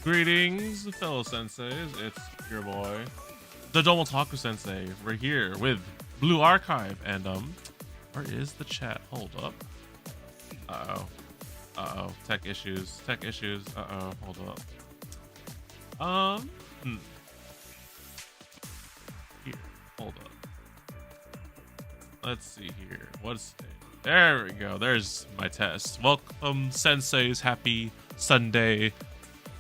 Greetings, fellow senseis. It's your boy, the Domotaku sensei. We're here with Blue Archive, and where is the chat? Hold up. Uh-oh. Tech issues. Hold up. Here. Hold up. Let's see here. What's there we go. There's my test. Welcome, senseis. Happy Sunday.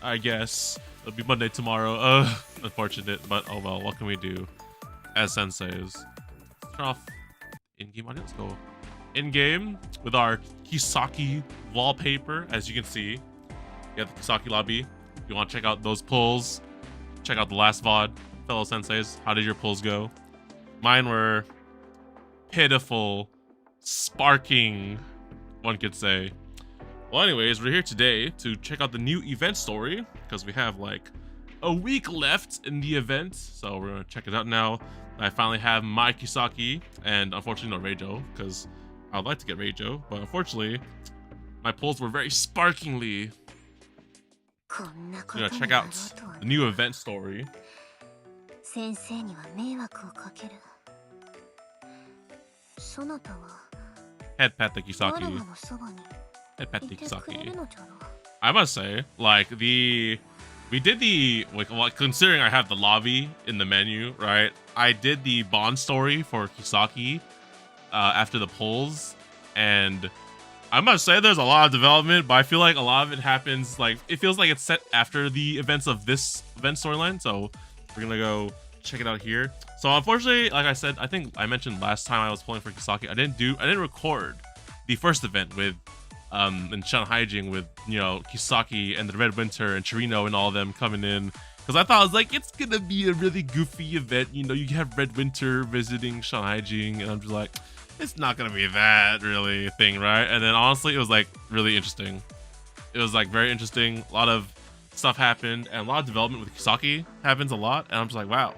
I guess it'll be Monday tomorrow. Unfortunate, but oh well. What can we do as senseis? Turn off in-game audio. Let's go in-game with our Kisaki wallpaper. As you can see, we have the Kisaki lobby. If you want to check out those pulls, check out the last VOD, fellow senseis. How did your pulls go? Mine were pitiful, sparking, one could say. Well, anyways, we're here today to check out the new event story because we have like a week left in the event, so we're gonna check it out now. I finally have my Kisaki, and unfortunately no Reijo because I would like to get Reijo, but unfortunately my pulls were very sparkingly. We're gonna check out the new event story. Head pat the Kisaki. I must say, like we did the like considering I have the lobby in the menu, right? I did the bond story for Kisaki after the polls, and I must say there's a lot of development, but I feel like a lot of it happens like it feels like it's set after the events of this event storyline. So we're gonna go check it out here. So unfortunately, like I said, I think I mentioned last time I was pulling for Kisaki, I didn't record the first event with in Shanhaijing with, you know, Kisaki and the Red Winter and Chirino and all of them coming in, because I thought I was like, it's gonna be a really goofy event, you know, you have Red Winter visiting Shanhaijing, and I'm just like, it's not gonna be that really thing, right? And then honestly, it was like really interesting. It was like very interesting. A lot of stuff happened, and a lot of development with Kisaki happens a lot, and I'm just like, wow,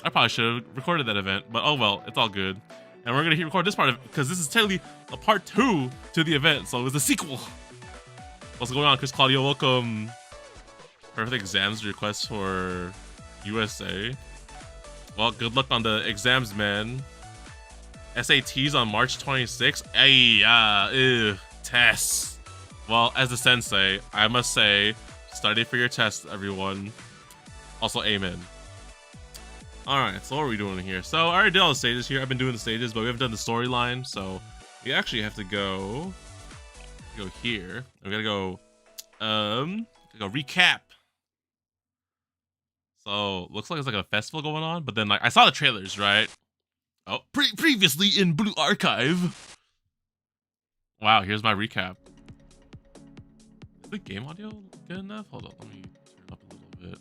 I probably should have recorded that event, but oh well, it's all good. And we're gonna record this part of it because this is technically a part 2 to the event, so it's a sequel. What's going on, Chris Claudio? Welcome. Perfect exams request for USA. Well, good luck on the exams, man. SATs on March 26th. Hey, tests. Well, as a sensei, I must say, study for your tests, everyone. Also, amen. Alright, so what are we doing here? So I already did all the stages here. I've been doing the stages, but we haven't done the storyline, so we actually have to go here. We gotta go recap. So looks like it's like a festival going on, but then like I saw the trailers, right? Oh, previously in Blue Archive. Wow, here's my recap. Is the game audio good enough? Hold on, let me turn it up a little bit.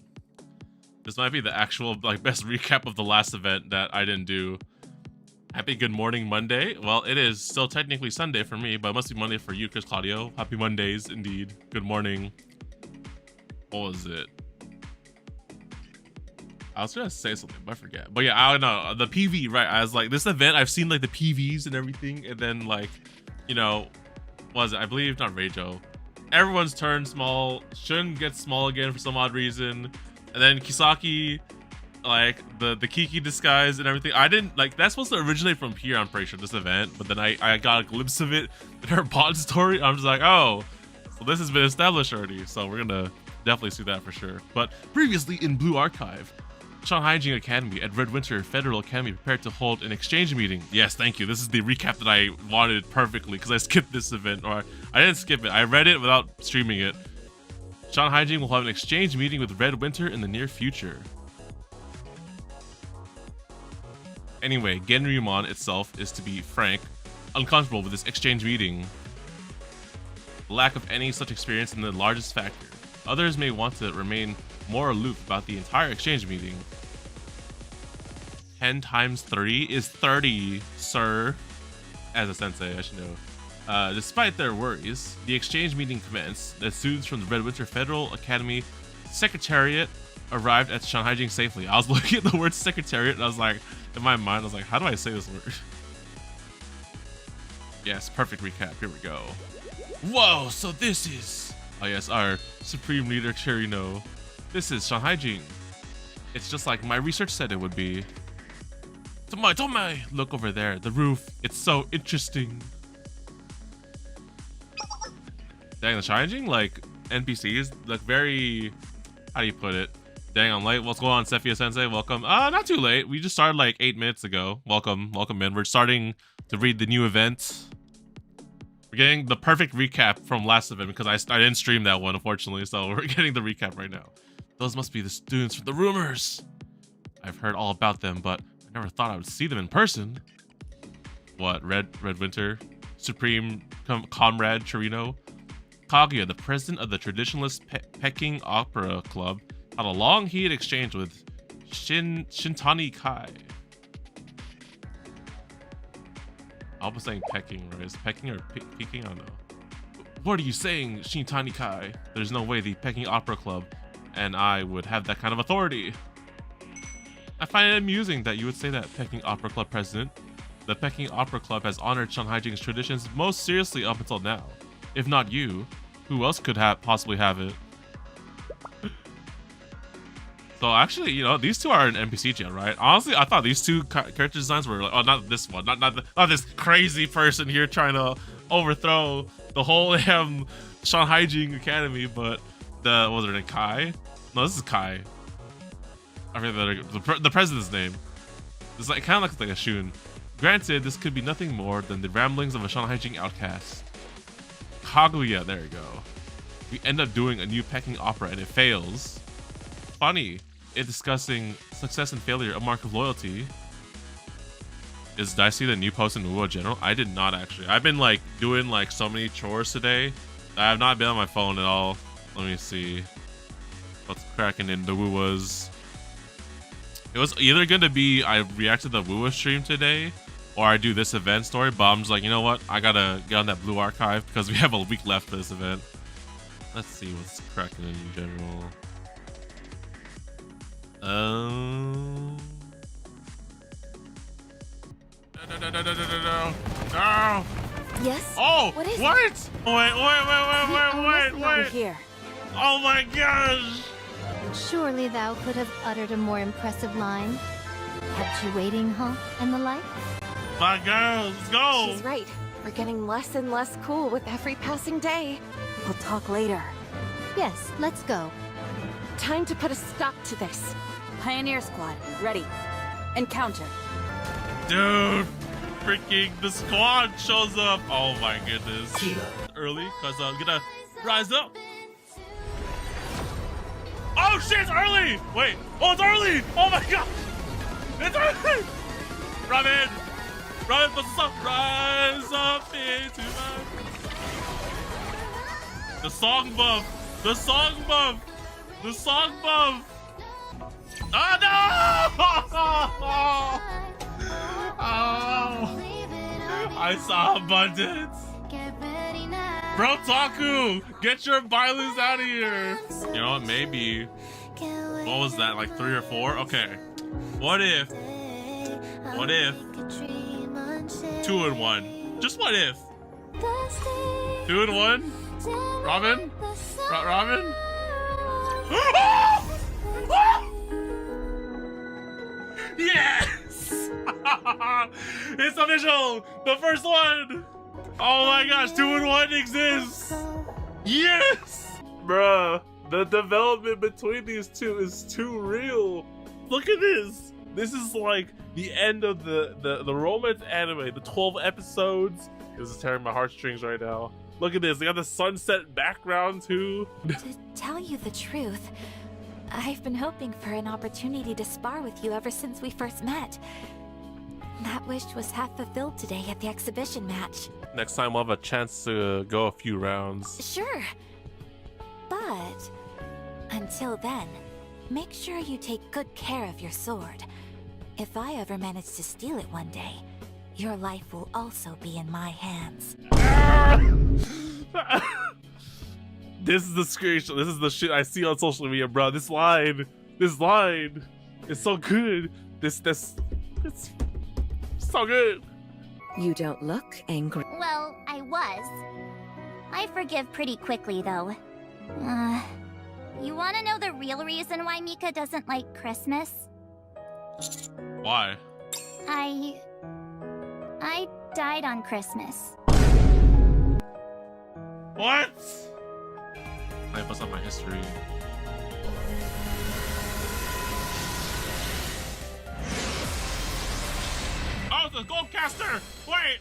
This might be the actual like best recap of the last event that I didn't do. Happy good morning Monday. Well, it is still technically Sunday for me, but it must be Monday for you, Chris Claudio. Happy Mondays indeed. Good morning. What was it? I was gonna say something, but I forget. But yeah, I don't know. The PV, right? I was like, this event, I've seen like the PVs and everything, and then like, you know, what was it? I believe not Reijo. Everyone's turned small. Shun gets small again for some odd reason. And then Kisaki, like the Kiki disguise and everything. I didn't like that's supposed to originate from here, I'm pretty sure, this event. But then I got a glimpse of it in her bond story. I'm just like, oh, so this has been established already. So we're gonna definitely see that for sure. But previously in Blue Archive, Shanhaijing Academy at Red Winter Federal Academy prepared to hold an exchange meeting. Yes, thank you. This is the recap that I wanted perfectly because I skipped this event, or I didn't skip it. I read it without streaming it. Shanhaijing will have an exchange meeting with Red Winter in the near future. Anyway, Genryumon itself is, to be frank, uncomfortable with this exchange meeting. The lack of any such experience is the largest factor. Others may want to remain more aloof about the entire exchange meeting. 10 times 3 is 30, sir. As a sensei, I should know. Despite their worries, the exchange meeting commenced. The students from the Red Winter Federal Academy Secretariat arrived at Shanhaijing safely. I was looking at the word secretariat and I was like, in my mind, I was like, how do I say this word? Yes, perfect recap. Here we go. Whoa, so this is... Oh yes, our Supreme Leader Chirino. This is Shanhaijing. It's just like my research said it would be. Tomai, look over there, the roof. It's so interesting. Dang, the Shanhaijing, like NPCs, look very, how do you put it? Dang, I'm late. What's going on, Sephia Sensei? Welcome. Not too late. We just started like 8 minutes ago. Welcome in. We're starting to read the new event. We're getting the perfect recap from last event because I didn't stream that one, unfortunately. So we're getting the recap right now. Those must be the students from the rumors. I've heard all about them, but I never thought I would see them in person. What, Red Winter? Supreme Comrade Chirino? Kaguya, the president of the traditionalist Peking Opera Club, had a long heated exchange with Shintani Kai. I was saying Peking, right? Is Peking or Peking? I don't know. What are you saying, Shintani Kai? There's no way the Peking Opera Club and I would have that kind of authority. I find it amusing that you would say that, Peking Opera Club president. The Peking Opera Club has honored Shanhaijing's traditions most seriously up until now. If not you, who else could possibly have it? So actually, you know, these two are an NPC jail, right? Honestly, I thought these two character designs were like, oh, not this one, not this crazy person here trying to overthrow the whole Shanhaijing Academy, but what was her name, Kai? No, this is Kai. I forget the president's name. It's like kind of looks like a Shun. Granted, this could be nothing more than the ramblings of a Shanhaijing outcast. Kaguya, there you go. We end up doing a new Peking opera and it fails. Funny. It discussing success and failure, a mark of loyalty. Did I see the new post in Wuwa General? I did not actually. I've been like doing like so many chores today. I have not been on my phone at all. Let me see what's cracking in the Wuwas. It was either going to be I react to the Wuwa stream today or I do this event story, but I'm just like, you know what? I gotta get on that blue archive because we have a week left for this event. Let's see what's cracking in general. No. Yes? Oh! What is what? It? Wait. Here. Oh my gosh! Surely thou could have uttered a more impressive line. Kept you waiting, huh? And the like? My girl, let's go! She's right. We're getting less and less cool with every passing day. We'll talk later. Yes, let's go. Time to put a stop to this. Pioneer Squad, ready. Encounter. Dude, freaking the squad shows up. Oh my goodness. Early, because I'm gonna rise up. Oh shit, it's early! Wait, oh, it's early! Oh my god! It's early! Robin, what's up? Rise up into my... The song buff! Oh no! Oh, I saw abundance. Bro, Taku, get your violence out of here. You know what? Maybe. What was that? Like 3 or 4? Okay. What if? 2 and 1? Just what if? 2 and 1? Robin? Robin? Yes! It's official! The first one! Oh my gosh, 2 and 1 exists! Yes! Bruh, the development between these two is too real. Look at this. This is like the end of the romance anime, the 12 episodes. This is tearing my heartstrings right now. Look at this, they got the sunset background too. To tell you the truth, I've been hoping for an opportunity to spar with you ever since we first met. That wish was half fulfilled today at the exhibition match. Next time we'll have a chance to go a few rounds. Sure. But until then, make sure you take good care of your sword. If I ever manage to steal it one day, your life will also be in my hands. This is the screenshot. This is the shit I see on social media, bro. This line is so good. It's so good. You don't look angry. Well, I was. I forgive pretty quickly, though. You wanna know the real reason why Mika doesn't like Christmas? Why? I died on Christmas. What? I bust up my history. Oh, the gold caster! Wait!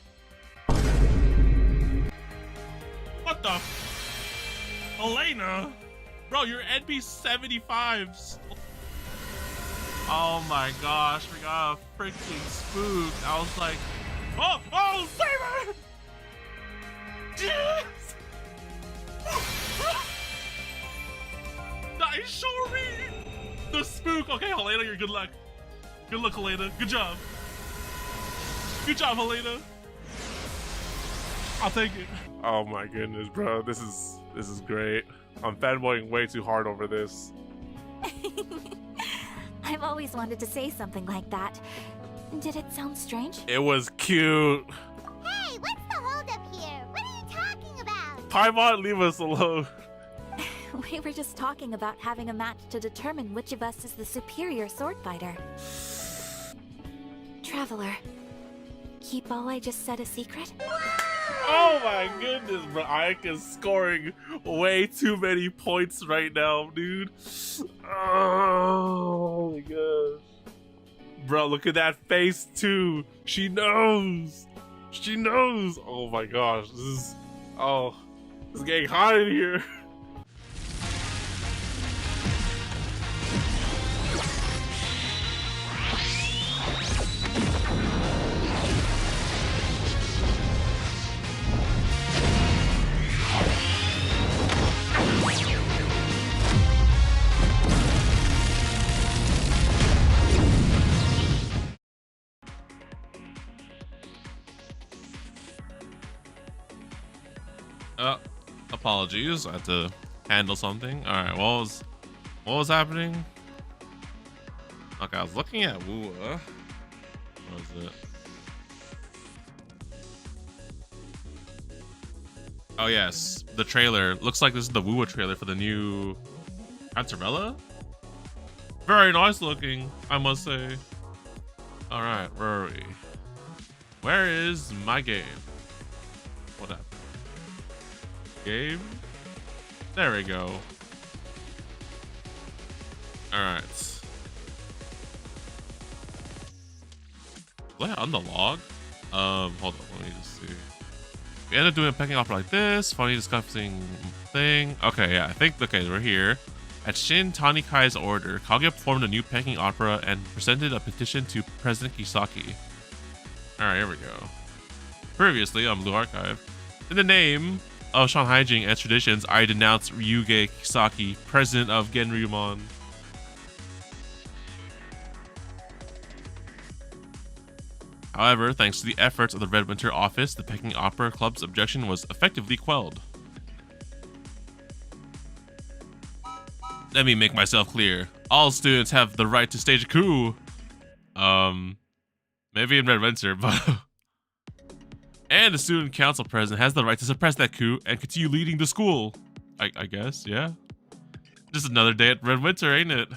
What the? Elena? Bro, you're NB75s. Oh my gosh, we got a freaking spook. I was like, oh, Saber! Yes! Nice, Shori! The spook. Okay, Helena, you're good luck. Good luck, Helena. Good job. Good job, Helena. I'll take it. Oh my goodness, bro. This is great. I'm fanboying way too hard over this. I've always wanted to say something like that. Did it sound strange? It was cute. Hey, what's the holdup here? What are you talking about? Paimon, leave us alone. We were just talking about having a match to determine which of us is the superior sword fighter. Traveler, keep all I just said a secret? Oh my goodness, bro. Ike is scoring way too many points right now, dude. Oh my gosh. Bro, look at that face too. She knows. She knows. Oh my gosh. This is getting hot in here. Apologies, I had to handle something. All right, what was happening? Okay, I was looking at Wua. What was it? Oh yes, the trailer. Looks like this is the Wua trailer for the new Cantarella. Very nice looking, I must say. All right, where are we? Where is my game? What happened? Game? There we go. Alright. Was I on the log? Hold on, let me just see. We ended up doing a pecking opera like this. Funny discussing thing. Okay, yeah, I think, okay, we're here. At Shin Tanikai's order, Kaguya performed a new pecking opera and presented a petition to President Kisaki. Alright, here we go. Previously on Blue Archive. In the name of Shanghai Jing and traditions, I denounce Ryuge Kisaki, president of Genryumon. However, thanks to the efforts of the Red Winter office, the Peking Opera Club's objection was effectively quelled. Let me make myself clear. All students have the right to stage a coup. Maybe in Red Winter, but... And the student council president has the right to suppress that coup and continue leading the school. I guess, yeah. Just another day at Red Winter, ain't it?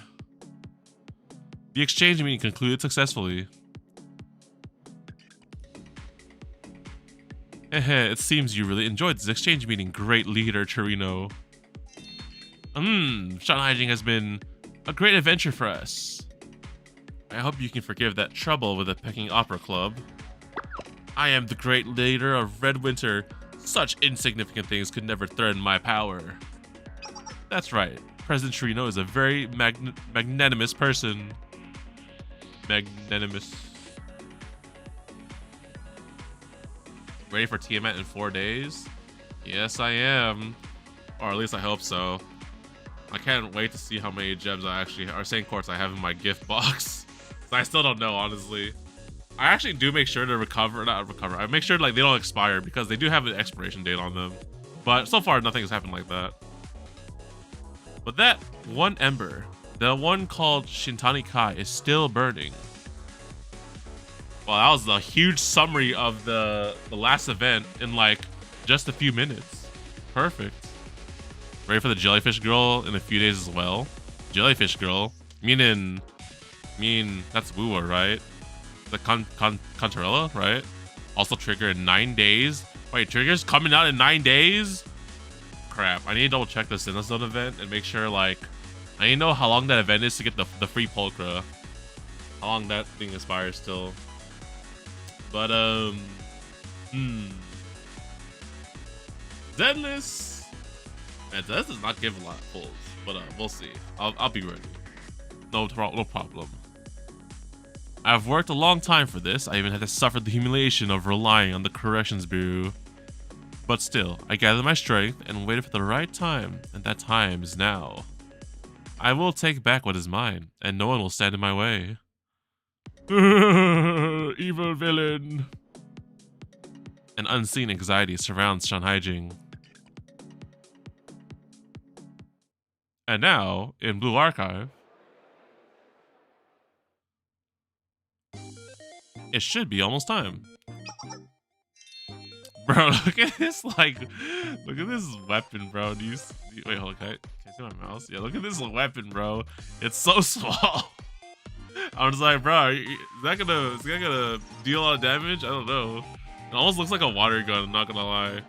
The exchange meeting concluded successfully. It seems you really enjoyed this exchange meeting, great leader Chirino. Shanghai Jing has been a great adventure for us. I hope you can forgive that trouble with the Peking Opera Club. I am the great leader of Red Winter. Such insignificant things could never threaten my power. That's right. President Chirino is a very magnanimous person. Magnanimous. Ready for Tiamat in 4 days? Yes, I am. Or at least I hope so. I can't wait to see how many gems I actually, or Saint Quartz I have in my gift box. So I still don't know, honestly. I actually do make sure to I make sure like they don't expire because they do have an expiration date on them. But so far nothing has happened like that. But that one ember, the one called Shintani Kai, is still burning. Well, that was a huge summary of the last event in like just a few minutes. Perfect. Ready for the jellyfish girl in a few days as well. Jellyfish girl, mean that's Wooa, right? The Contarella, right? Also trigger in 9 days. Wait, trigger's coming out in 9 days? Crap, I need to double check this Zone event and make sure, like, I need to know how long that event is to get the free Pulchra. How long that thing expires till. But, Zenless. Man, Zenless does not give a lot of pulls, but we'll see. I'll be ready. No problem. I've worked a long time for this. I even had to suffer the humiliation of relying on the Corrections Bureau. But still, I gathered my strength and waited for the right time, and that time is now. I will take back what is mine, and no one will stand in my way. Evil villain. An unseen anxiety surrounds Shanhaijing. And now, in Blue Archive, it should be almost time. Bro, look at this, like, look at this weapon, bro. Do you see, wait, hold on, can I see my mouse? Yeah, look at this weapon, bro. It's so small. I'm just like, bro, is that gonna deal a lot of damage? I don't know. It almost looks like a water gun, I'm not gonna lie.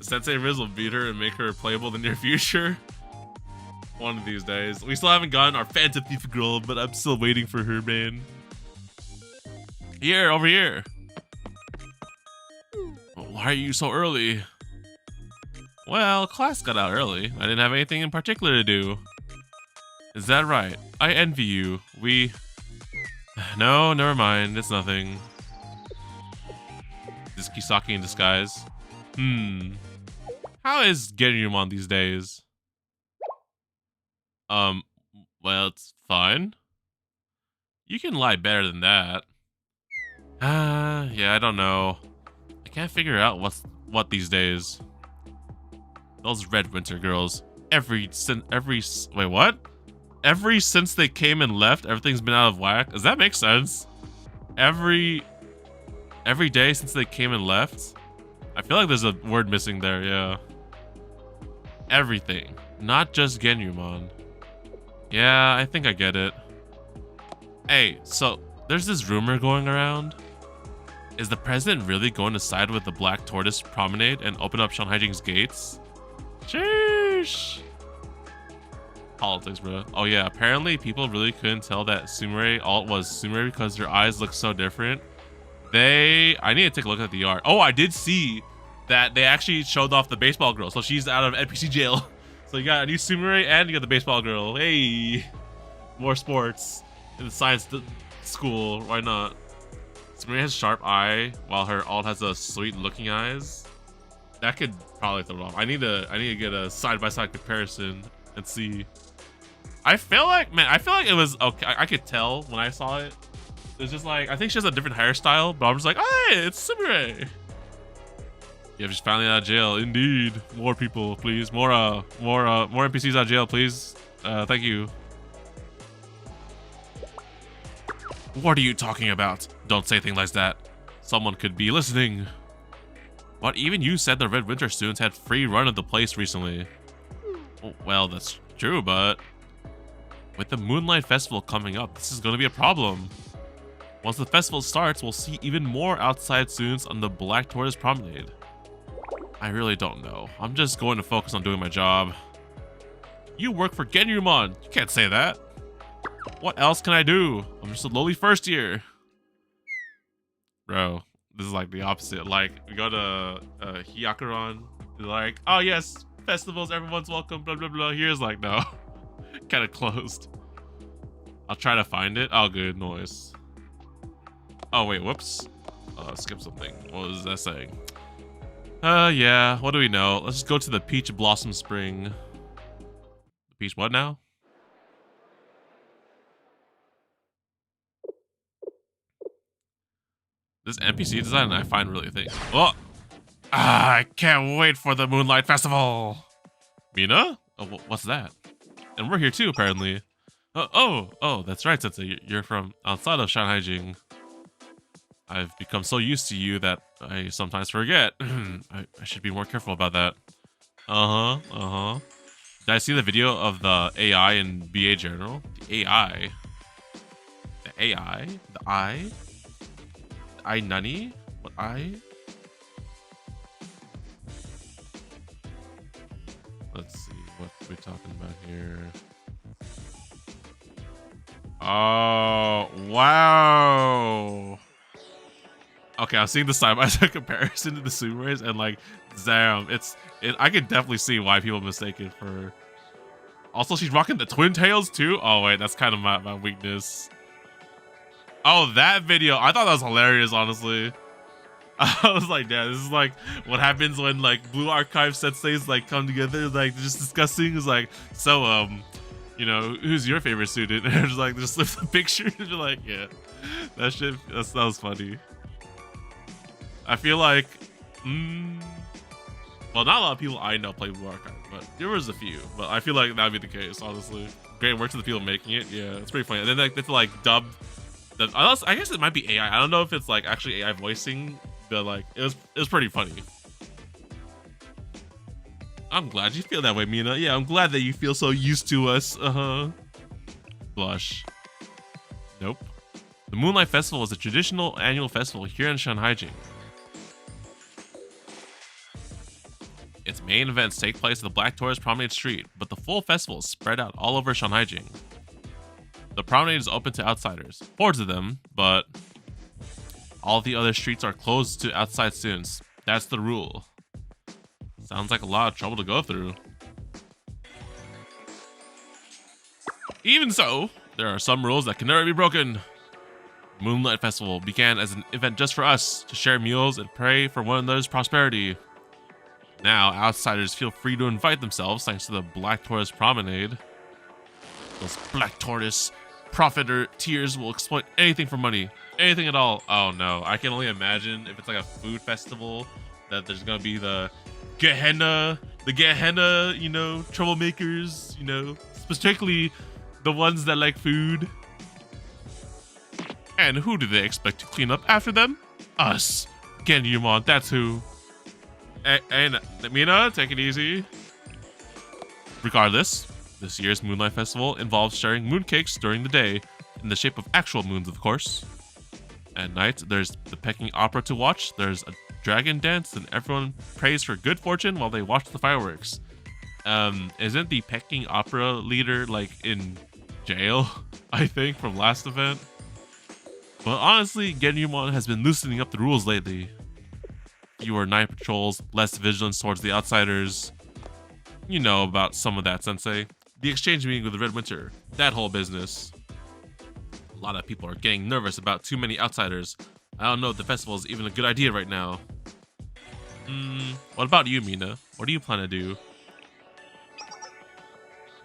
Sensei Riz will beat her and make her playable in the near future. One of these days. We still haven't gotten our Phantom Thief girl, but I'm still waiting for her, man. Here, over here. Why are you so early? Well, class got out early. I didn't have anything in particular to do. Is that right? I envy you. No, never mind. It's nothing. This is Kisaki in disguise. How is Genryumon these days? Well, it's fine. You can lie better than that. Yeah, I don't know. I can't figure out what these days. Those Red Winter girls. Ever since they came and left, everything's been out of whack. Does that make sense? Every day since they came and left? I feel like there's a word missing there, yeah. Everything. Not just Genryumon. Yeah, I think I get it. Hey, so there's this rumor going around. Is the president really going to side with the Black Tortoise Promenade and open up Shanhaijing's gates? Sheesh. Politics, bro. Oh yeah, apparently people really couldn't tell that Sumire alt was Sumire because their eyes look so different. I need to take a look at the art. Oh, I did see that they actually showed off the baseball girl. So she's out of NPC jail. So you got a new Sumire and you got the baseball girl. Hey, more sports in the science school. Why not? Sumire has sharp eye while her alt has a sweet looking eyes. That could probably throw it off. I need to get a side-by-side comparison and see. I feel like it was okay. I could tell when I saw it. It's just like, I think she has a different hairstyle, but I'm just like, hey, it's Sumire. Yeah, she's finally out of jail. Indeed. More people, please. More NPCs out of jail, please. Thank you. What are you talking about? Don't say things like that. Someone could be listening. But even you said the Red Winter students had free run of the place recently. Well, that's true, but with the Moonlight Festival coming up, this is going to be a problem. Once the festival starts, we'll see even more outside students on the Black Tortoise Promenade. I really don't know. I'm just going to focus on doing my job. You work for Genryumon. You can't say that. What else can I do? I'm just a lowly first year. Bro, this is like the opposite. Like, we go to Hyakuron. They're like, oh yes, festivals, everyone's welcome, blah, blah, blah. Here's like, no. Kind of closed. I'll try to find it. Oh, good noise. Oh, wait, whoops. Skip something. What was that saying? Yeah, what do we know? Let's just go to the Peach Blossom Spring. The Peach what now? This NPC design I find really thick. Oh! I can't wait for the Moonlight Festival! Mina? Oh, what's that? And we're here too, apparently. Oh, that's right, Sensei. You're from outside of Shanhaijing. I've become so used to you that I sometimes forget. I should be more careful about that. Did I see the video of the AI in BA Journal? The AI. The AI? The I? The I nani? What I? Let's see. What are we talking about here? Oh, wow. Okay, I'm seeing the side-by-side comparison to the Sumerays, and like, damn, I could definitely see why people mistake it for. Also, she's rocking the twin tails too. Oh wait, that's kind of my weakness. Oh, that video, I thought that was hilarious, honestly. I was like, yeah, this is like what happens when like Blue Archive senseis like come together, like just discussing. Is like, so you know, who's your favorite student? And just like just lift the picture and you're like, yeah, that was funny. I feel like, well, not a lot of people I know play Blue Archive, but there was a few. But I feel like that would be the case, honestly. Great work to the people making it. Yeah, it's pretty funny. And then like they like dub. I guess it might be AI. I don't know if it's like actually AI voicing, but like it was pretty funny. I'm glad you feel that way, Mina. Yeah, I'm glad that you feel so used to us. Blush. Nope. The Moonlight Festival is a traditional annual festival here in Shanhaijing. Its main events take place at the Black Tortoise Promenade Street, but the full festival is spread out all over Shanhaijing. The promenade is open to outsiders, 4 of them, but all the other streets are closed to outside students. That's the rule. Sounds like a lot of trouble to go through. Even so, there are some rules that can never be broken. Moonlight Festival began as an event just for us, to share meals and pray for one another's prosperity. Now, outsiders feel free to invite themselves thanks to the Black Tortoise Promenade. Those Black Tortoise profiteers will exploit anything for money. Anything at all. Oh no, I can only imagine if it's like a food festival that there's gonna be the Gehenna, you know, troublemakers, you know, particularly the ones that like food. And who do they expect to clean up after them? Us. Genryumon, that's who. And Mina, take it easy. Regardless, this year's Moonlight Festival involves sharing mooncakes during the day, in the shape of actual moons, of course. At night, there's the Peking Opera to watch, there's a dragon dance, and everyone prays for good fortune while they watch the fireworks. Isn't the Peking Opera leader, like, in jail, I think, from last event? But honestly, Genryumon has been loosening up the rules lately. Fewer night patrols, less vigilance towards the outsiders. You know about some of that, Sensei. The exchange meeting with the Red Winter, that whole business. A lot of people are getting nervous about too many outsiders. I don't know if the festival is even a good idea right now. What about you, Mina? What do you plan to do?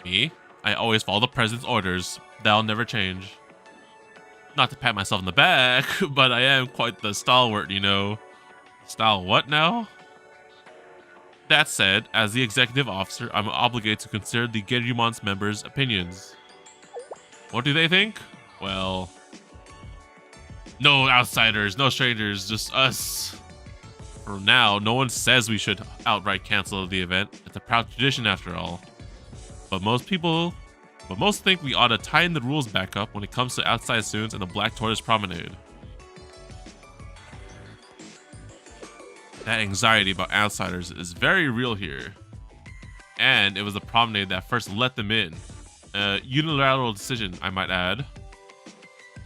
Me? I always follow the president's orders. That'll never change. Not to pat myself in the back, but I am quite the stalwart, you know. Style what now? That said, as the executive officer, I'm obligated to consider the Genryumon's members' opinions. What do they think? Well, no outsiders, no strangers, just us. For now, no one says we should outright cancel the event. It's a proud tradition after all. But most think we ought to tighten the rules back up when it comes to outside students and the Black Tortoise Promenade. That anxiety about outsiders is very real here. And it was the promenade that first let them in. A unilateral decision, I might add.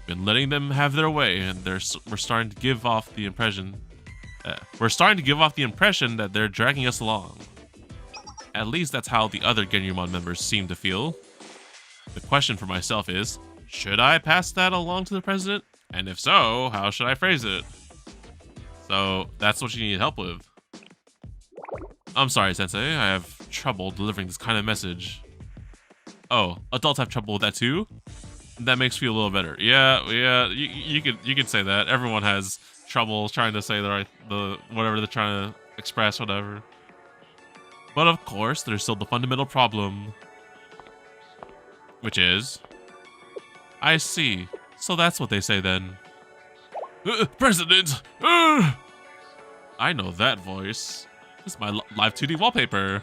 Been letting them have their way, and we're starting to give off the impression that they're dragging us along. At least that's how the other Genryumon members seem to feel. The question for myself is, should I pass that along to the president? And if so, how should I phrase it? So that's what you need help with. I'm sorry, Sensei. I have trouble delivering this kind of message. Oh, adults have trouble with that too? That makes you feel a little better. Yeah. You could say that. Everyone has trouble trying to say whatever they're trying to express, whatever. But of course, there's still the fundamental problem, which is, I see. So that's what they say then. President! I know that voice. This is my live 2D wallpaper.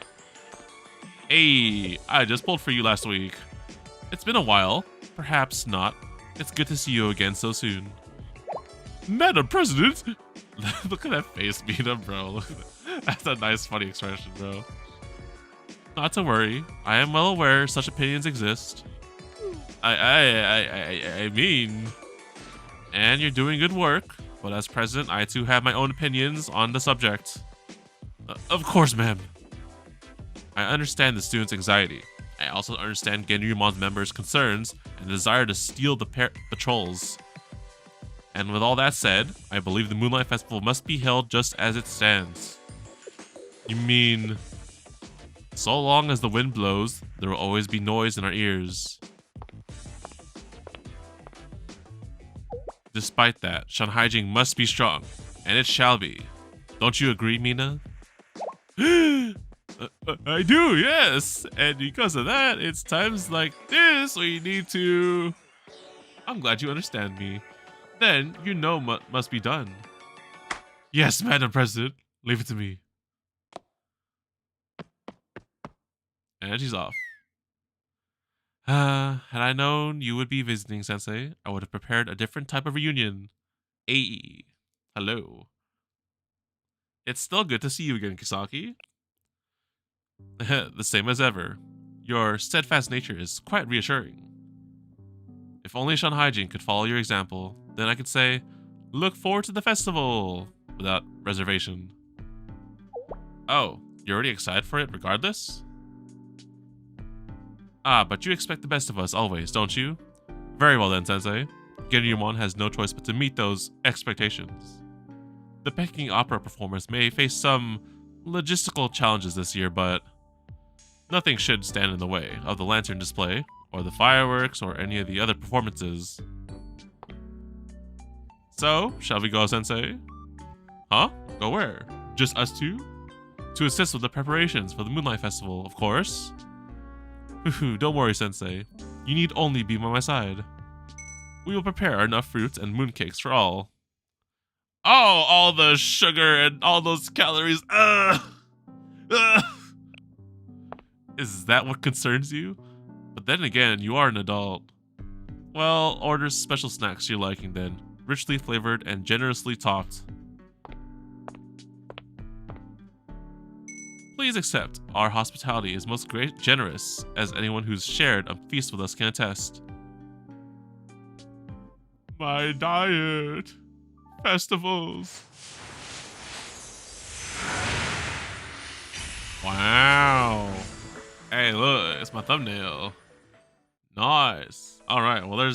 Hey, I just pulled for you last week. It's been a while. Perhaps not. It's good to see you again so soon. Madam President! Look at that face, Mina, bro. That's a nice, funny expression, bro. Not to worry. I am well aware such opinions exist. I mean... And you're doing good work, but as president, I too have my own opinions on the subject. Of course, ma'am. I understand the students' anxiety. I also understand Genryumon's members' concerns and the desire to steal the patrols. And with all that said, I believe the Moonlight Festival must be held just as it stands. You mean... So long as the wind blows, there will always be noise in our ears. Despite that, Shanhaijing must be strong, and it shall be. Don't you agree, Mina? I do, yes. And because of that, it's times like this we need to... I'm glad you understand me. Then you know what must be done. Yes, Madam President. Leave it to me. And she's off. Had I known you would be visiting, Sensei, I would have prepared a different type of reunion. Hey, hello. It's still good to see you again, Kisaki. The same as ever. Your steadfast nature is quite reassuring. If only Shanhaijing could follow your example, then I could say, look forward to the festival, without reservation. Oh, you're already excited for it regardless? Ah, but you expect the best of us always, don't you? Very well then, Sensei. Genryumon has no choice but to meet those expectations. The Peking opera performers may face some logistical challenges this year, but nothing should stand in the way of the lantern display, or the fireworks, or any of the other performances. So, shall we go, Sensei? Huh? Go where? Just us two? To assist with the preparations for the Moonlight Festival, of course. Don't worry, Sensei. You need only be by my side. We will prepare enough fruits and mooncakes for all. Oh, all the sugar and all those calories. Is that what concerns you? But then again, you are an adult. Well, order special snacks to your liking then. Richly flavored and generously topped. Please accept. Our hospitality is most generous, as anyone who's shared a feast with us can attest. My diet. Festivals. Wow. Hey, look, it's my thumbnail. Nice. All right, well,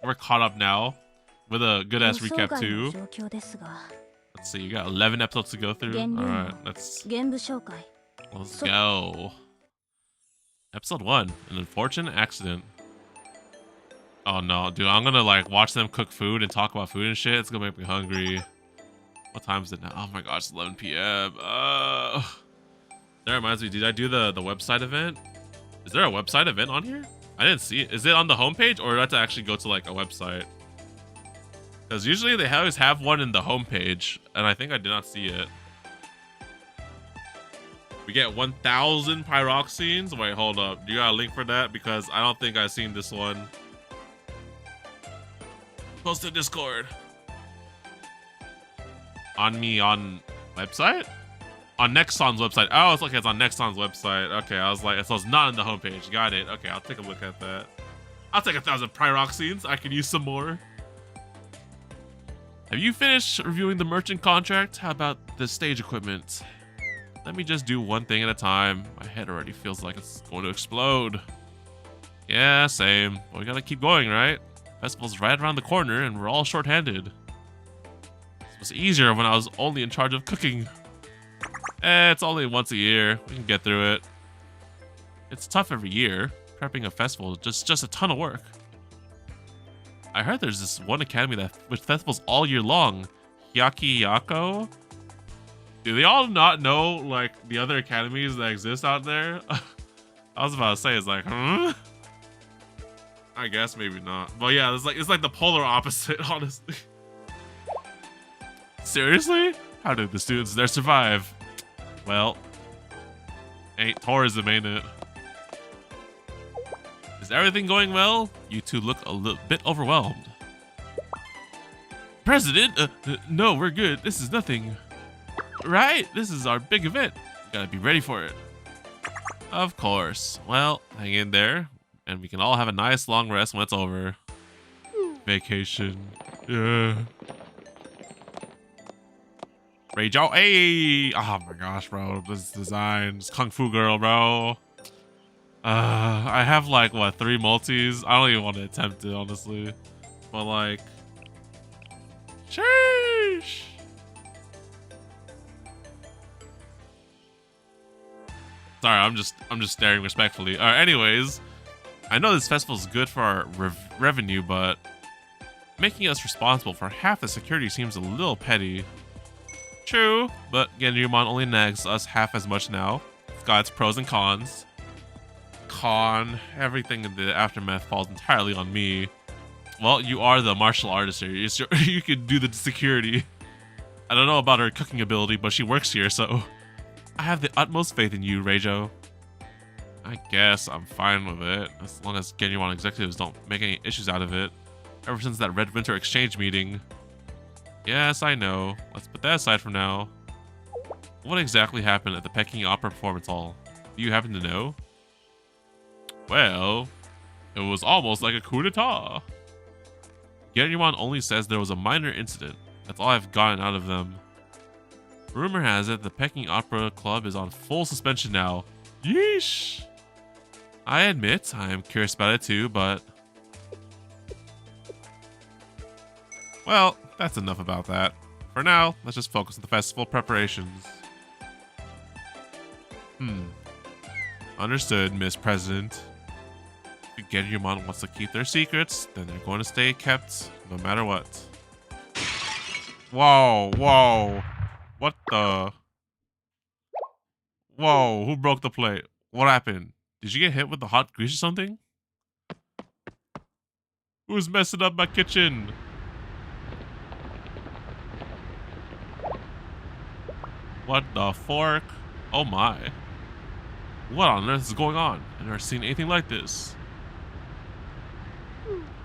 we're caught up now with a good ass recap too. Let's see, you got 11 episodes to go through. All right, let's go. Episode 1, an unfortunate accident. Oh no, dude, I'm gonna like watch them cook food and talk about food and shit. It's gonna make me hungry. What time is it now? Oh my gosh, it's 11 p.m. That reminds me, did I do the website event? Is there a website event on here? I didn't see it. Is it on the homepage, or do I have to actually go to like a website? Because usually they always have one in the homepage, and I think I did not see it. We get 1,000 pyroxenes. Wait, hold up. Do you got a link for that? Because I don't think I've seen this one. Post to Discord. On website? On Nexon's website. Oh, it's okay. It's on Nexon's website. Okay, I was like, so it's not on the homepage. Got it. Okay, I'll take a look at that. I'll take 1,000 pyroxenes. I can use some more. Have you finished reviewing the merchant contract? How about the stage equipment? Let me just do one thing at a time. My head already feels like it's going to explode. Yeah, same. But we gotta keep going, right? Festival's right around the corner and we're all short-handed. It was easier when I was only in charge of cooking. It's only once a year. We can get through it. It's tough every year. Prepping a festival is just a ton of work. I heard there's this one academy with festivals all year long. Hyakiyako? Do they all not know like the other academies that exist out there? I was about to say, it's like, huh? I guess maybe not. But yeah, it's like the polar opposite, honestly. Seriously? How did the students there survive? Well, ain't tourism, ain't it? Is everything going well? You two look a little bit overwhelmed. President? No, we're good. This is nothing. Right? This is our big event. We gotta be ready for it. Of course. Well, hang in there, and we can all have a nice long rest when it's over. Vacation. Yeah. Rachel, hey! Oh my gosh, bro. This design. This Kung Fu girl, bro. I have like, what, 3 multis? I don't even want to attempt it, honestly. But like... Sheesh! Sorry, I'm just staring respectfully. Alright, anyways. I know this festival is good for our revenue, but... making us responsible for half the security seems a little petty. True, but Genryumon only nags us half as much now. It's got its pros and cons. Everything in the aftermath falls entirely on me. Well, you are the martial artist here. You can do the security. I don't know about her cooking ability, but she works here, so... I have the utmost faith in you, Reijo. I guess I'm fine with it, as long as Genryumon executives don't make any issues out of it. Ever since that Red Winter exchange meeting. Yes, I know. Let's put that aside for now. What exactly happened at the Peking Opera Performance Hall? Do you happen to know? Well, it was almost like a coup d'etat. Genryumon only says there was a minor incident. That's all I've gotten out of them. Rumor has it the Peking Opera Club is on full suspension now. Yeesh! I admit I am curious about it too, but... well, that's enough about that. For now, let's just focus on the festival preparations. Understood, Miss President. If Genryumon wants to keep their secrets, then they're going to stay kept no matter what. Whoa, whoa. What the? Whoa, who broke the plate? What happened? Did you get hit with the hot grease or something? Who's messing up my kitchen? What the fork? Oh my. What on earth is going on? I've never seen anything like this.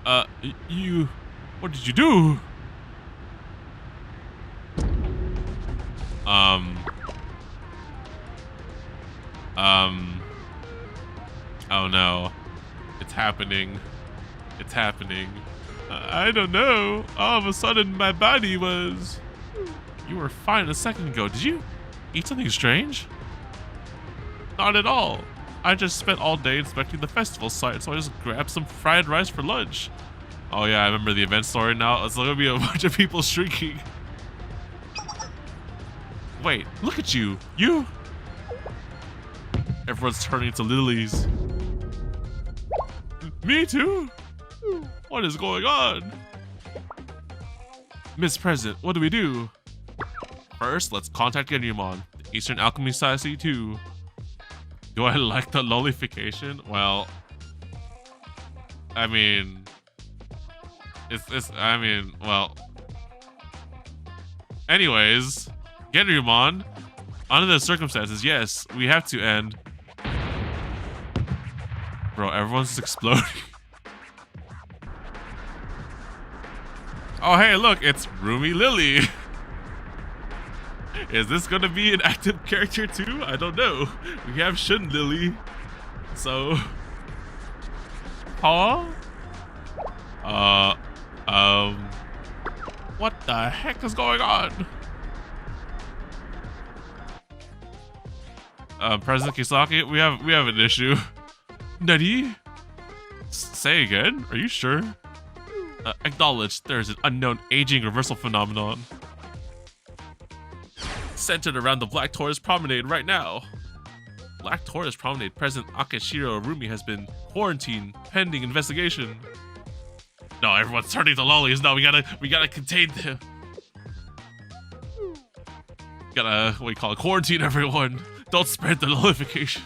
What did you do? Oh no. It's happening. It's happening. I don't know. All of a sudden my body was... You were fine a second ago. Did you eat something strange? Not at all. I just spent all day inspecting the festival site, so I just grabbed some fried rice for lunch. Oh yeah, I remember the event story now. It's gonna be a bunch of people shrieking. Wait, look at you. You? Everyone's turning to lilies. Me too? What is going on? Miss President, what do we do? First, let's contact Genryumon, the Eastern Alchemy Society too. Do I like the lollification? Well, I mean, well. Anyways, Genryumon, under the circumstances, yes, we have to end. Bro, everyone's just exploding. Oh, hey, look, it's Rumi Lily. Is this gonna be an active character too? I don't know. We have Shun Lily. So... huh? What the heck is going on? President Kisaki, we have an issue. Nani? Say again? Are you sure? Acknowledge there's an unknown aging reversal phenomenon centered around the Black Tortoise Promenade right now. Black Tortoise Promenade President Akashiro Rumi has been quarantined pending investigation. No, everyone's turning to lollies. No, we gotta contain them. Gotta, what do you call it, quarantine everyone. Don't spread the nullification.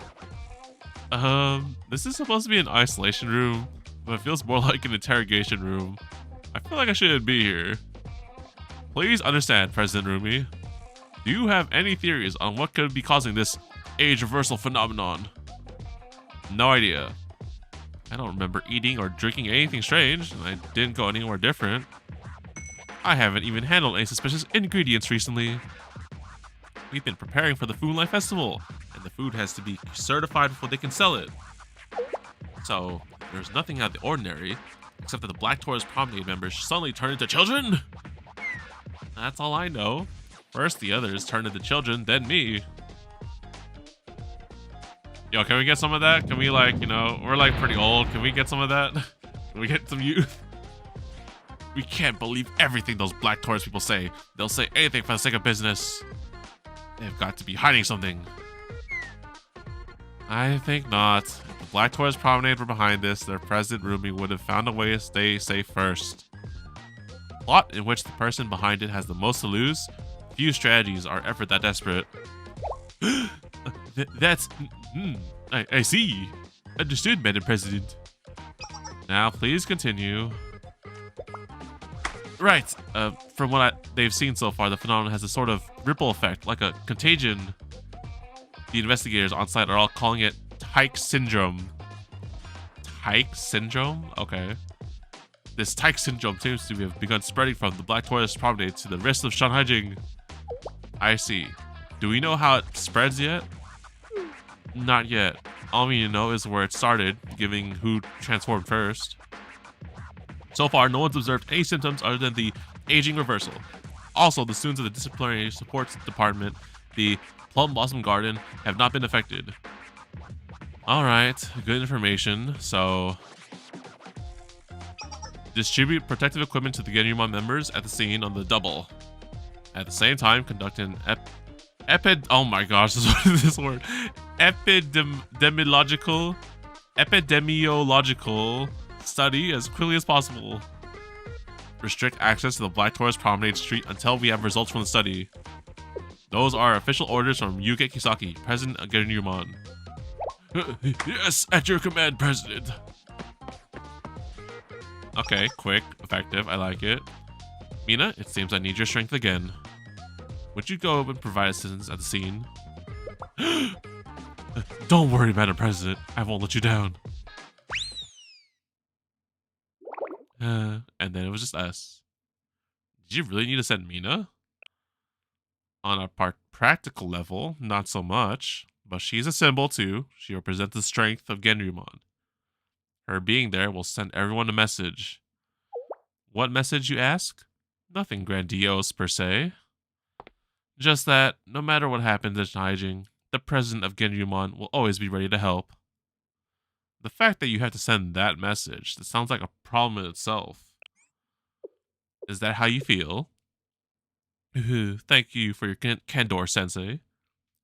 This is supposed to be an isolation room, but it feels more like an interrogation room. I feel like I shouldn't be here. Please understand, President Rumi. Do you have any theories on what could be causing this age reversal phenomenon? No idea. I don't remember eating or drinking anything strange, and I didn't go anywhere different. I haven't even handled any suspicious ingredients recently. We've been preparing for the Food Life Festival, and the food has to be certified before they can sell it. So, there's nothing out of the ordinary, except that the Black Tourist Promenade members suddenly turned into children? That's all I know. First the others turned into children, then me. Yo, can we get some of that? Can we, like, you know, we're like pretty old. Can we get some of that? Can we get some youth? We can't believe everything those Black Tourist people say. They'll say anything for the sake of business. They've got to be hiding something. I think not. If the Black Tourist Promenade were behind this, their president Rumi would have found a way to stay safe first. A plot in which the person behind it has the most to lose. Few strategies are ever that desperate. That's... I see. Understood, Madam President. Now, please continue. Right. From what they've seen so far, the phenomenon has a sort of ripple effect, like a contagion. The investigators on site are all calling it Tyke Syndrome. Tyke Syndrome? Okay. This Tyke Syndrome seems to have begun spreading from the Black Tourist Promenade to the rest of Shanhaijing. I see. Do we know how it spreads yet? Not yet. All we know is where it started, given who transformed first. So far, no one's observed any symptoms other than the aging reversal. Also, the students of the Disciplinary Support Department, the Plum Blossom Garden, have not been affected. Alright, good information. So, distribute protective equipment to the Genryumon members at the scene on the double. At the same time, conduct an oh my gosh, what is this word? Epidemiological study as quickly as possible. Restrict access to the Black Tourist Promenade Street until we have results from the study. Those are official orders from Yuge Kisaki, President of Genryumon. Yes, at your command, President. Okay, quick, effective, I like it. Mina, it seems I need your strength again. Would you go and provide assistance at the scene? Don't worry, Madam President. I won't let you down. And then it was just us. Did you really need to send Mina? On a practical level, not so much. But she's a symbol too. She represents the strength of Genryumon. Her being there will send everyone a message. What message, you ask? Nothing grandiose per se. Just that, no matter what happens in Shanhaijing, the president of Genryumon will always be ready to help. The fact that you have to send that message, that sounds like a problem in itself. Is that how you feel? Thank you for your candor, Sensei.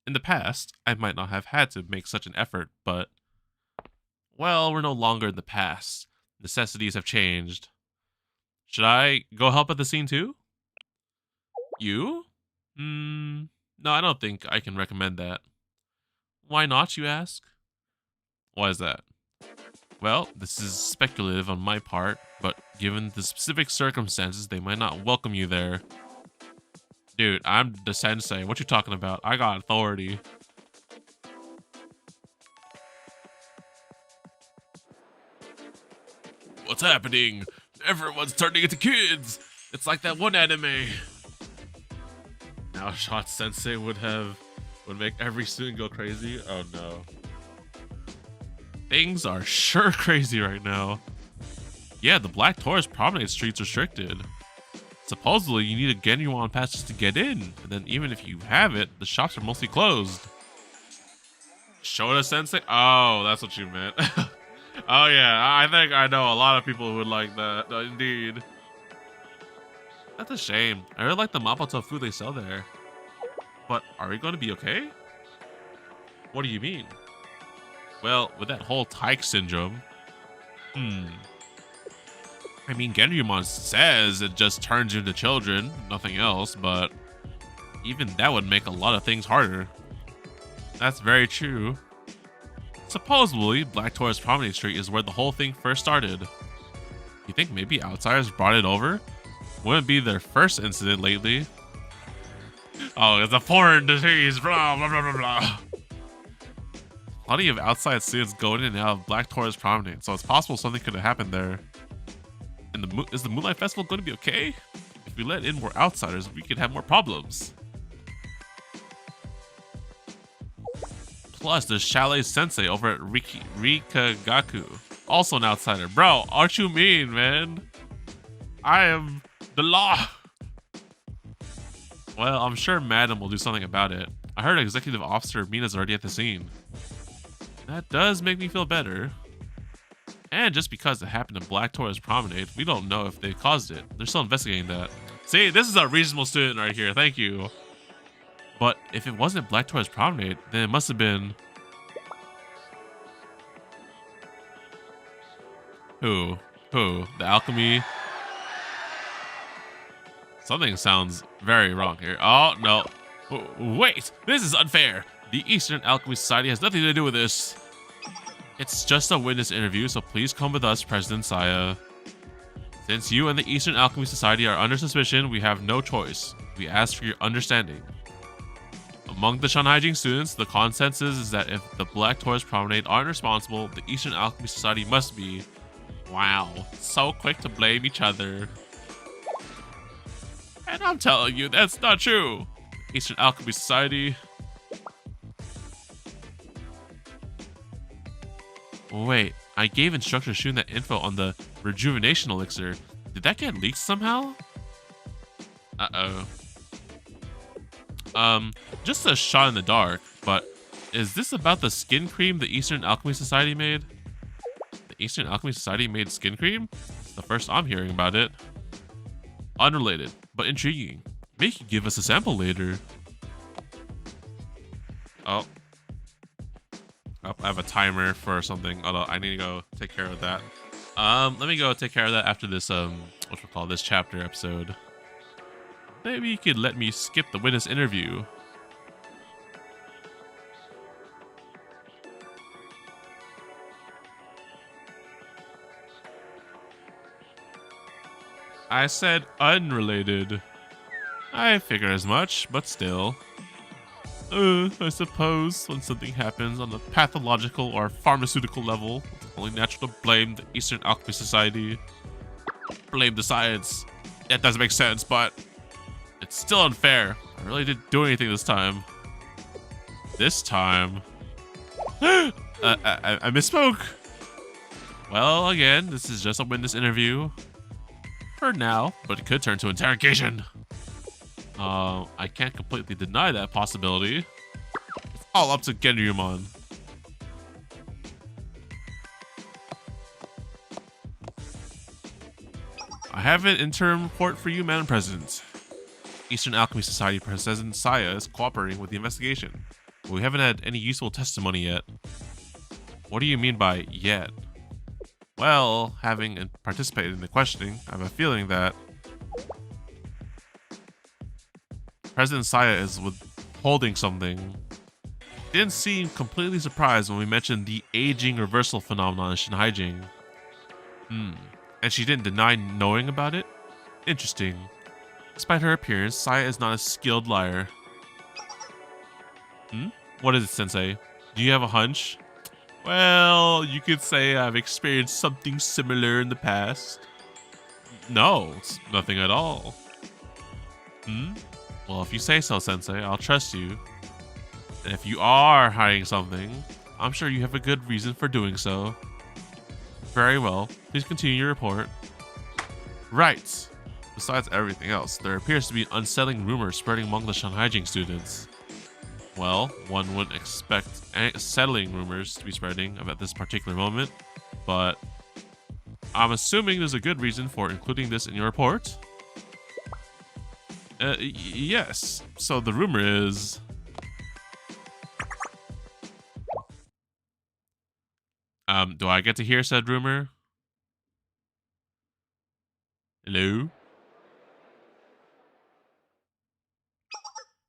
In the past, I might not have had to make such an effort, but... well, we're no longer in the past. Necessities have changed. Should I go help at the scene too? You? No, I don't think I can recommend that. Why not, you ask? Why is that? Well, this is speculative on my part, but given the specific circumstances, they might not welcome you there. Dude, I'm the sensei. What you talking about? I got authority. What's happening? Everyone's turning into kids. It's like that one anime. Now Shot Sensei would make every student go crazy. Oh no. Things are sure crazy right now. Yeah, the Black Tourist Promenade Street's restricted. Supposedly, you need a Genryumon pass just to get in, and then even if you have it, the shops are mostly closed. Shota Sensei? Oh, that's what you meant. Oh yeah, I think I know a lot of people who would like that, indeed. That's a shame. I really like the Mapoto food they sell there. But are we going to be okay? What do you mean? Well, with that whole Tyke syndrome... I mean, Genryumon says it just turns you into children, nothing else, but even that would make a lot of things harder. That's very true. Supposedly, Black Tourist Promenade Street is where the whole thing first started. You think maybe outsiders brought it over? Wouldn't be their first incident lately. Oh, it's a foreign disease, blah, blah, blah, blah, blah. plenty of outside students going in and out of Black Taurus Promenade, so it's possible something could have happened there. And is the Moonlight Festival going to be okay? If we let in more outsiders, we could have more problems. Plus, there's Chalet Sensei over at Rikagaku, also an outsider. Bro, aren't you mean, man? I am the law. Well, I'm sure Madam will do something about it. I heard Executive Officer Mina's already at the scene. That does make me feel better. And just because it happened in Black Taurus Promenade, we don't know if they caused it. They're still investigating that. See, this is a reasonable student right here. Thank you. But if it wasn't Black Taurus Promenade, then it must have been... Who? The alchemy? Something sounds very wrong here. Oh, no. Wait! This is unfair! The Eastern Alchemy Society has nothing to do with this. It's just a witness interview, so please come with us, President Saya. Since you and the Eastern Alchemy Society are under suspicion, we have no choice. We ask for your understanding. Among the Shanhaijing students, the consensus is that if the Black Taurus Promenade aren't responsible, the Eastern Alchemy Society must be. Wow, so quick to blame each other. And I'm telling you, that's not true. Eastern Alchemy Society. Wait, I gave instructors shooting that info on the rejuvenation elixir. Did that get leaked somehow? Uh-oh. Just a shot in the dark, but is this about the skin cream the Eastern Alchemy Society made? The Eastern Alchemy Society made skin cream? It's the first I'm hearing about it. Unrelated, but intriguing. Maybe you could give us a sample later. Oh. I have a timer for something, although I need to go take care of that. Let me go take care of that after this, this chapter episode. Maybe you could let me skip the witness interview. I said unrelated. I figure as much, but still. I suppose when something happens on a pathological or pharmaceutical level, it's only natural to blame the Eastern Alchemy Society. Blame the science. That doesn't make sense, but it's still unfair. I really didn't do anything this time. This time? I misspoke. Well, again, this is just a witness interview. For now, but it could turn to interrogation. I can't completely deny that possibility. It's all up to Genryumon. I have an interim report for you, Madam President. Eastern Alchemy Society President Saya is cooperating with the investigation, but we haven't had any useful testimony yet. What do you mean by yet? Well, having participated in the questioning, I have a feeling that President Saya is withholding something. Didn't seem completely surprised when we mentioned the aging reversal phenomenon in Shinhaijing. And she didn't deny knowing about it? Interesting. Despite her appearance, Saya is not a skilled liar. What is it, Sensei? Do you have a hunch? Well, you could say I've experienced something similar in the past. No, it's nothing at all. Well, if you say so, Sensei, I'll trust you. And if you are hiding something, I'm sure you have a good reason for doing so. Very well. Please continue your report. Right. Besides everything else, there appears to be unsettling rumors spreading among the Shanhaijing students. Well, one wouldn't expect settling rumors to be spreading about this particular moment, but I'm assuming there's a good reason for including this in your report. Yes. So the rumor is... do I get to hear said rumor? Hello?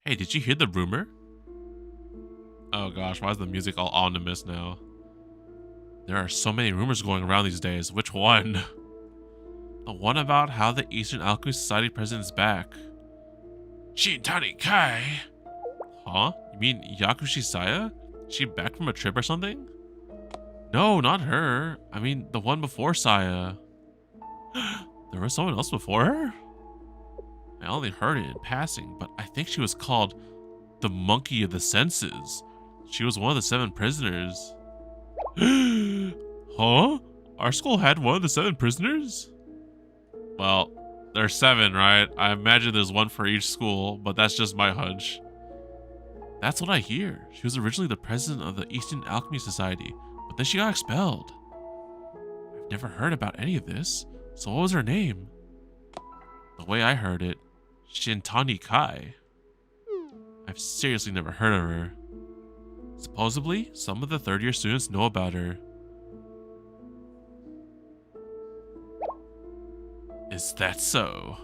Hey, did you hear the rumor? Oh gosh, why is the music all ominous now? There are so many rumors going around these days. Which one? The one about how the Eastern Alchemy Society president is back. Shintani Kai? Huh? You mean Yakushi Saya? Is she back from a trip or something? No, not her. I mean, the one before Saya. There was someone else before her? I only heard it in passing, but I think she was called the Monkey of the Senses. She was one of the 7 prisoners. Huh? Our school had one of the 7 prisoners? Well, there's 7, right? I imagine there's one for each school, but that's just my hunch. That's what I hear. She was originally the president of the Eastern Alchemy Society, but then she got expelled. I've never heard about any of this, so what was her name? The way I heard it, Shintani Kai. I've seriously never heard of her. Supposedly, some of the 3rd-year students know about her. Is that so?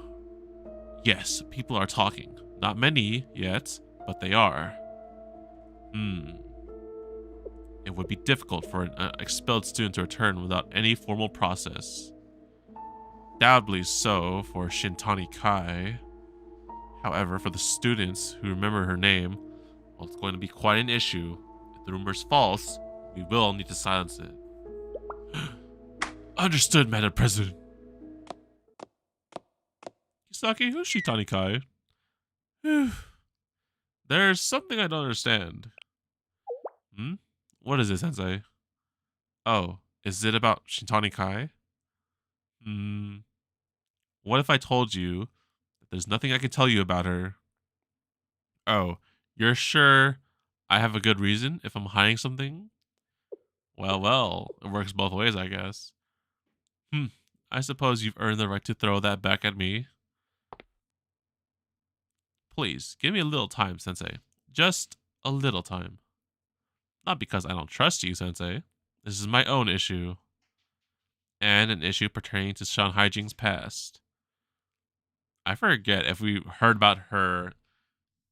Yes, people are talking. Not many yet, but they are. It would be difficult for an expelled student to return without any formal process. Doubly so for Shintani Kai. However, for the students who remember her name, well, it's going to be quite an issue. If the rumor is false, we will need to silence it. Understood, Madam President. Kisaki, who's Shintani Kai? There's something I don't understand. What is it, Sensei? Oh, is it about Shintani Kai? What if I told you that there's nothing I can tell you about her? Oh, you're sure I have a good reason if I'm hiding something? Well, it works both ways, I guess. I suppose you've earned the right to throw that back at me. Please, give me a little time, Sensei. Just a little time. Not because I don't trust you, Sensei. This is my own issue. And an issue pertaining to Shanghai Jing's past. I forget if we heard about her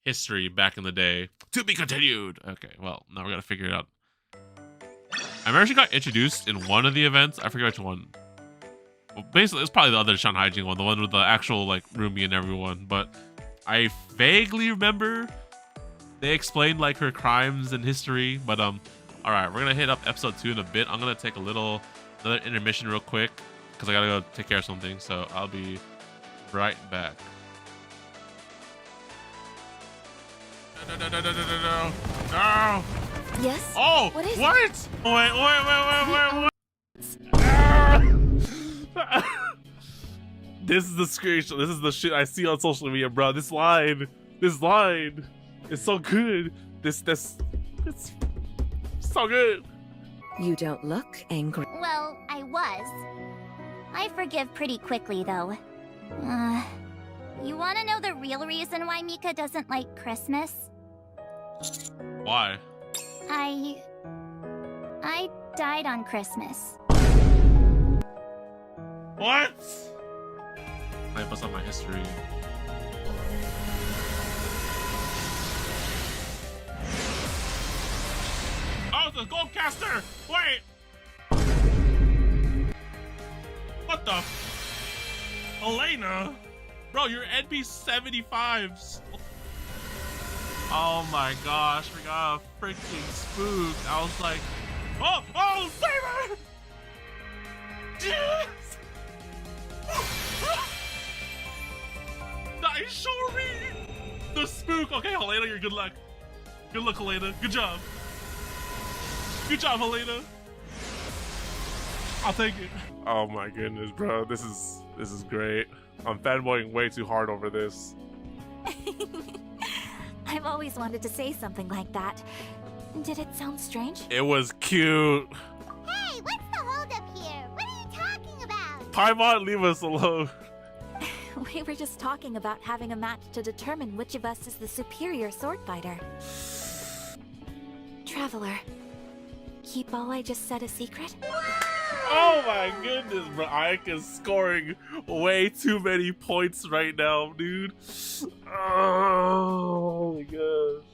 history back in the day. To be continued! Okay, well, now we're gonna figure it out. I remember she got introduced in one of the events. I forget which one. Well, basically, it's probably the other Shanghai Jing one. The one with the actual, like, Rumi and everyone. But I vaguely remember they explained, like, her crimes and history. But, alright, we're gonna hit up episode 2 in a bit. I'm gonna take another intermission real quick because I gotta go take care of something. So I'll be right back. No. Yes? Oh, What is what? Wait. This is the screenshot. This is the shit I see on social media, bro. This line is so good. It's so good. You don't look angry. Well, I was. I forgive pretty quickly, though. You wanna know the real reason why Mika doesn't like Christmas? Why? I died on Christmas. What? I bust up my history. Oh, the Goldcaster! Wait! What the? Elena? Bro, you're NP75s. Oh my gosh, we got a freaking spook. I was like, oh, save her! Yes! Nice, Shori! The spook. Okay, Helena, you're good luck. Good luck, Helena. Good job. Good job, Helena. I'll take it. Oh my goodness, bro. This is great. I'm fanboying way too hard over this. I've always wanted to say something like that. Did it sound strange? It was cute. Hey, what's the holdup here? What are you talking about? Paimon, leave us alone. We were just talking about having a match to determine which of us is the superior sword fighter. Traveler, keep all I just said a secret? Oh my goodness, bro. Ike is scoring way too many points right now, dude. Oh my gosh.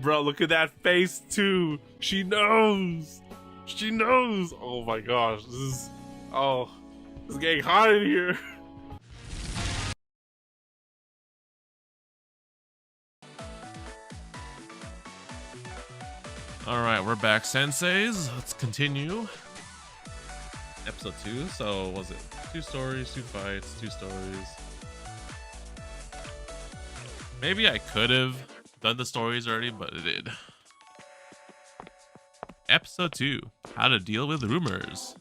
Bro, look at that face too. She knows. She knows. Oh my gosh. This is getting hot in here. Alright, we're back, senseis. Let's continue. Episode 2, so was it 2 stories, 2 fights, 2 stories? Maybe I could have done the stories already, but it did. Episode 2, how to deal with rumors.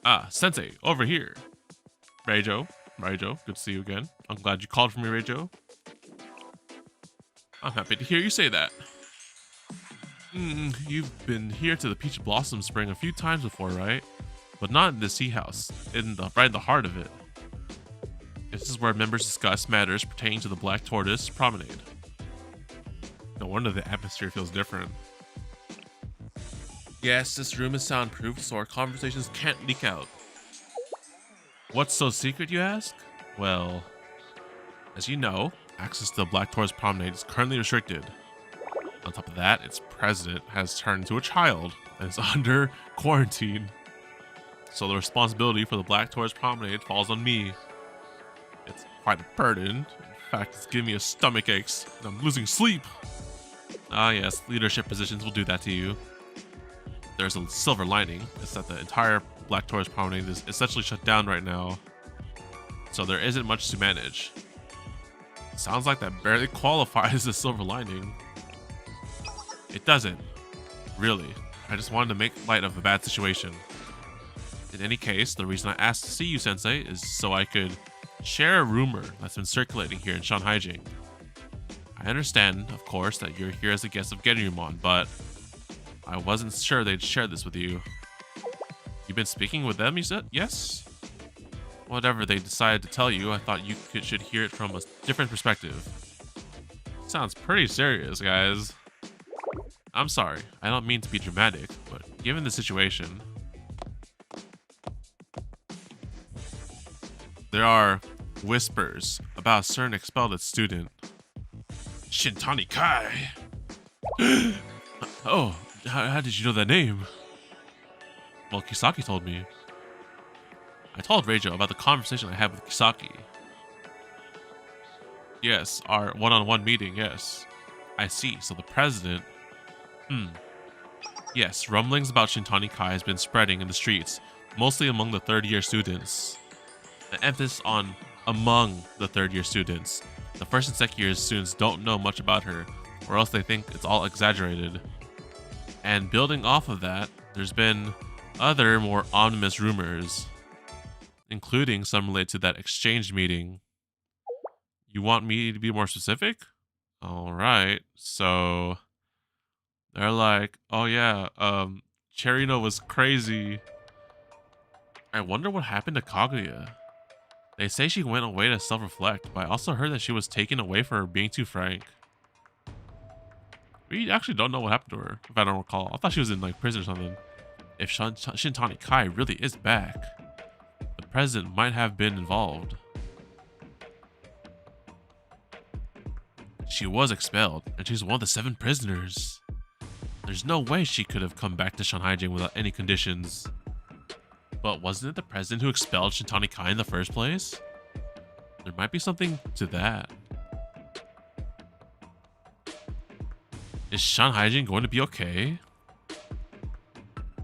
Ah, Sensei, over here. Reijo, good to see you again. I'm glad you called for me, Reijo. I'm happy to hear you say that. You've been here to the Peach Blossom Spring a few times before, right? But not in the Sea House, right in the heart of it. This is where members discuss matters pertaining to the Black Tortoise Promenade. No wonder the atmosphere feels different. Yes, this room is soundproof, so our conversations can't leak out. What's so secret, you ask? Well, as you know, access to the Black Tortoise Promenade is currently restricted. On top of that, its president has turned into a child and is under quarantine. So the responsibility for the Black Tortoise Promenade falls on me. It's quite a burden. In fact, it's giving me a stomach aches and I'm losing sleep. Ah yes, leadership positions will do that to you. There's a silver lining. It's that the entire Black Tortoise Promenade is essentially shut down right now. So there isn't much to manage. Sounds like that barely qualifies as a silver lining. It doesn't. Really. I just wanted to make light of a bad situation. In any case, the reason I asked to see you, Sensei, is so I could share a rumor that's been circulating here in Shanhaijing. I understand, of course, that you're here as a guest of Genryumon, but I wasn't sure they'd share this with you. You've been speaking with them, you said? Yes? Whatever they decided to tell you, I thought you should hear it from a different perspective. Sounds pretty serious, guys. I'm sorry, I don't mean to be dramatic, but given the situation, there are whispers about a certain expelled student, Shintani Kai. Oh, how did you know that name? Well, Kisaki told me. I told Reijo about the conversation I had with Kisaki. Yes, our one-on-one meeting, yes. I see, so the president... Yes, rumblings about Shintani Kai has been spreading in the streets, mostly among the third-year students. The emphasis on among the third-year students. The first and second-year students don't know much about her, or else they think it's all exaggerated. And building off of that, there's been other more ominous rumors, including some related to that exchange meeting. You want me to be more specific? Alright, so they're like, oh yeah, Cherino was crazy. I wonder what happened to Kaguya. They say she went away to self-reflect, but I also heard that she was taken away for being too frank. We actually don't know what happened to her, if I don't recall. I thought she was in like prison or something. If Shintani Kai really is back, the president might have been involved. She was expelled, and she's one of the 7 prisoners. There's no way she could have come back to Shanhaijing without any conditions. But wasn't it the president who expelled Shintani Kai in the first place? There might be something to that. Is Shanhaijing going to be okay?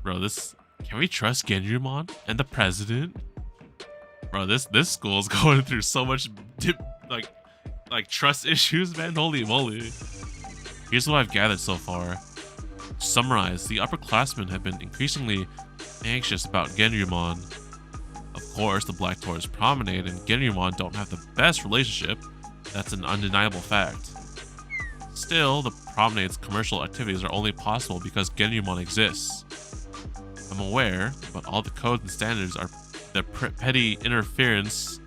Bro, can we trust Genryumon and the president? Bro, this school is going through so much like trust issues, man. Holy moly. Here's what I've gathered so far. To summarize, the upperclassmen have been increasingly anxious about Genryumon. Of course, the Black Tortoise Promenade and Genryumon don't have the best relationship. That's an undeniable fact. Still, the Promenade's commercial activities are only possible because Genryumon exists. I'm aware, but all the codes and standards are their petty interference,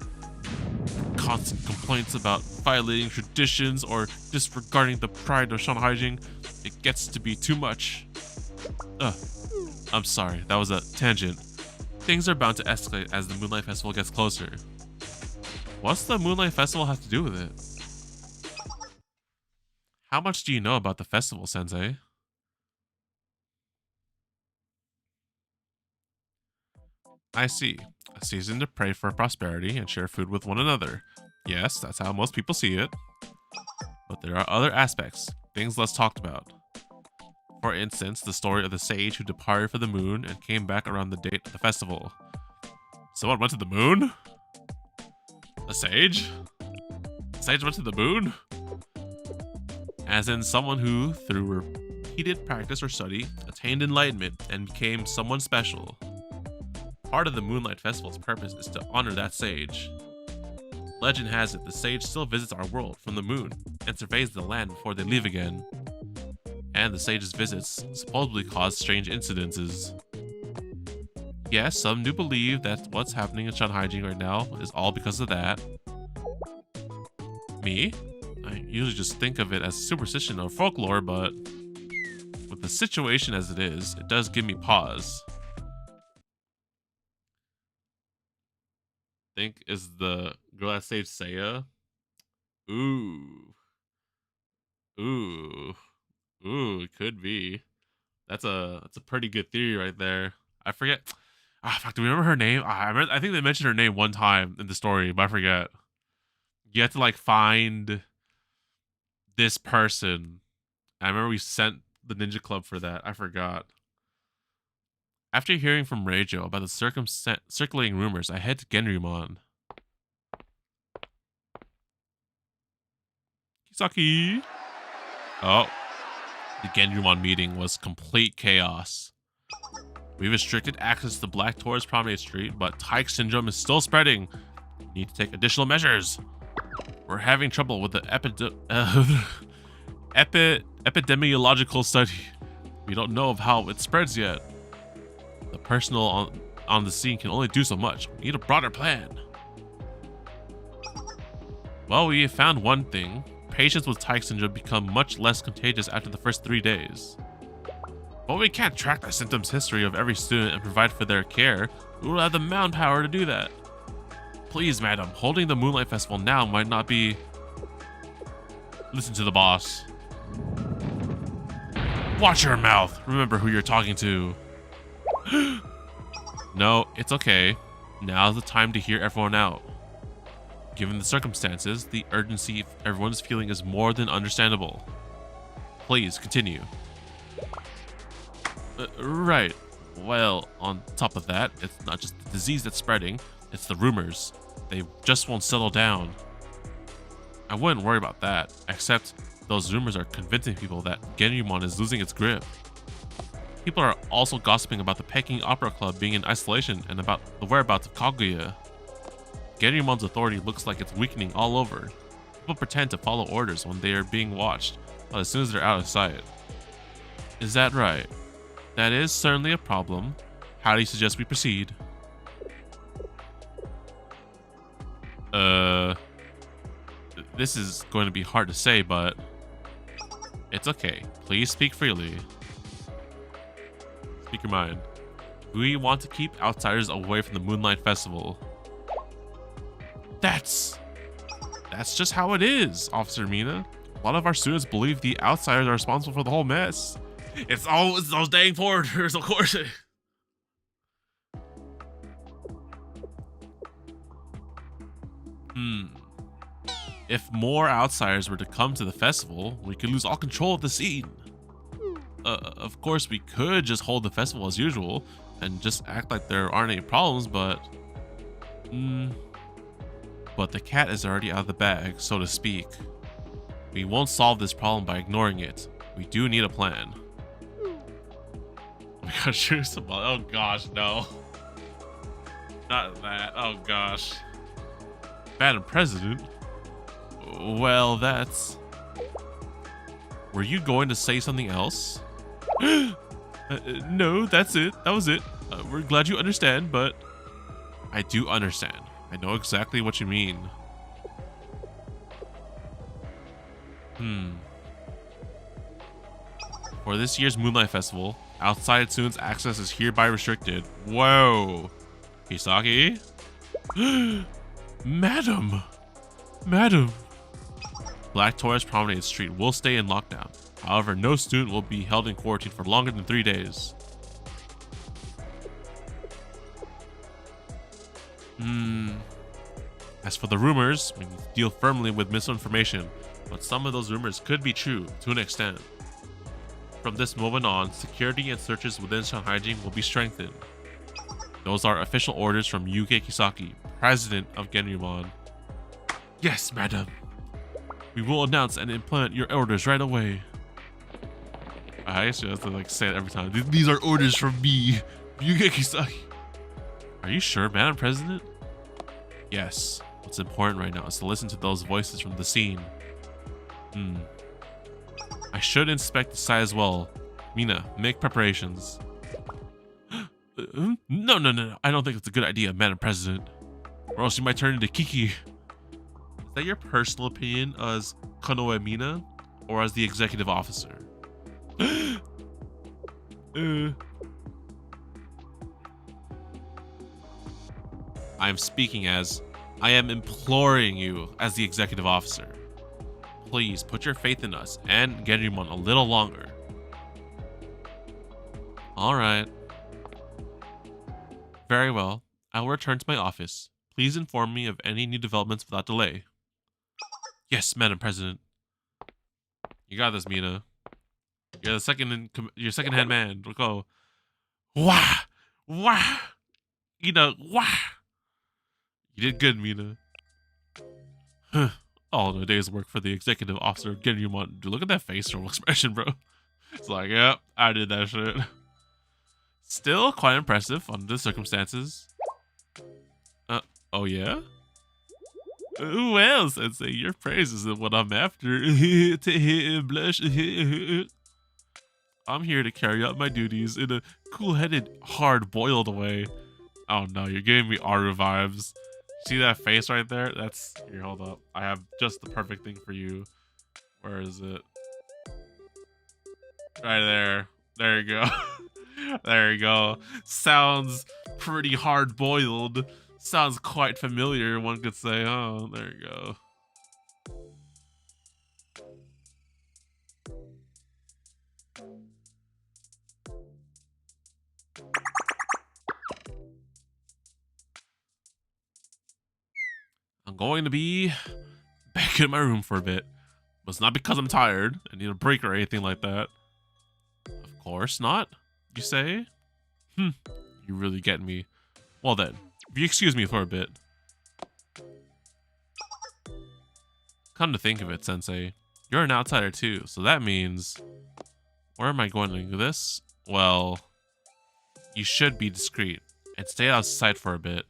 constant complaints about violating traditions or disregarding the pride of Shanhaijing. It gets to be too much. I'm sorry, that was a tangent. Things are bound to escalate as the Moonlight Festival gets closer. What's the Moonlight Festival have to do with it? How much do you know about the festival, Sensei? I see. A season to pray for prosperity and share food with one another. Yes, that's how most people see it. But there are other aspects, things less talked about. For instance, the story of the sage who departed for the moon and came back around the date of the festival. Someone went to the moon? A sage? A sage went to the moon? As in someone who, through repeated practice or study, attained enlightenment and became someone special. Part of the Moonlight Festival's purpose is to honor that sage. Legend has it the sage still visits our world from the moon and surveys the land before they leave again. And the sage's visits supposedly cause strange incidences. Yes, some do believe that what's happening in Shanhaijing right now is all because of that. Me? I usually just think of it as superstition or folklore, but with the situation as it is, it does give me pause. Think is the girl that saved Seiya? Ooh. Ooh. Ooh, it could be. That's a pretty good theory right there. I forget. Ah, fuck, do we remember her name? I think they mentioned her name one time in the story, but I forget. You have to like find this person. I remember we sent the Ninja Club for that. I forgot. After hearing from Reijo about the circulating rumors, I head to Genrymon. Kisaki! Oh. The Genrymon meeting was complete chaos. We've restricted access to the Black Taurus Promenade Street, but Tyke syndrome is still spreading. We need to take additional measures. We're having trouble with the epidemiological study. We don't know of how it spreads yet. The personnel on the scene can only do so much. We need a broader plan. Well, we found one thing. Patients with Tyke syndrome become much less contagious after the first 3 days. But we can't track the symptoms history of every student and provide for their care. We will have the manpower to do that. Please, madam, holding the Moonlight Festival now might not be... Listen to the boss. Watch your mouth. Remember who you're talking to. No, it's okay. Now's the time to hear everyone out. Given the circumstances, the urgency everyone's feeling is more than understandable. Please, continue. Right. Well, on top of that, it's not just the disease that's spreading, it's the rumors. They just won't settle down. I wouldn't worry about that, except those rumors are convincing people that Genrymon is losing its grip. People are also gossiping about the Peking Opera Club being in isolation and about the whereabouts of Kaguya. Genrymon's authority looks like it's weakening all over. People pretend to follow orders when they are being watched, but as soon as they're out of sight. Is that right? That is certainly a problem. How do you suggest we proceed? This is going to be hard to say, but it's okay. Please speak freely. Speak your mind. We want to keep outsiders away from the Moonlight Festival. That's just how it is, Officer Mina. A lot of our students believe the outsiders are responsible for the whole mess. It's those dang foreigners, of course. If more outsiders were to come to the festival, we could lose all control of the scene. Of course, we could just hold the festival as usual and just act like there aren't any problems, but... But the cat is already out of the bag, so to speak. We won't solve this problem by ignoring it. We do need a plan. We gotta shoot somebody. Oh gosh, no. Not that. Oh gosh. Madam President? Well, that's... Were you going to say something else? No, that's it. That was it. We're glad you understand, but... I do understand. I know exactly what you mean. For this year's Moonlight Festival, outside students' access is hereby restricted. Whoa. Kisaki? Madam! Black Taurus Promenade Street will stay in lockdown. However, no student will be held in quarantine for longer than 3 days. As for the rumors, we deal firmly with misinformation. but some of those rumors could be true to an extent. From this moment on, security and searches within Shanhaijing will be strengthened. Those are official orders from Yuge Kisaki, president of Genryumon. Yes, madam. We will announce and implement your orders right away. I actually have to like say it every time. These are orders from me, Yuge Kisaki. Are you sure, Madam President? Yes. What's important right now is to listen to those voices from the scene. I should inspect the site as well. Mina, make preparations. No. I don't think it's a good idea, Madam President. Or else you might turn into Kiki. Is that your personal opinion as Konoe Mina? Or as the executive officer? I am speaking as... I am imploring you as the executive officer. Please put your faith in us and Genryumon a little longer. Alright. Very well. I will return to my office. Please inform me of any new developments without delay. Yes, Madam President. You got this, Mina. You're the second-hand man. Let's go. Wah! Wah! You know, wah! You did good, Mina. All in a day's work for the executive officer of Genryumon. Dude, look at that facial expression, bro. It's like, yep, I did that shit. Still quite impressive under the circumstances. Oh yeah? Well, Sensei, your praise isn't what I'm after. Blush. I'm here to carry out my duties in a cool-headed, hard-boiled way. Oh no, you're giving me Aru vibes. See that face right there? That's... Here, hold up. I have just the perfect thing for you. Where is it? Right there. There you go. There you go. Sounds pretty hard-boiled. Sounds quite familiar, one could say. Oh, there you go. I'm going to be back in my room for a bit. But it's not because I'm tired. I need a break or anything like that. Of course not, you say? You really get me. Well then, if you excuse me for a bit. Come to think of it, Sensei, you're an outsider too, so that means... Where am I going to do this? Well, you should be discreet and stay outside for a bit.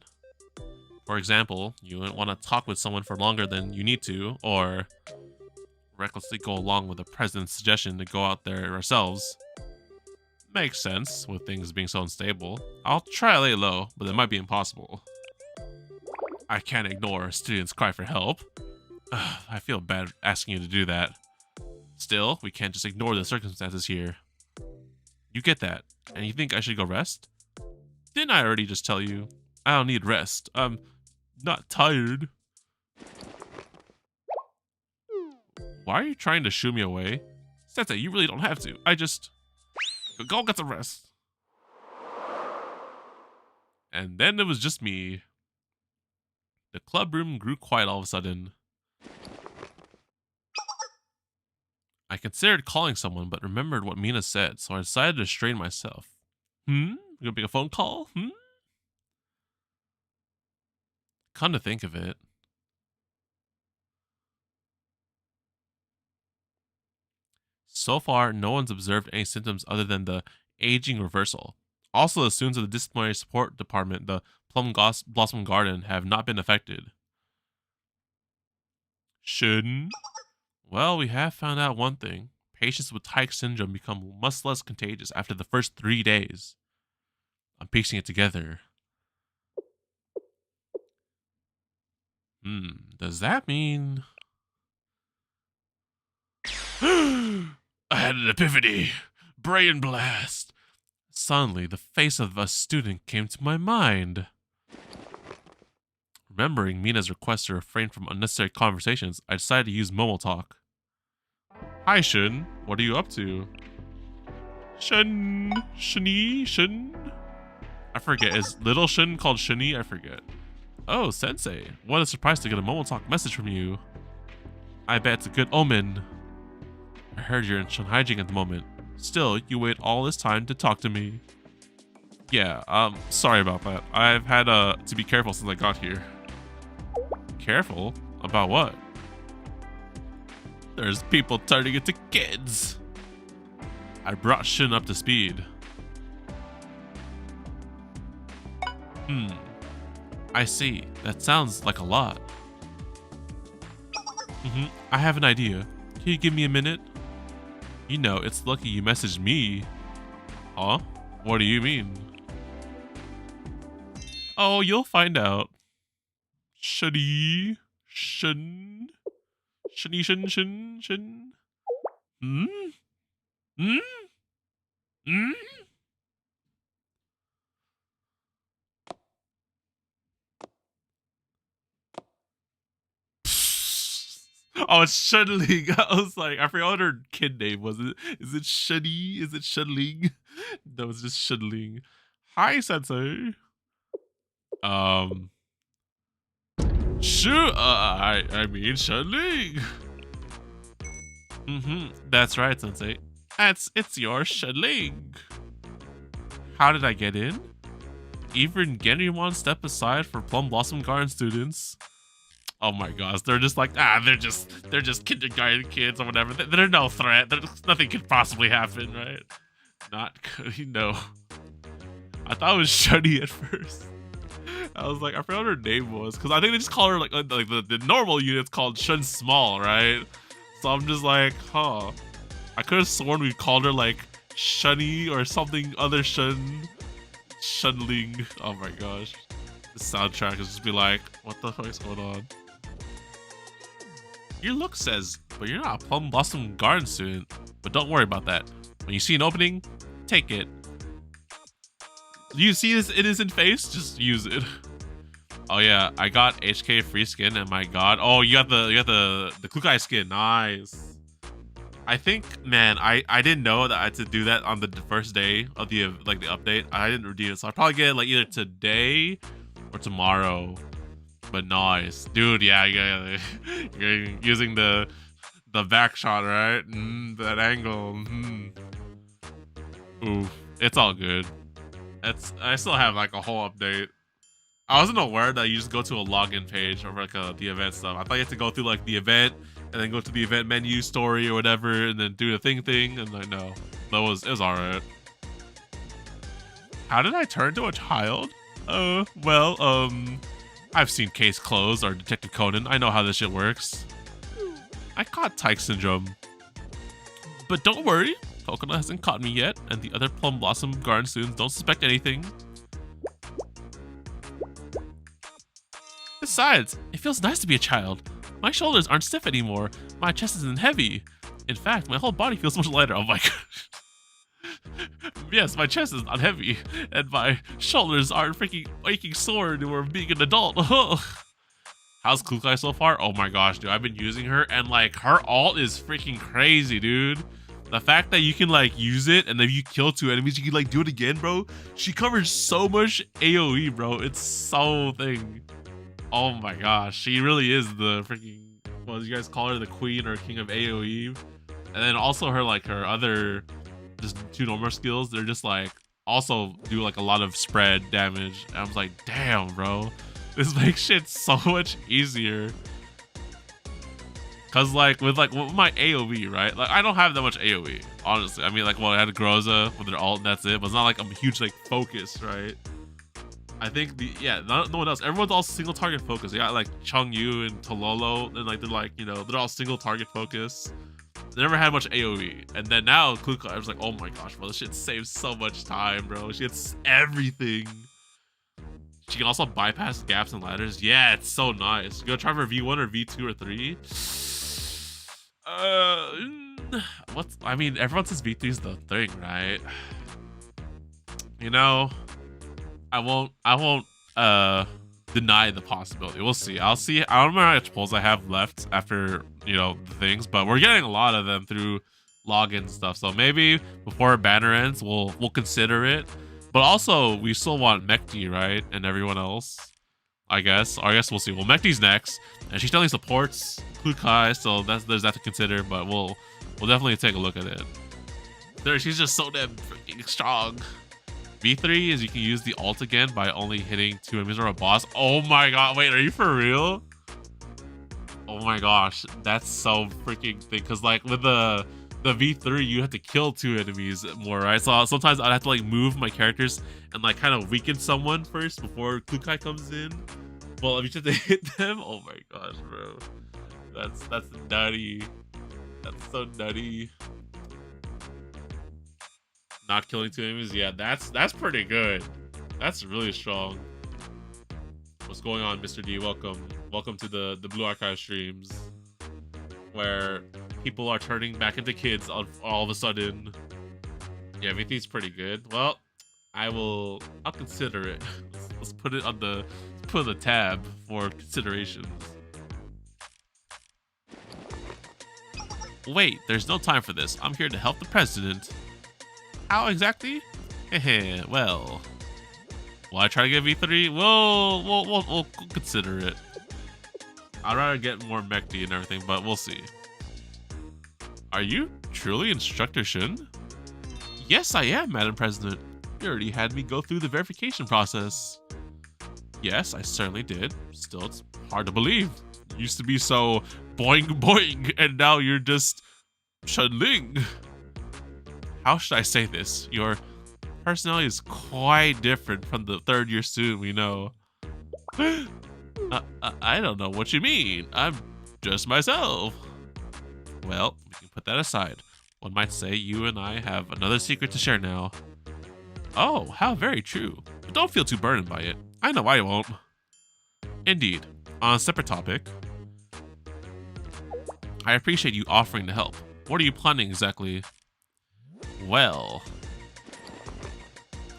For example, you wouldn't want to talk with someone for longer than you need to, or recklessly go along with the president's suggestion to go out there ourselves. Makes sense, with things being so unstable. I'll try to lay low, but it might be impossible. I can't ignore students' cry for help. I feel bad asking you to do that. Still, we can't just ignore the circumstances here. You get that, and you think I should go rest? Didn't I already just tell you? I don't need rest. I'm not tired. Why are you trying to shoo me away? Sensei, you really don't have to. I just... Go get some rest. And then it was just me. The club room grew quiet all of a sudden. I considered calling someone, but remembered what Mina said, so I decided to restrain myself. You gonna make a phone call? Come to think of it. So far, no one's observed any symptoms other than the aging reversal. Also, the students of the disciplinary support department, the Plum Blossom Garden, have not been affected. Shouldn't? Well, we have found out one thing. Patients with Tyke syndrome become much less contagious after the first 3 days. I'm piecing it together. Does that mean... I had an epiphany! Brain blast! Suddenly, the face of a student came to my mind. Remembering Mina's request to refrain from unnecessary conversations, I decided to use Momo Talk. Hi, Shun. What are you up to? Shun? I forget. Is little Shun called Shuni? I forget. Oh, Sensei. What a surprise to get a Momo Talk message from you. I bet it's a good omen. I heard you're in Shanhaijing at the moment. Still, you wait all this time to talk to me. Yeah, sorry about that. I've had to be careful since I got here. Careful? About what? There's people turning into kids. I brought Shin up to speed. I see. That sounds like a lot. I have an idea. Can you give me a minute? You know, it's lucky you messaged me. Huh? What do you mean? Oh, you'll find out. Shunny. Shun. Shunny shun shun shun. Hmm? Hmm? Hmm? Oh, it's Shunling. I was like, I forgot what her kid name was. Is it Shunny? Is it Shunling? No, it's just Shunling. Hi, Sensei. Sure. I mean Shunling. That's right, Sensei. It's your Shunling. How did I get in? Even Genrymon step aside for Plum Blossom Garden students. Oh my gosh, they're just like, they're just kindergarten kids or whatever. They're no threat. Nothing could possibly happen, right? Not good, no. I thought it was Shunny at first. I was like, I forgot what her name was, because I think they just call her like the normal unit's called Shun Small, right? So I'm just like, huh. I could have sworn we called her like Shunny or something other Shunling. Oh my gosh. The soundtrack is just be like, what the fuck is going on? Your look says, but you're not a Plum Blossom Garden student. But don't worry about that. When you see an opening, take it. Do you see this innocent face? Just use it. Oh yeah, I got HK free skin, and my god. Oh, you got the Kukai skin. Nice. I think, man, I didn't know that I had to do that on the first day of the update. I didn't redeem it, so I'll probably get it like either today or tomorrow. But nice, dude. Yeah, you're using the back shot, right? That angle. Oof, it's all good. I still have like a whole update. I wasn't aware that you just go to a login page or like the event stuff. I thought you had to go through like the event and then go to the event menu story or whatever and then do the thing. And like, no, it was alright. How did I turn to a child? Well, I've seen Case Closed or Detective Conan. I know how this shit works. I caught Tyke Syndrome. But don't worry, Coconut hasn't caught me yet, and the other Plum Blossom Garden students don't suspect anything. Besides, it feels nice to be a child. My shoulders aren't stiff anymore. My chest isn't heavy. In fact, my whole body feels much lighter. Oh my god. Yes, my chest is not heavy, and my shoulders aren't freaking aching sore anymore being an adult. How's Kukai so far? Oh my gosh, dude, I've been using her, and like her ult is freaking crazy, dude. The fact that you can like use it, and then you kill 2 enemies, you can like do it again, bro. She covers so much AoE, bro. It's so thing. Oh my gosh, she really is the freaking, what do you guys call her, the queen or king of AoE? And then also her like her other just 2 normal skills, they're just like also do like a lot of spread damage. And I was like, damn, bro, this makes shit so much easier. Cause like with my AoE, right? Like I don't have that much AoE, honestly. I mean, like, well, I had Groza with their ult, and that's it. But it's not like I'm a huge like focus, right? I think no one else. Everyone's all single target focus. You got like Chung Yu and Tololo, and like they're like, you know, they're all single target focus. They never had much AoE, and then now Kukai, I was like, oh my gosh, bro, this shit saves so much time, bro. She gets everything. She can also bypass gaps and ladders. Yeah, it's so nice. You go try for V1 or V2 or 3. I mean, everyone says V3 is the thing, right? You know, I won't deny the possibility. We'll see. I'll see. I don't remember how much polls I have left after, you know, the things, but we're getting a lot of them through login stuff. So maybe before banner ends, we'll consider it. But also, we still want Mekti, right? And everyone else. I guess. Or I guess we'll see. Well, Mekti's next, and she definitely supports Kukai, so there's that to consider. But we'll definitely take a look at it. She's just so damn freaking strong. V3 is you can use the ult again by only hitting 2 enemies or a boss. Oh my god! Wait, are you for real? Oh my gosh, that's so freaking thick. Cause like with the V3, you have to kill 2 enemies more, right? So sometimes I'd have to like move my characters and like kind of weaken someone first before Kukai comes in. Well, if you just have to hit them, oh my gosh, bro, that's nutty. That's so nutty. Not killing 2 enemies, yeah, that's pretty good. That's really strong. What's going on, Mr. D? Welcome to the Blue Archive streams, where people are turning back into kids all of a sudden. Yeah, everything's pretty good. Well, I'll consider it. Let's put it on the tab for considerations. Wait, there's no time for this. I'm here to help the president. How exactly? Heh, well, will I try to get V3? We'll consider it. I'd rather get more Mekti and everything, but we'll see. Are you truly Instructor Shun? Yes, I am, Madam President. You already had me go through the verification process. Yes, I certainly did. Still, it's hard to believe. You used to be so boing boing, and now you're just Chun-Ling. How should I say this? Your personality is quite different from the 3rd year student we know. I don't know what you mean. I'm just myself. Well, we can put that aside. One might say you and I have another secret to share now. Oh, how very true. But don't feel too burdened by it. I know I won't. Indeed. On a separate topic, I appreciate you offering to help. What are you planning exactly? Well.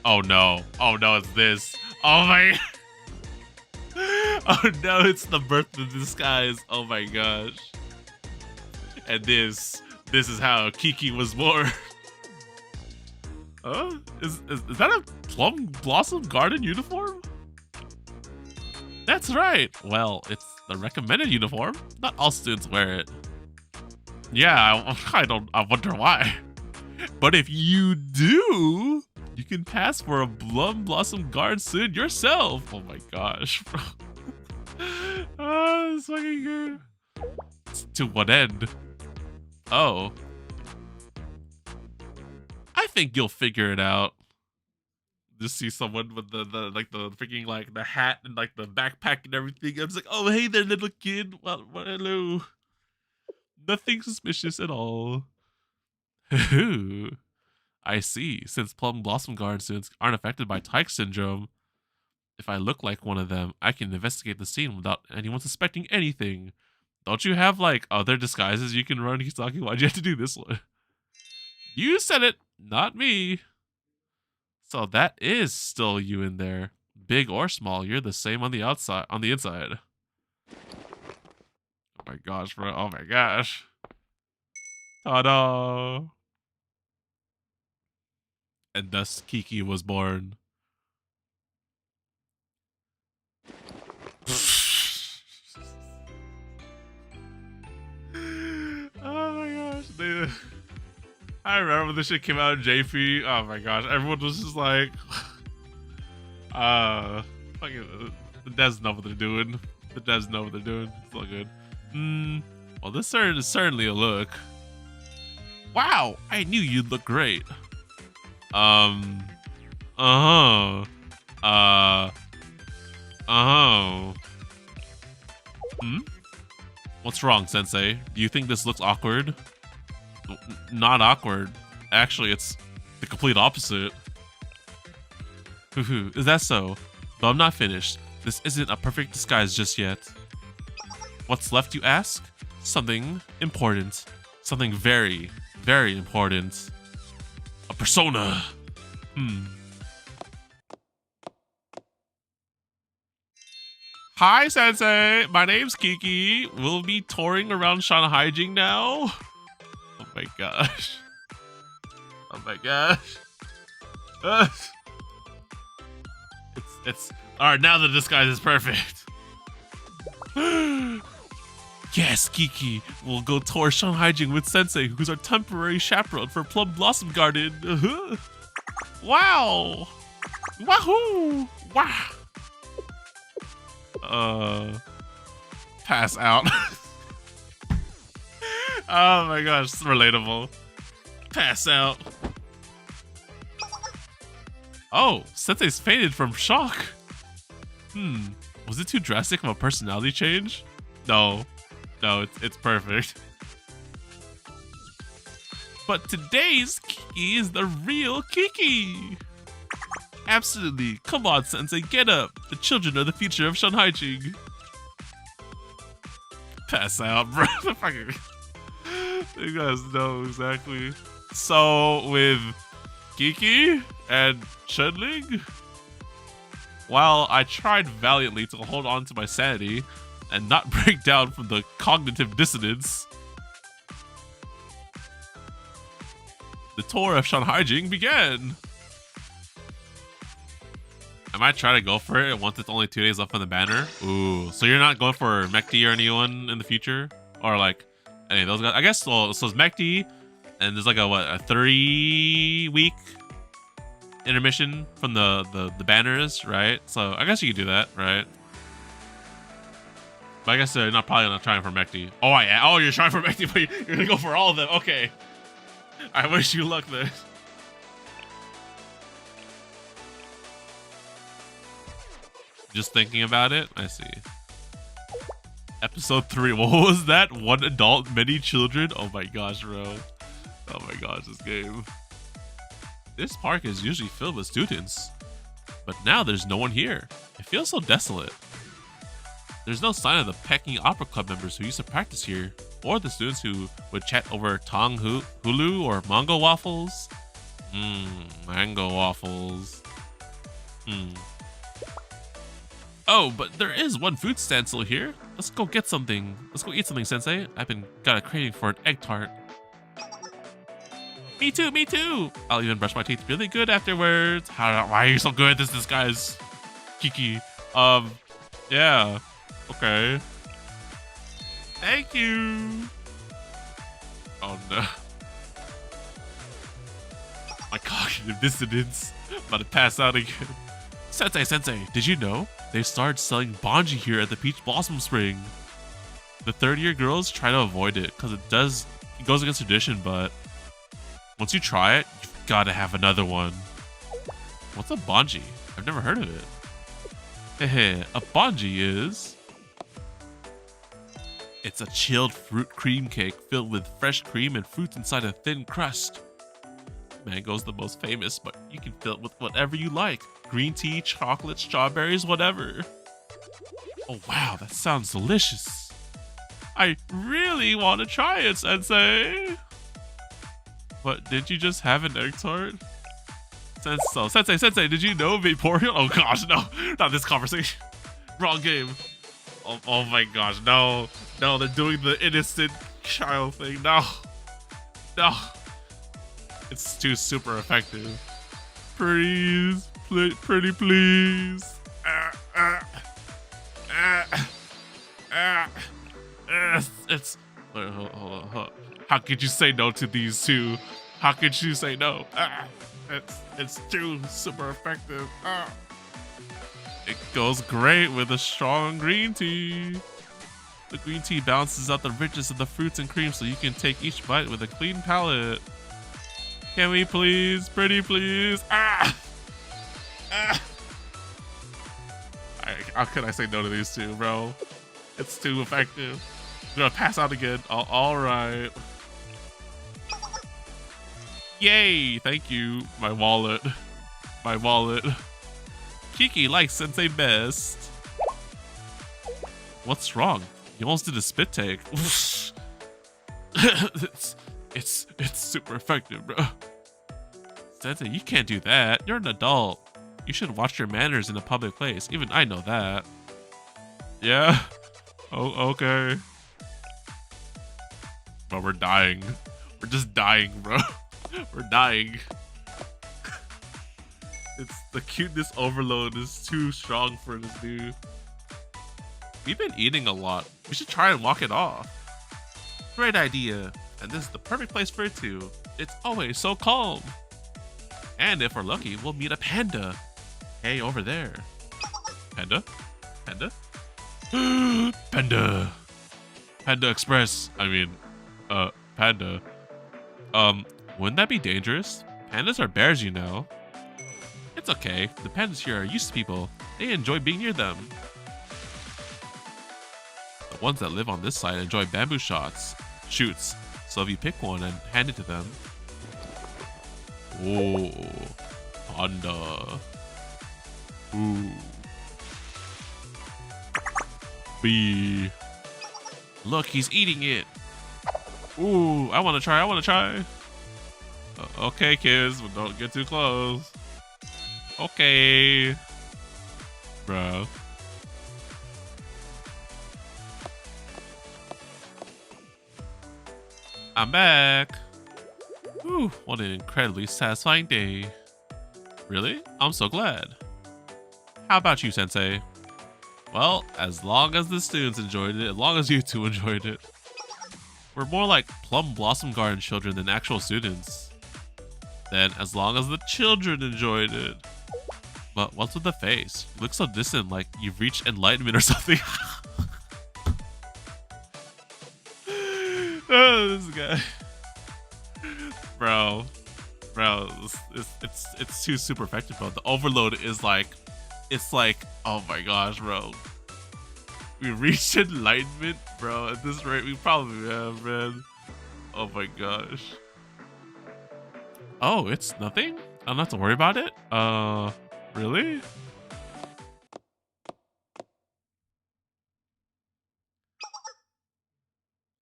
Oh no, it's this. Oh my. Oh no, it's the birth of disguise. Oh my gosh. And this is how Kiki was born. Is that a Plum Blossom Garden uniform? That's right. Well, it's the recommended uniform. Not all students wear it. Yeah, I wonder why. But if you do, you can pass for a Plum Blossom Guard soon yourself. Oh my gosh, bro. Oh, this fucking good. To what end? Oh. I think you'll figure it out. Just see someone with the freaking like the hat and like the backpack and everything. I'm just like, oh hey there, little kid. Well, hello. Nothing suspicious at all. I see. Since Plum Blossom Guard students aren't affected by Tyke syndrome, if I look like one of them, I can investigate the scene without anyone suspecting anything. Don't you have like other disguises you can run, Kisaki? Why'd you have to do this one? You said it, not me. So that is still you in there. Big or small, you're the same on the outside, on the inside. Oh my gosh, bro. Oh my gosh. Ta-da. And thus Kiki was born. Oh my gosh, dude. I remember when this shit came out in JP. Oh my gosh, everyone was just like, fucking, the devs know what they're doing. The devs know what they're doing. It's all good. Well, this is certainly a look. Wow, I knew you'd look great. What's wrong, Sensei? Do you think this looks awkward? Not awkward. Actually, it's the complete opposite. Is that so? But I'm not finished. This isn't a perfect disguise just yet. What's left, you ask? Something important. Something very, very important. A persona. Hi, Sensei. My name's Kiki. We'll be touring around Shanhaijing now. Oh my gosh. Oh my gosh. It's all right. Now the disguise is perfect. Yes, Kiki, we'll go tour Shanhaijing with Sensei, who's our temporary chaperone for Plum Blossom Garden. Wow! Wahoo! Wow! Pass out. Oh my gosh, it's relatable. Pass out. Oh, Sensei's fainted from shock. Was it too drastic of a personality change? No, it's perfect. But today's Kiki is the real Kiki. Absolutely. Come on, Sensei, get up. The children are the future of Shanhaijing. Pass out, bro. You guys know exactly. So with Kiki and Chunling, while I tried valiantly to hold on to my sanity and not break down from the cognitive dissonance, the tour of Shanhaijing began. I might try to go for it once it's only 2 days left on the banner. Ooh, so you're not going for Mekti or anyone in the future? Or like any of those guys? I guess so it's Mekti, and there's like a 3-week intermission from the banners, right? So I guess you could do that, right? But I guess they're probably not trying for Mekti. Oh yeah, oh you're trying for Mekti, but you're gonna go for all of them. Okay. I wish you luck there. Just thinking about it, I see. Episode 3, what was that? 1 adult, many children? Oh my gosh, bro. Oh my gosh, this game. This park is usually filled with students, but now there's no one here. It feels so desolate. There's no sign of the Peking Opera Club members who used to practice here, or the students who would chat over Tong Hulu or mango waffles. Mango waffles. Oh, but there is one food stand still here. Let's go get something. Let's go eat something, Sensei. I've got a craving for an egg tart. Me too, me too. I'll even brush my teeth really good afterwards. Why are you so good at this disguise, Kiki? Yeah. Okay. Thank you. Oh no. My cognitive dissonance. About to pass out again. Sensei, did you know? They started selling bongee here at the Peach Blossom Spring. The third-year girls try to avoid it because it goes against tradition, but once you try it, you've got to have another one. What's a bongee? I've never heard of it. Hehe, a bongee is... It's a chilled fruit cream cake filled with fresh cream and fruits inside a thin crust. Mango's the most famous, but you can fill it with whatever you like. Green tea, chocolate, strawberries, whatever. Oh wow, that sounds delicious. I really want to try it, Sensei. But did you just have an egg tart? Sensei, did you know Vaporeon? Oh gosh, no, not this conversation. Wrong game. Oh my gosh, no, they're doing the innocent child thing. No. It's too super effective. Please, pretty please. It's. Hold on. How could you say no to these two? How could you say no? It's too super effective. It goes great with a strong green tea. The green tea balances out the richness of the fruits and cream so you can take each bite with a clean palate. Can we please, pretty please? How could I say no to these two, bro? It's too effective. I'm gonna pass out again. All right. Yay! Thank you, my wallet. Kiki likes Sensei best. What's wrong? You almost did a spit take. It's super effective, bro. Sensei, you can't do that. You're an adult. You should watch your manners in a public place. Even I know that. Yeah? Oh, okay. But we're dying. We're just dying, bro. We're dying. It's the cuteness overload is too strong for this dude. We've been eating a lot. We should try and walk it off. Great idea. And this is the perfect place for it too. It's always so calm. And if we're lucky, we'll meet a panda. Hey, over there. Panda? Panda? Panda. Panda Express. I mean, panda. Wouldn't that be dangerous? Pandas are bears, you know. It's okay. The pandas here are used to people. They enjoy being near them. The ones that live on this side enjoy bamboo shoots. So if you pick one and hand it to them. Oh, panda. Ooh. B. Look, he's eating it. Ooh, I want to try. Okay, kids, but don't get too close. Okay. Bro. I'm back. Whew, what an incredibly satisfying day. Really? I'm so glad. How about you, Sensei? Well, as long as the students enjoyed it, as long as you two enjoyed it. We're more like Plum Blossom Garden children than actual students. Then, as long as the children enjoyed it. But what's with the face? You look so distant, like you've reached enlightenment or something. Oh, this guy. Bro, it's too super effective, bro. The overload is like, it's like, oh my gosh, bro. We reached enlightenment, bro. At this rate, we probably have, man. Oh my gosh. Oh, it's nothing? I don't have to worry about it? Really?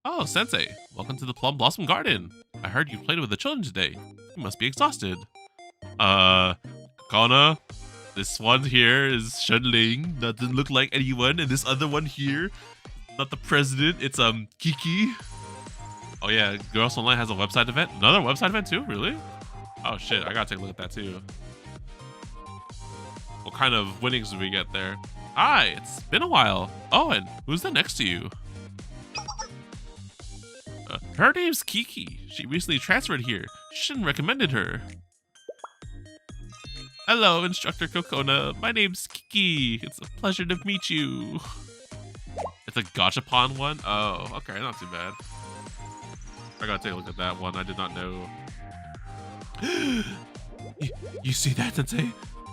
Oh, Sensei, welcome to the Plum Blossom Garden. I heard you played with the children today. You must be exhausted. Kona, this one here is Shunling. Doesn't look like anyone. And this other one here, not the president, it's Kiki. Oh yeah, Girls Online has a website event. Another website event too? Really? Oh shit, I gotta take a look at that too. What kind of winnings did we get there? Hi, it's been a while. Oh, and who's the next to you? Her name's Kiki. She recently transferred here. Shin recommended her. Hello, Instructor Kokona. My name's Kiki. It's a pleasure to meet you. It's a gachapon one? Oh, okay, not too bad. I gotta take a look at that one. I did not know. You see that, Sensei?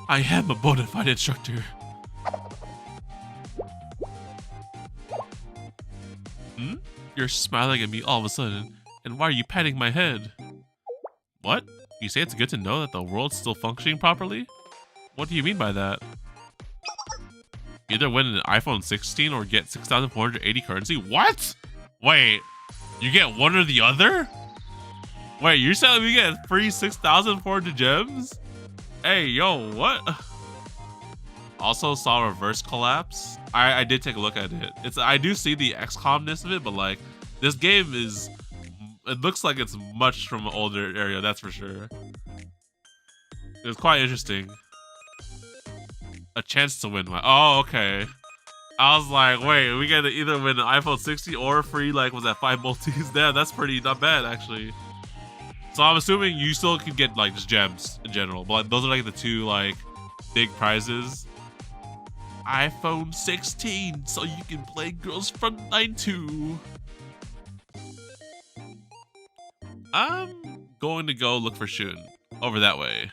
I am a bona fide instructor. Hmm? You're smiling at me all of a sudden, and why are you patting my head? What? You say it's good to know that the world's still functioning properly? What do you mean by that? Either win an iPhone 16 or get 6,480 currency? What? Wait, you get one or the other? Wait, you're telling me you get free 6,400 gems? Hey, yo, what? Also saw reverse collapse. I did take a look at it. I do see the XCOM-ness of it, but like this game is, it looks like it's much from an older area, that's for sure. It was quite interesting. A chance to win. Oh, okay. I was like, wait, we get to either win an iPhone 60 or free, like, was that 5 multis? Damn, that's pretty not bad actually. So I'm assuming you still could get like just gems in general, but like, those are like the two like big prizes. iPhone 16, so you can play Girls Front 9 too. I'm going to go look for Shun over that way.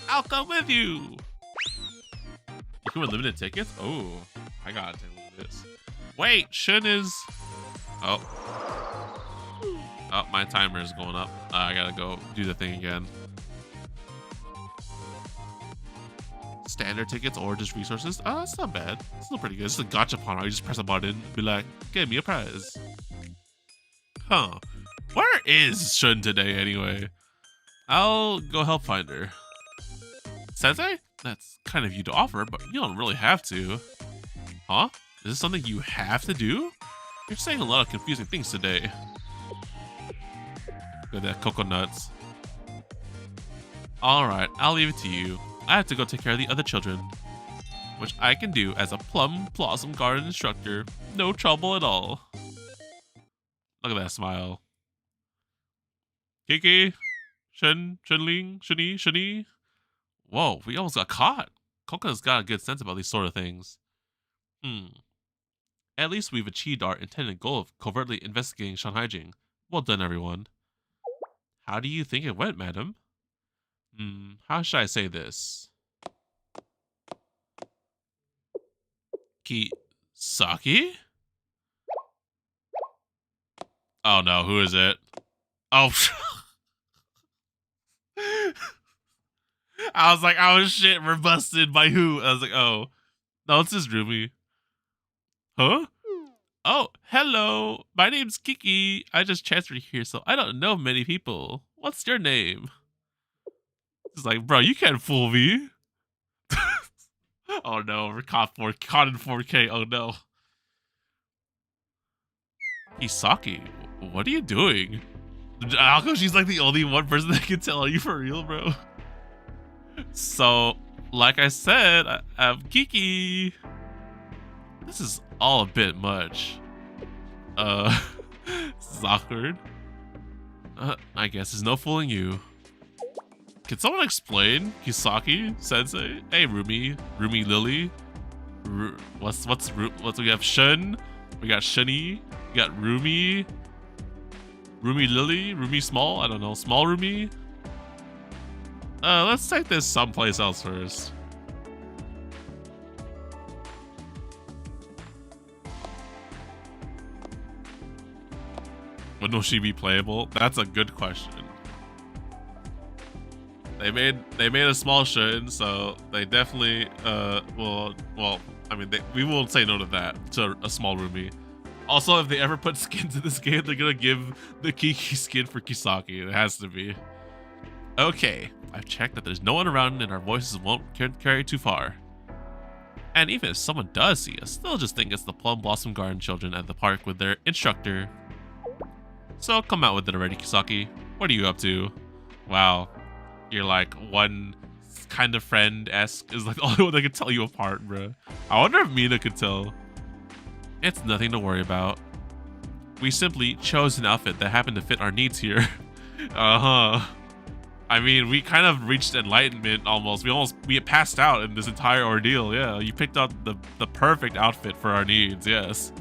I'll come with you. You can win limited tickets? Oh, I gotta take a look at this. Wait, Shun is... Oh, my timer is going up. I gotta go do the thing again. Standard tickets or just resources? Oh, that's not bad. It's still pretty good. It's a gachapon, right? You just press a button and be like, give me a prize. Huh. Where is Shun today anyway? I'll go help find her. Sensei? That's kind of you to offer, but you don't really have to. Huh? Is this something you have to do? You're saying a lot of confusing things today. Look at that coconuts. Alright, I'll leave it to you. I have to go take care of the other children. which I can do as a Plum Blossom Garden instructor. No trouble at all. Look at that smile. Kiki, Shenling, Shani. Whoa, we almost got caught. Koka's got a good sense about these sort of things. At least we've achieved our intended goal of covertly investigating Shanhaijing. Well done, everyone. How do you think it went, madam? How should I say this? Kisaki? Oh no, who is it? Oh, I was like, oh shit, we're busted by who? I was like, oh, no, it's just Rumi. Huh? Oh, hello. My name's Kiki. I just transferred here, so I don't know many people. What's your name? It's like, bro, you can't fool me. Oh no, we're caught in 4K. Oh no. Kisaki, what are you doing? How come she's like the only one person that can tell? Are you for real, bro? So, like I said, I'm Kiki. This is all a bit much. This is awkward. I guess there's no fooling you. Can someone explain Kisaki Sensei? Hey, Rumi Lily. What's we have? Shun. We got Shuni. We got Rumi Lily. Rumi Small. I don't know. Small Rumi. Let's take this someplace else first. When will she be playable? That's a good question. They made a small Shun, so they definitely will. Well, I mean, we won't say no to that, to a small Rumi. Also, if they ever put skins in this game, they're gonna give the Kiki skin for Kisaki. It has to be. Okay, I've checked that there's no one around and our voices won't carry too far. And even if someone does see us, they'll just think it's the Plum Blossom Garden children at the park with their instructor. So come out with it already, Kisaki. What are you up to? Wow, you're like one kind of friend-esque is like the only one that can tell you apart, bro. I wonder if Mina could tell. It's nothing to worry about. We simply chose an outfit that happened to fit our needs here. I mean, we kind of reached enlightenment almost. We passed out in this entire ordeal. Yeah, you picked out the perfect outfit for our needs. Yes.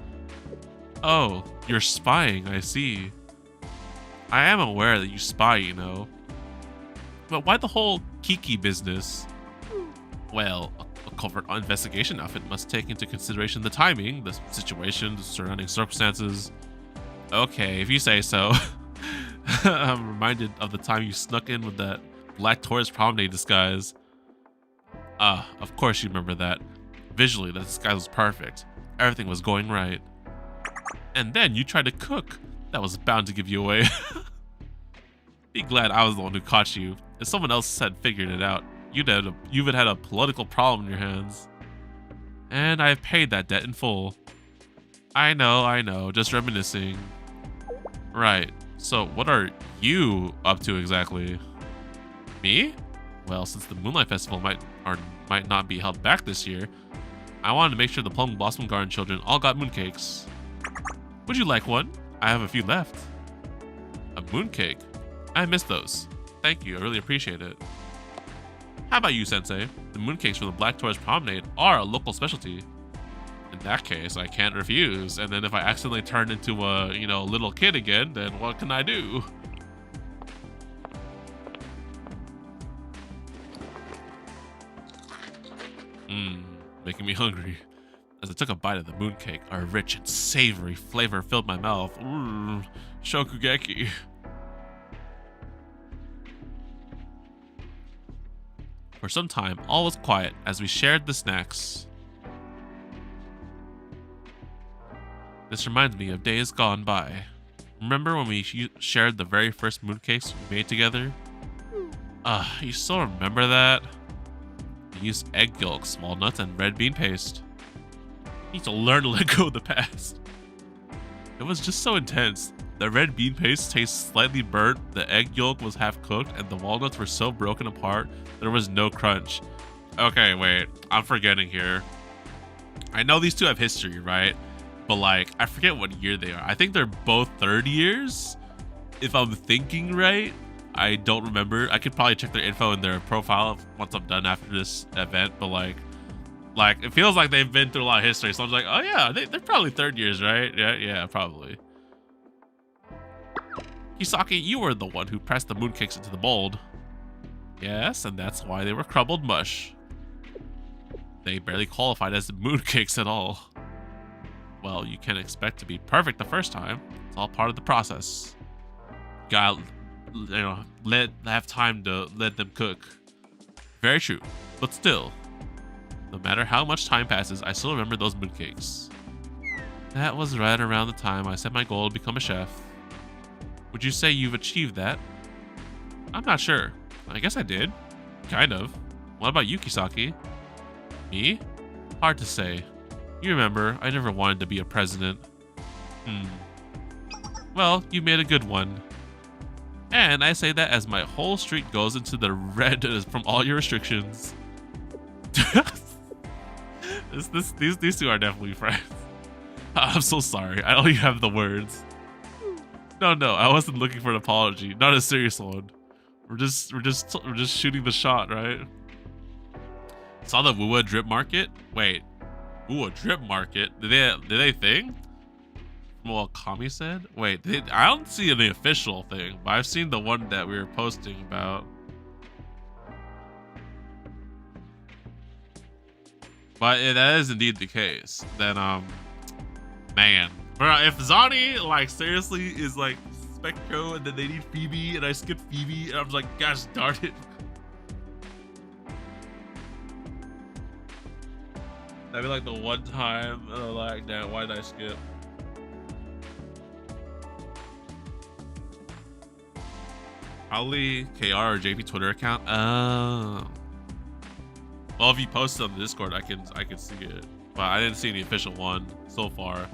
Oh, you're spying. I see. I am aware that you spy, you know. But why the whole Kiki business? Well, a covert investigation outfit must take into consideration the timing, the situation, the surrounding circumstances. Okay, if you say so. I'm reminded of the time you snuck in with that Black Taurus promenade disguise. Of course you remember that. Visually, the disguise was perfect. Everything was going right. And then you tried to cook. That was bound to give you away. Be glad I was the one who caught you. If someone else had figured it out, you would have had a political problem in your hands. And I've paid that debt in full. I know, just reminiscing. Right, so what are you up to exactly? Me? Well, since the Moonlight Festival might not be held back this year, I wanted to make sure the Plum Blossom Garden children all got mooncakes. Would you like one? I have a few left. A mooncake? I missed those. Thank you, I really appreciate it. How about you, Sensei? The mooncakes from the Black Taurus Promenade are a local specialty. In that case, I can't refuse. And then if I accidentally turn into a, little kid again, then what can I do? Making me hungry. As I took a bite of the mooncake, a rich and savory flavor filled my mouth. Shokugeki. For some time, all was quiet as we shared the snacks. This reminds me of days gone by. Remember when we shared the very first mooncakes we made together? You still remember that? We used egg yolks, walnuts, and red bean paste. Need to learn to let go of the past. It was just so intense. The red bean paste tastes slightly burnt, the egg yolk was half cooked, and the walnuts were so broken apart there was no crunch. Okay, wait. I'm forgetting here. I know these two have history, right? But like, I forget what year they are. I think they're both 3rd years. If I'm thinking right, I don't remember. I could probably check their info in their profile once I'm done after this event. But like it feels like they've been through a lot of history. So I'm like, oh yeah, they're probably 3rd years, right? Yeah, probably. Kisaki, you were the one who pressed the mooncakes into the mold. Yes, and that's why they were crumbled mush. They barely qualified as mooncakes at all. Well, you can't expect to be perfect the first time. It's all part of the process. Gotta, have time to let them cook. Very true, but still, no matter how much time passes, I still remember those mooncakes. That was right around the time I set my goal to become a chef. Would you say you've achieved that? I'm not sure. I guess I did. Kind of. What about you, Kisaki? Me? Hard to say. You remember, I never wanted to be a president. Well, you made a good one. And I say that as my whole street goes into the red from all your restrictions. These two are definitely friends. I'm so sorry. I only have the words. No, I wasn't looking for an apology. Not a serious one. We're just shooting the shot, right? Saw the Wuwa drip market? Wait, Wuwa drip market? Did they thing? Well, Kami said. Wait, I don't see any official thing, but I've seen the one that we were posting about. But if that is indeed the case, then man, bro, if Zani like seriously is like Spectro and then they need Phoebe and I skip Phoebe and I'm like, gosh darn it. That'd be like the one time like that. Why did I skip? Probably KR or JP Twitter account. Oh. Well, if you post it on the Discord, I can see it, but I didn't see any official one so far.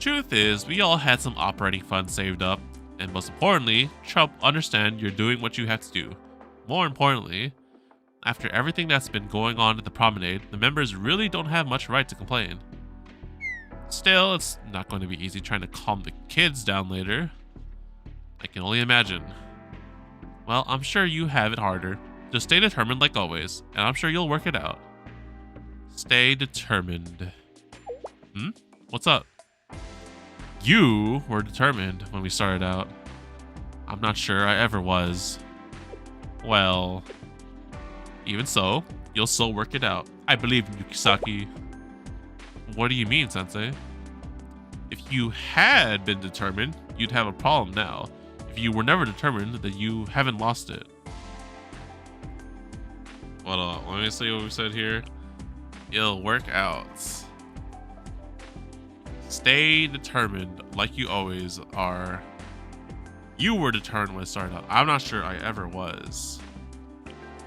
Truth is, we all had some operating funds saved up, and most importantly, Trump understand you're doing what you have to do. More importantly, after everything that's been going on at the promenade, the members really don't have much right to complain. Still, it's not going to be easy trying to calm the kids down later. I can only imagine. Well, I'm sure you have it harder. Just stay determined like always, and I'm sure you'll work it out. Stay determined. What's up? You were determined when we started out. I'm not sure I ever was. Well, even so, you'll still work it out. I believe in you, Kisaki. What do you mean, Sensei? If you had been determined, you'd have a problem now. If you were never determined, then you haven't lost it. Hold on, let me see what we said here. It'll work out. Stay determined like you always are. You were determined when it started out. I'm not sure I ever was.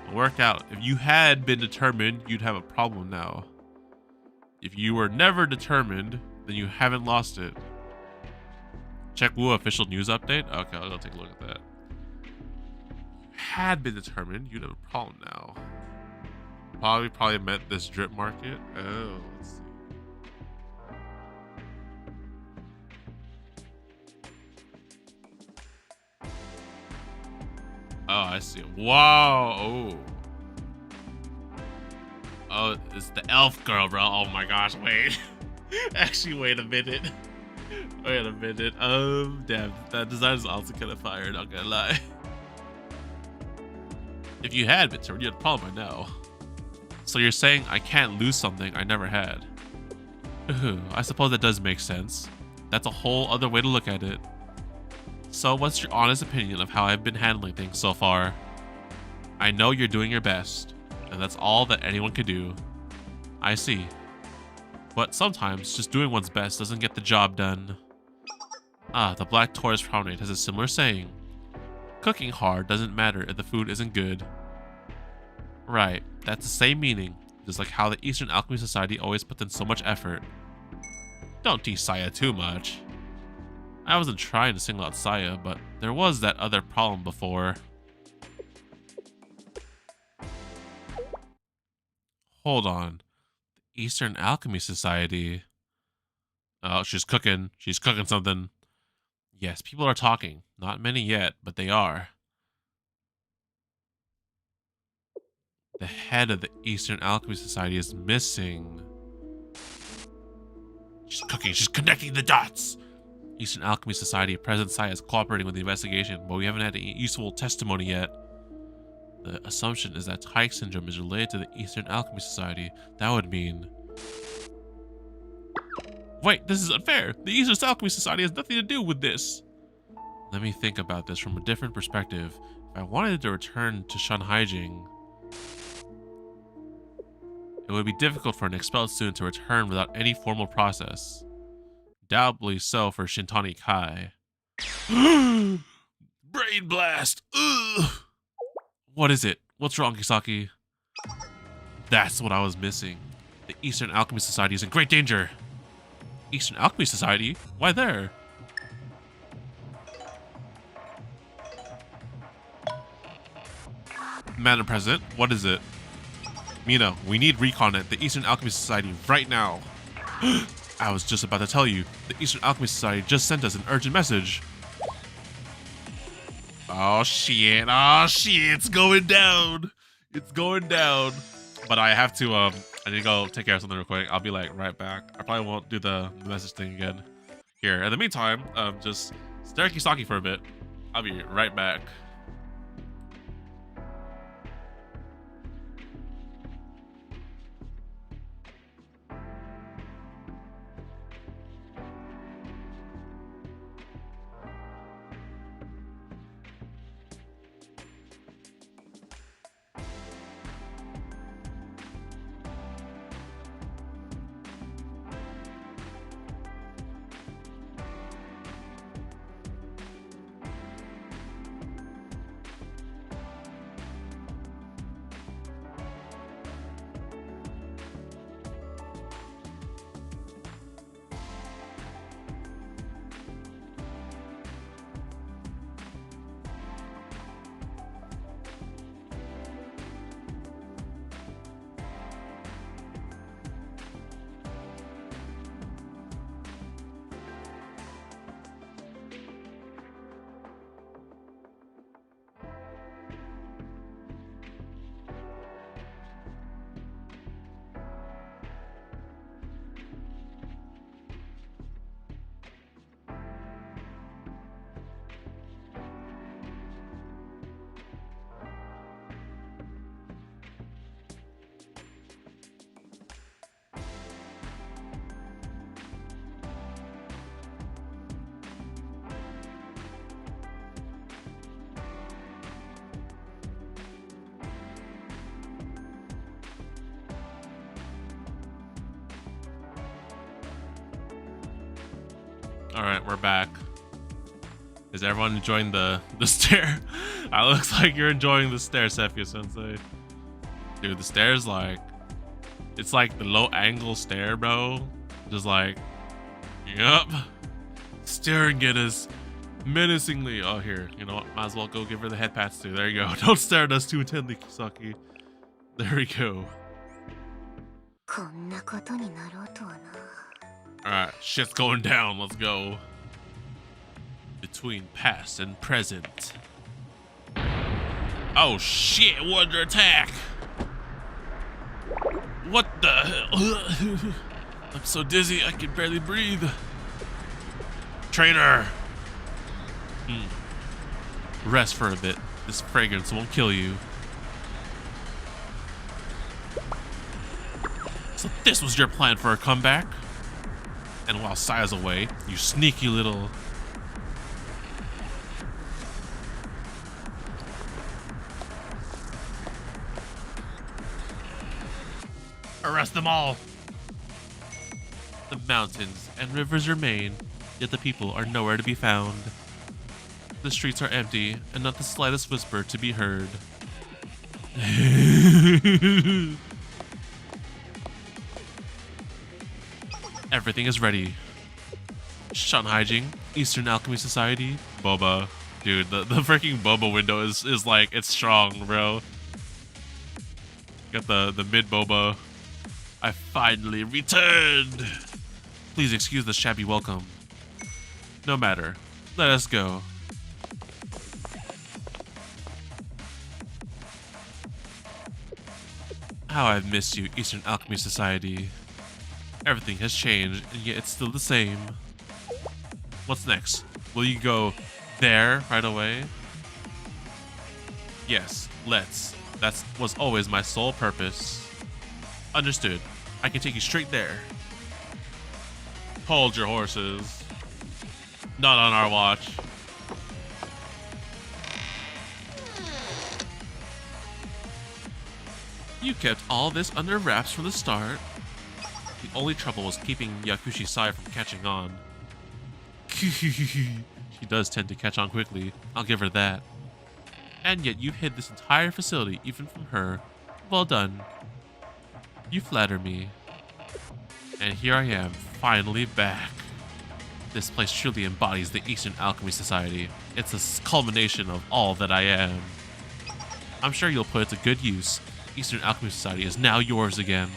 It'll work out. If you had been determined, you'd have a problem now. If you were never determined, then you haven't lost it. Check Wu official news update. Okay, I'll go take a look at that. Had been determined, you'd have a problem now. Probably meant this drip market. Oh, let's see. Oh, I see. Whoa. Oh, it's the elf girl, bro. Oh my gosh, wait. Actually, wait a minute. Wait a minute. Damn, that design is also kind of fire, not gonna lie. If you had been turned, you had a problem by now. So you're saying I can't lose something I never had. I suppose that does make sense. That's a whole other way to look at it. So what's your honest opinion of how I've been handling things so far? I know you're doing your best, and that's all that anyone could do. I see. But sometimes just doing one's best doesn't get the job done. Ah, the Black Tourist Promenade has a similar saying. Cooking hard doesn't matter if the food isn't good. Right, that's the same meaning, just like how the Eastern Alchemy Society always puts in so much effort. Don't tease Saya too much. I wasn't trying to single out Saya, but there was that other problem before. Hold on. Eastern Alchemy Society. Oh, she's cooking. She's cooking something. Yes, people are talking. Not many yet, but they are. The head of the Eastern Alchemy Society is missing. She's cooking. She's connecting the dots. Eastern Alchemy Society present site is cooperating with the investigation, but we haven't had any useful testimony yet. The assumption is that Tyke syndrome is related to the Eastern Alchemy Society. That would mean... Wait, this is unfair. The Eastern Alchemy Society has nothing to do with this. Let me think about this from a different perspective. If I wanted to return to Shanhaijing, it would be difficult for an expelled student to return without any formal process. Doubly so for Shintani Kai. Brain blast! Ugh. What is it? What's wrong, Kisaki? That's what I was missing. The Eastern Alchemy Society is in great danger. Eastern Alchemy Society? Why there? Madam President, what is it? Mina, we need recon at the Eastern Alchemy Society right now. I was just about to tell you, the Eastern Alchemy Society just sent us an urgent message. Oh shit, it's going down. It's going down. But I have to, I need to go take care of something real quick. I'll be like right back. I probably won't do the message thing again. Here, in the meantime, just stare at Kisaki for a bit. I'll be right back. All right, we're back. Is everyone enjoying the stair? It looks like you're enjoying the stair, Sephia Sensei. Dude, the stairs, like, it's like the low angle stair, bro. Just like, yup. Staring at us menacingly. Oh, here, you know what? Might as well go give her the head pats too. There you go. Don't stare at us too intently, Kisaki. There we go. Alright, shit's going down. Let's go. Between past and present. Oh shit, we're under attack. What the hell? I'm so dizzy, I can barely breathe. Trainer. Rest for a bit. This fragrance won't kill you. So this was your plan for a comeback? And while Saya's away, you sneaky little... Arrest them all! The mountains and rivers remain, yet the people are nowhere to be found. The streets are empty, and not the slightest whisper to be heard. Everything is ready. Shanhaijing, Eastern Alchemy Society, Boba. Dude, the freaking Boba window is like, it's strong, bro. Got the mid Boba I finally returned! Please excuse the shabby welcome. No matter. Let us go. How I've missed you, Eastern Alchemy Society. Everything has changed, and yet it's still the same. What's next? Will you go there right away? Yes, let's. That was always my sole purpose. Understood. I can take you straight there. Hold your horses. Not on our watch. You kept all this under wraps from the start. The only trouble was keeping Yakushi-sai from catching on. She does tend to catch on quickly, I'll give her that. And yet you hid this entire facility even from her. Well done. You flatter me. And here I am, finally back. This place truly embodies the Eastern Alchemy Society. It's a culmination of all that I am. I'm sure you'll put it to good use. The Eastern Alchemy Society is now yours again.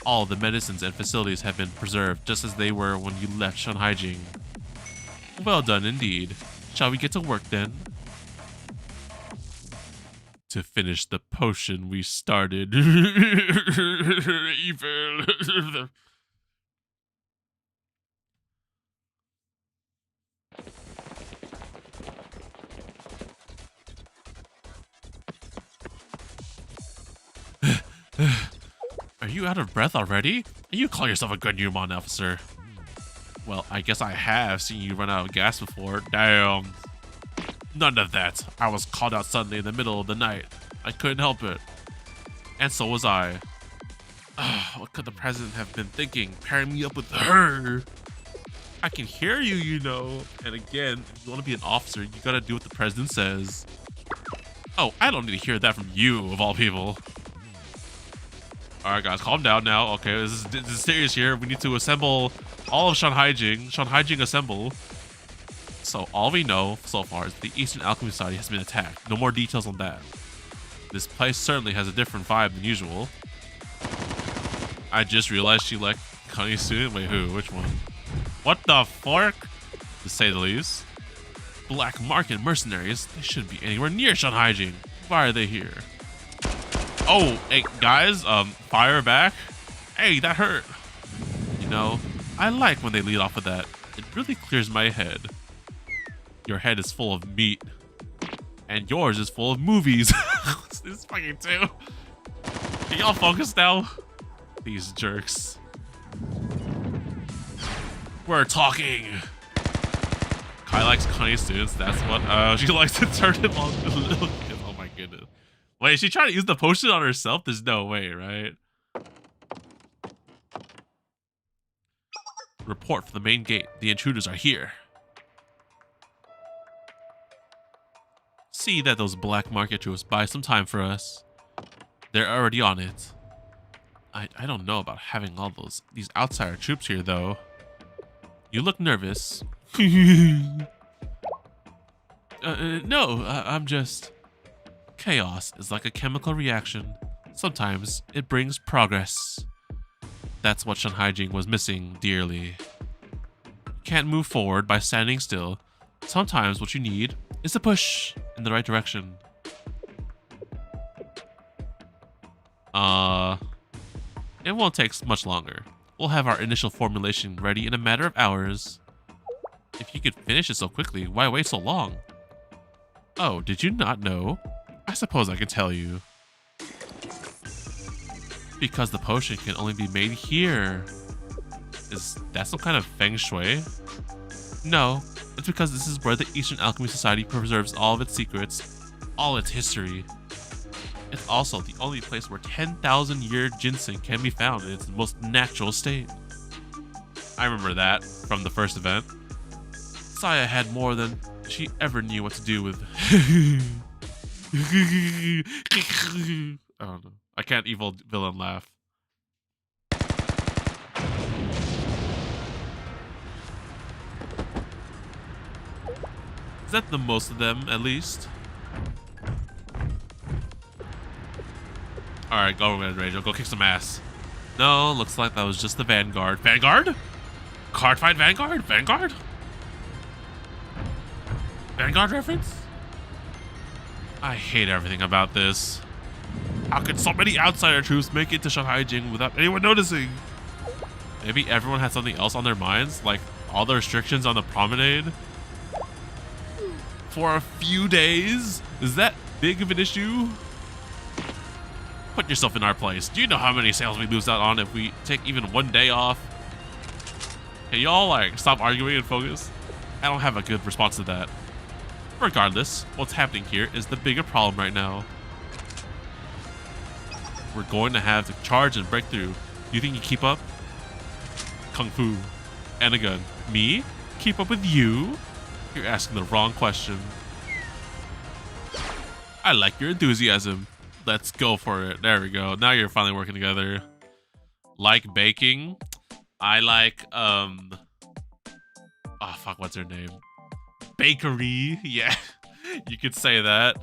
All the medicines and facilities have been preserved just as they were when you left Shanhaijing. Well done indeed. Shall we get to work then? To finish the potion we started. Evil. Are you out of breath already? You call yourself a good Yumon officer. Well, I guess I have seen you run out of gas before. Damn. None of that. I was called out suddenly in the middle of the night. I couldn't help it. And so was I. What could the president have been thinking, pairing me up with her? I can hear you, you know. And again, if you want to be an officer, you gotta do what the president says. Oh, I don't need to hear that from you, of all people. Alright guys, calm down now. Okay, this is serious here. We need to assemble all of Shanhaijing. Shanhaijing assemble. So all we know so far is the Eastern Alchemy Society has been attacked. No more details on that. This place certainly has a different vibe than usual. I just realized she liked Connie soon. Wait, who? Which one? What the fork? To say the least. Black market mercenaries. They shouldn't be anywhere near Shanhaijing. Why are they here? Oh, hey, guys, fire back. Hey, that hurt. You know, I like when they lead off with that. It really clears my head. Your head is full of meat. And yours is full of movies. This is fucking too. Can y'all focus now? These jerks. We're talking. Kai likes Connie students. That's what, she likes to turn him on to little kids. Oh my goodness. Wait, is she trying to use the potion on herself? There's no way, right? Report from the main gate. The intruders are here. See that those black market troops buy some time for us. They're already on it. I don't know about having all these outsider troops here, though. You look nervous. No, I'm just... Chaos is like a chemical reaction. Sometimes it brings progress. That's what Shanhaijing was missing dearly. You can't move forward by standing still. Sometimes what you need is a push in the right direction. It won't take much longer. We'll have our initial formulation ready in a matter of hours. If you could finish it so quickly, why wait so long? Oh, did you not know? I suppose I can tell you. Because the potion can only be made here. Is that some kind of feng shui? No, it's because this is where the Eastern Alchemy Society preserves all of its secrets, all its history. It's also the only place where 10,000-year ginseng can be found in its most natural state. I remember that from the first event. Saya had more than she ever knew what to do with. I don't know. I can't evil villain laugh. Is that the most of them, at least? Alright, go Red Rage. Go kick some ass. No, looks like that was just the Vanguard. Vanguard? Card fight Vanguard? Vanguard? Vanguard reference? I hate everything about this. How could so many outsider troops make it to Shanghai-Jing without anyone noticing? Maybe everyone had something else on their minds, like all the restrictions on the promenade? For a few days? Is that big of an issue? Put yourself in our place. Do you know how many sales we lose out on if we take even one day off? Can y'all like stop arguing and focus? I don't have a good response to that. Regardless, what's happening here is the bigger problem right now. We're going to have to charge and break through. You think you keep up? Kung Fu and a gun. Me? Keep up with you? You're asking the wrong question. I like your enthusiasm. Let's go for it. There we go. Now you're finally working together. Like baking. I like, oh fuck, what's her name? Bakery. Yeah, you could say that.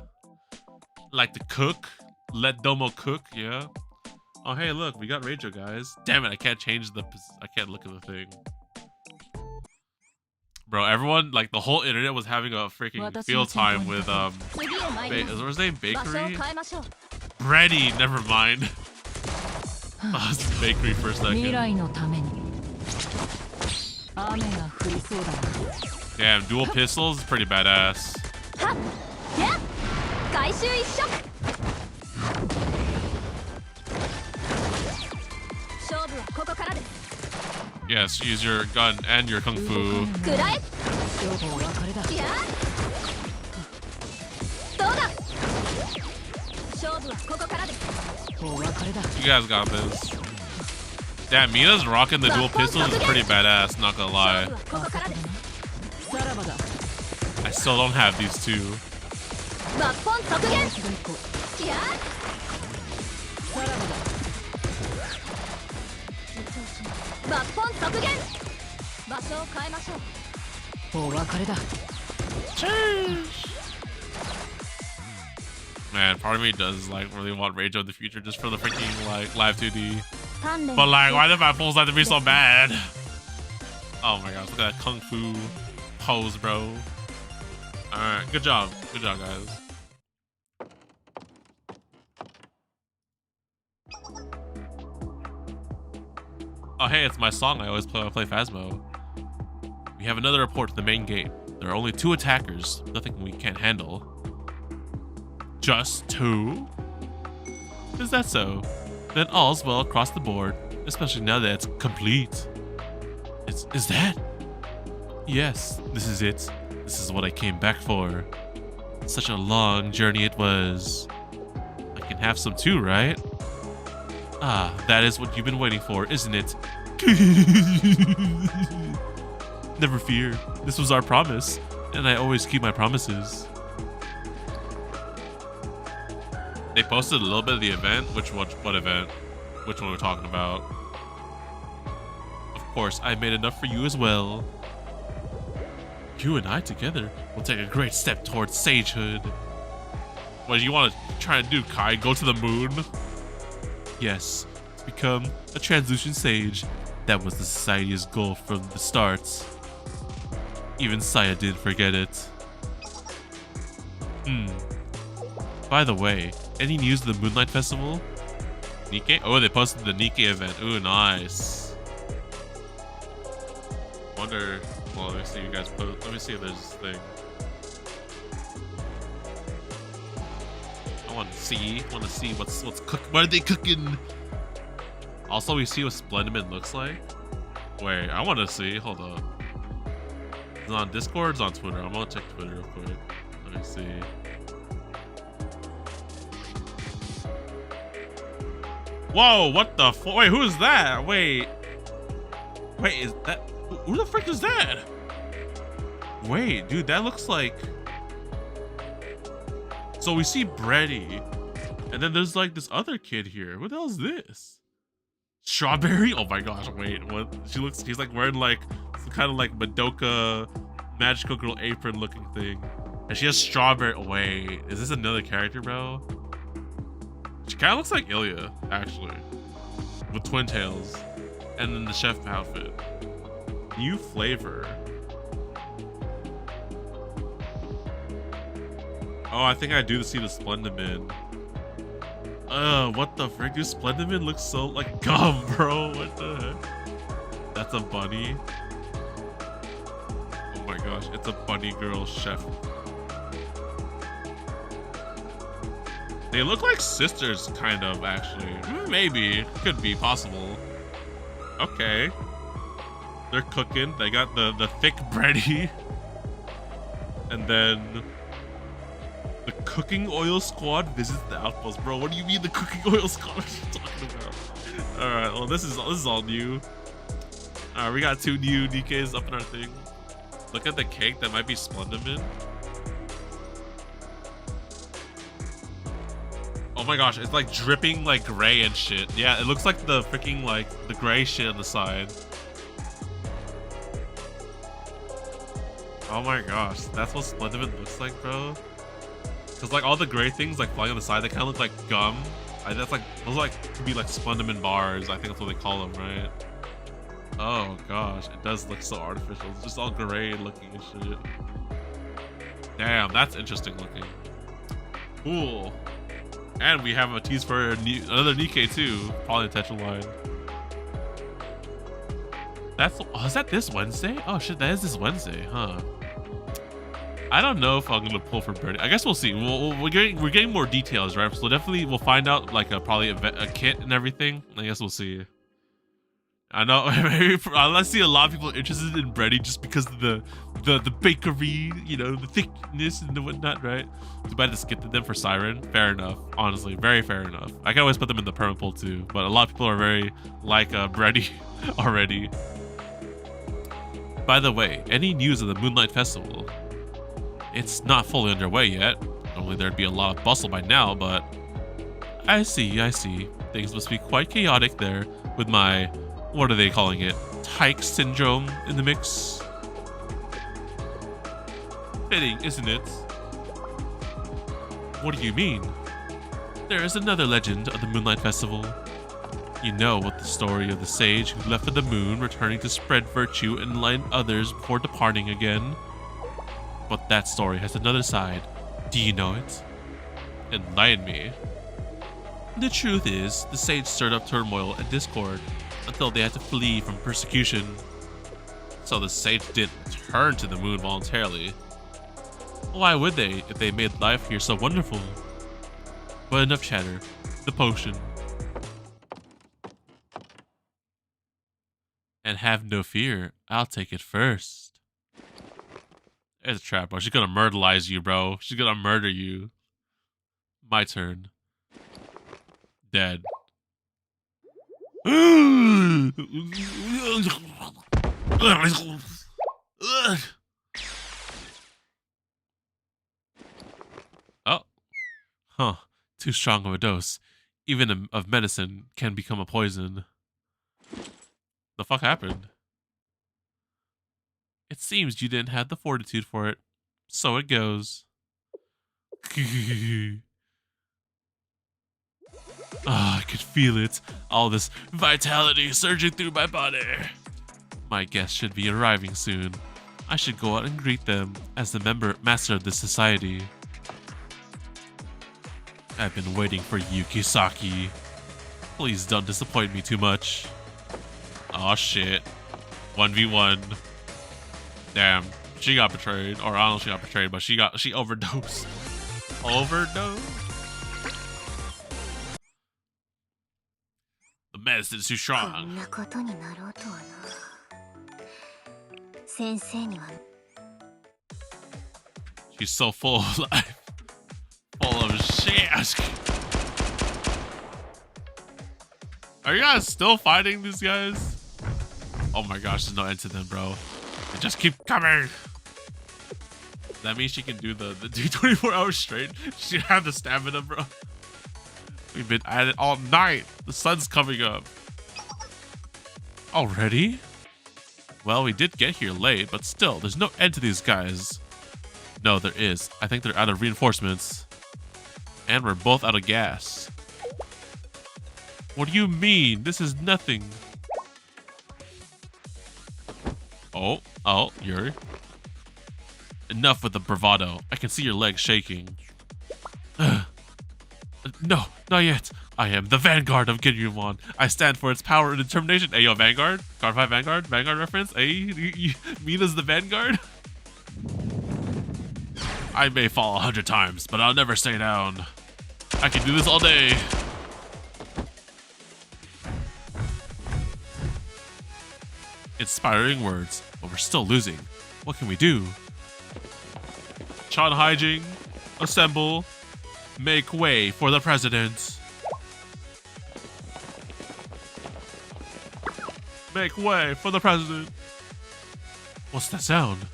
Like to cook. Let Domo cook, yeah. Oh, hey, look, we got Rachel, guys. Damn it, I can't change the, I can't look at the thing. Bro, everyone, like the whole internet was having a freaking field time with, is his name Bakery? Bready, never mind. Oh, it's Bakery for a second. Damn, dual pistols is pretty badass. Yes, use your gun and your kung fu. You guys got this. Damn, Mina's rocking the dual pistols is pretty badass, not gonna lie. I still don't have these two. Man, part of me does like really want Rage of the future just for the freaking like live 2D. But like, why do my pulls have to be so bad? Oh my gosh, look at that kung fu pose, bro. Alright, good job. Good job, guys. Oh hey, it's my song I always play when I play Phasmo. We have another report to the main gate. There are only 2 attackers. Nothing we can't handle. Just 2? Is that so? Then all's well across the board, especially now that it's complete. Is that? Yes, this is it. This is what I came back for. Such a long journey it was. I can have some too, right? Ah, that is what you've been waiting for, isn't it? Never fear. This was our promise, and I always keep my promises. They posted a little bit of the event. What event? Which one we're talking about? Of course, I made enough for you as well. You and I together will take a great step towards sagehood. What do you want to try to do, Kai? Go to the moon? Yes, to become a translucent sage. That was the society's goal from the start. Even Saya didn't forget it. By the way, any news of the Moonlight Festival? Nikkei? Oh, they posted the Nikkei event. Ooh, nice. Wonder. Well, let me see you guys post. Let me see if there's this thing. I want to see. what's cook. What are they cooking? Also, we see what Splendiman looks like. Wait, I want to see. Hold up. It's on Discord. It's on Twitter. I'm gonna check Twitter real quick. Let me see. Whoa, what the wait, who is that? Wait, is that, who the frick is that? Wait, dude, that looks like, so we see Brady, and then there's like this other kid here. Who the hell is this? Strawberry? Oh my gosh, wait, what? She's like wearing like some kind of like Madoka magical girl apron looking thing. And she has strawberry, wait, is this another character, bro? She kind of looks like Ilya, actually. with twin tails, and then the chef outfit. New flavor. Oh, I think I do see the Splendimin. What the frick? Dude, Splendimin looks so like gum, bro. What the heck? That's a bunny. Oh my gosh, it's a bunny girl chef. They look like sisters, kind of, actually. Maybe. Could be possible. Okay. They're cooking. They got the thick bready. And then the cooking oil squad visits the outpost. Bro, what do you mean the cooking oil squad? What are you talking about? Alright, well this is all new. Alright, we got 2 new DKs up in our thing. Look at the cake, that might be Splendimin. Oh my gosh, it's like dripping like gray and shit. Yeah, it looks like the freaking like the gray shit on the side. Oh my gosh, that's what Splendimin looks like, bro. Cause like all the gray things like flying on the side, they kind of look like gum. That's like those like could be like Splendimin bars. I think that's what they call them, right? Oh gosh, it does look so artificial. It's just all gray looking and shit. Damn, that's interesting looking. Cool. And we have a tease for another Nikkei too. Probably intentional line. That's is that this Wednesday? Oh shit, that is this Wednesday, huh? I don't know if I'm gonna pull for Birdie. I guess we'll see. We're getting more details, right? So definitely we'll find out like probably a kit and everything. I guess we'll see. I know I see a lot of people interested in Bready just because of the bakery, you know, the thickness and the whatnot, right? Too bad to skip to them for Siren. Fair enough, honestly, very fair enough. I can always put them in the perma pool too, but a lot of people are very like Bready already. By the way, any news of the Moonlight Festival? It's not fully underway yet. Normally there'd be a lot of bustle by now, but I see. Things must be quite chaotic there with my, what are they calling it? Tyke syndrome in the mix. Fitting, isn't it? What do you mean? There is another legend of the Moonlight Festival. You know what the story of the sage who left for the moon, returning to spread virtue and enlighten others before departing again. But that story has another side. Do you know it? Enlighten me. The truth is, the sage stirred up turmoil and discord until they had to flee from persecution. So the sage didn't return to the moon voluntarily. Why would they if they made life here so wonderful? But enough chatter. The potion. And have no fear, I'll take it first. It's a trap, bro. She's gonna murderize you, bro. She's gonna murder you. My turn. Dead. Oh. Huh. Too strong of a dose. Even of medicine can become a poison. The fuck happened? It seems you didn't have the fortitude for it. So it goes. I could feel it. All this vitality surging through my body. My guests should be arriving soon. I should go out and greet them as the master of this society. I've been waiting for you, Kisaki. Please don't disappoint me too much. Oh shit. 1v1. Damn, she got betrayed. Or I don't know if she got betrayed, but she overdosed. Overdosed? The medicine's too strong. She's so full of life. Full of shit. Are you guys still fighting these guys? Oh my gosh, there's no end to them, bro. They just keep coming. That means she can do the 24 hours straight. She have the stamina, bro. We've been at it all night. The sun's coming up. Already? Well, we did get here late, but still, there's no end to these guys. No, there is. I think they're out of reinforcements. And we're both out of gas. What do you mean? This is nothing. Oh, you're... Enough with the bravado. I can see your legs shaking. No, not yet. I am the Vanguard of Ginyumon. I stand for its power and determination. Hey, yo, Vanguard? Card 5 Vanguard? Vanguard reference? Hey, Mina's the Vanguard? I may fall 100 times, but I'll never stay down. I can do this all day. Inspiring words, but we're still losing. What can we do? Chanhaijing, assemble, make way for the president. Make way for the president. What's that sound?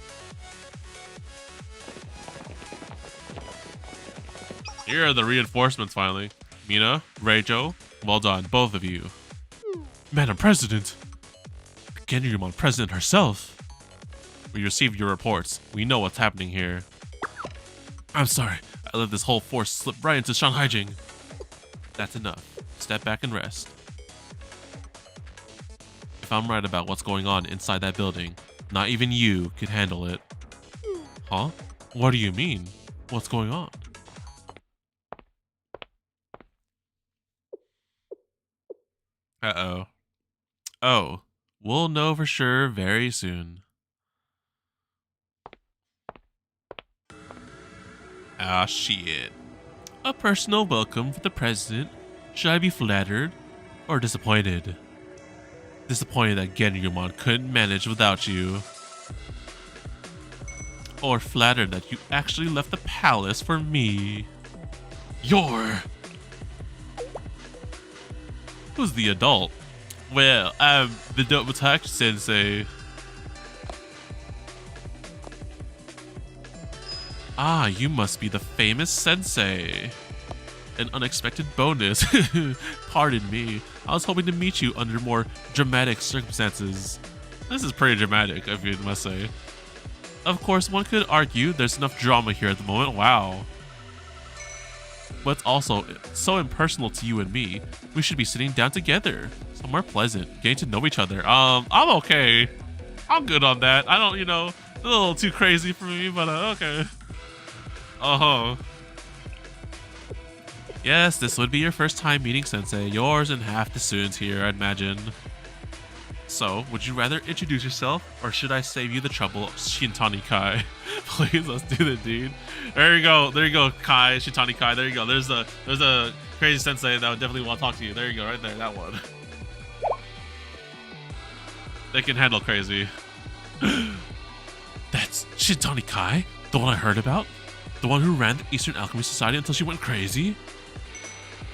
Here are the reinforcements finally. Mina, Reijo, well done, both of you. Madam President. Genryumon President herself. We received your reports. We know what's happening here. I'm sorry. I let this whole force slip right into Shanhaijing. That's enough. Step back and rest. If I'm right about what's going on inside that building, not even you could handle it. Huh? What do you mean? What's going on? Uh-oh. Oh, we'll know for sure very soon. Ah, shit. A personal welcome for the president. Should I be flattered or disappointed? Disappointed that Genryumon couldn't manage without you. Or flattered that you actually left the palace for me. Who's the adult? Well, I'm the TheDomotaku sensei. Ah, you must be the famous sensei. An unexpected bonus. Pardon me. I was hoping to meet you under more dramatic circumstances. This is pretty dramatic, if you must say. Of course, one could argue there's enough drama here at the moment. Wow. But it's also so impersonal to you and me. We should be sitting down together. Somewhere pleasant. Getting to know each other. I'm okay. I'm good on that. I don't, a little too crazy for me, but okay. Uh-huh. Yes, this would be your first time meeting Sensei. Yours and half the students here, I'd imagine. So, would you rather introduce yourself, or should I save you the trouble of Shintani Kai? Please, let's do it, dude. There you go, Kai, Shintani Kai. There you go. There's a crazy sensei that would definitely want to talk to you. There you go, right there, that one. They can handle crazy. That's Shintani Kai, the one I heard about, the one who ran the Eastern Alchemy Society until she went crazy.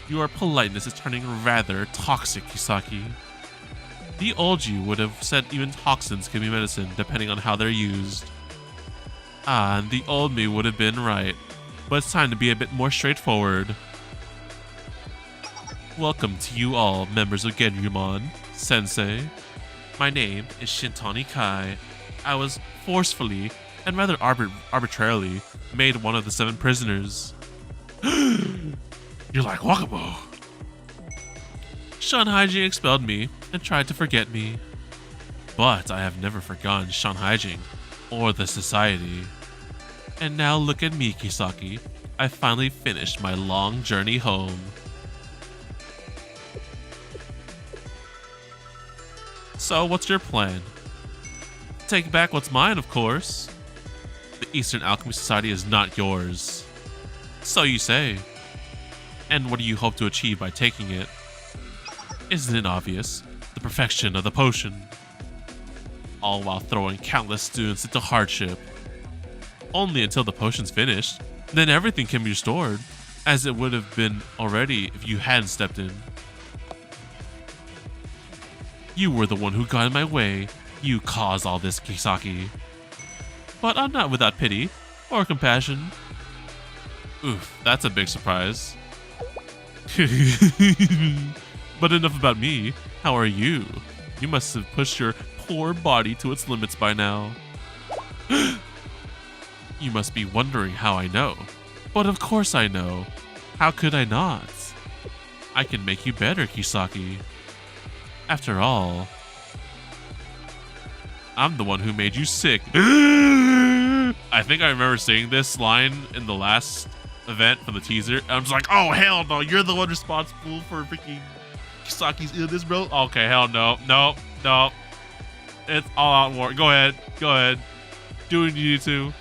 Your politeness is turning rather toxic, Kisaki. The old you would have said even toxins can be medicine, depending on how they're used. Ah, and the old me would have been right, but it's time to be a bit more straightforward. Welcome to you all, members of Genryumon, Sensei. My name is Shintani Kai. I was forcefully, and rather arbitrarily, made one of the 7 prisoners. You're like Wakabo. Shanhaijing expelled me and tried to forget me. But I have never forgotten Shanhaijing or the society. And now look at me, Kisaki. I finally finished my long journey home. So what's your plan? Take back what's mine, of course. The Eastern Alchemy Society is not yours. So you say. And what do you hope to achieve by taking it? Isn't it obvious? The perfection of the potion. All while throwing countless students into hardship. Only until the potion's finished. Then everything can be restored, as it would have been already if you hadn't stepped in. You were the one who got in my way. You caused all this, Kisaki. But I'm not without pity or compassion. Oof, that's a big surprise. But enough about me. How are you? You must have pushed your poor body to its limits by now. You must be wondering how I know. But of course I know. How could I not? I can make you better, Kisaki. After all, I'm the one who made you sick. I think I remember seeing this line in the last event from the teaser. I'm just like, oh, hell no, you're the one responsible for freaking Kisaki's illness, bro. Okay, hell no. No, no. It's all out war. Go ahead. Go ahead. Do what you need to.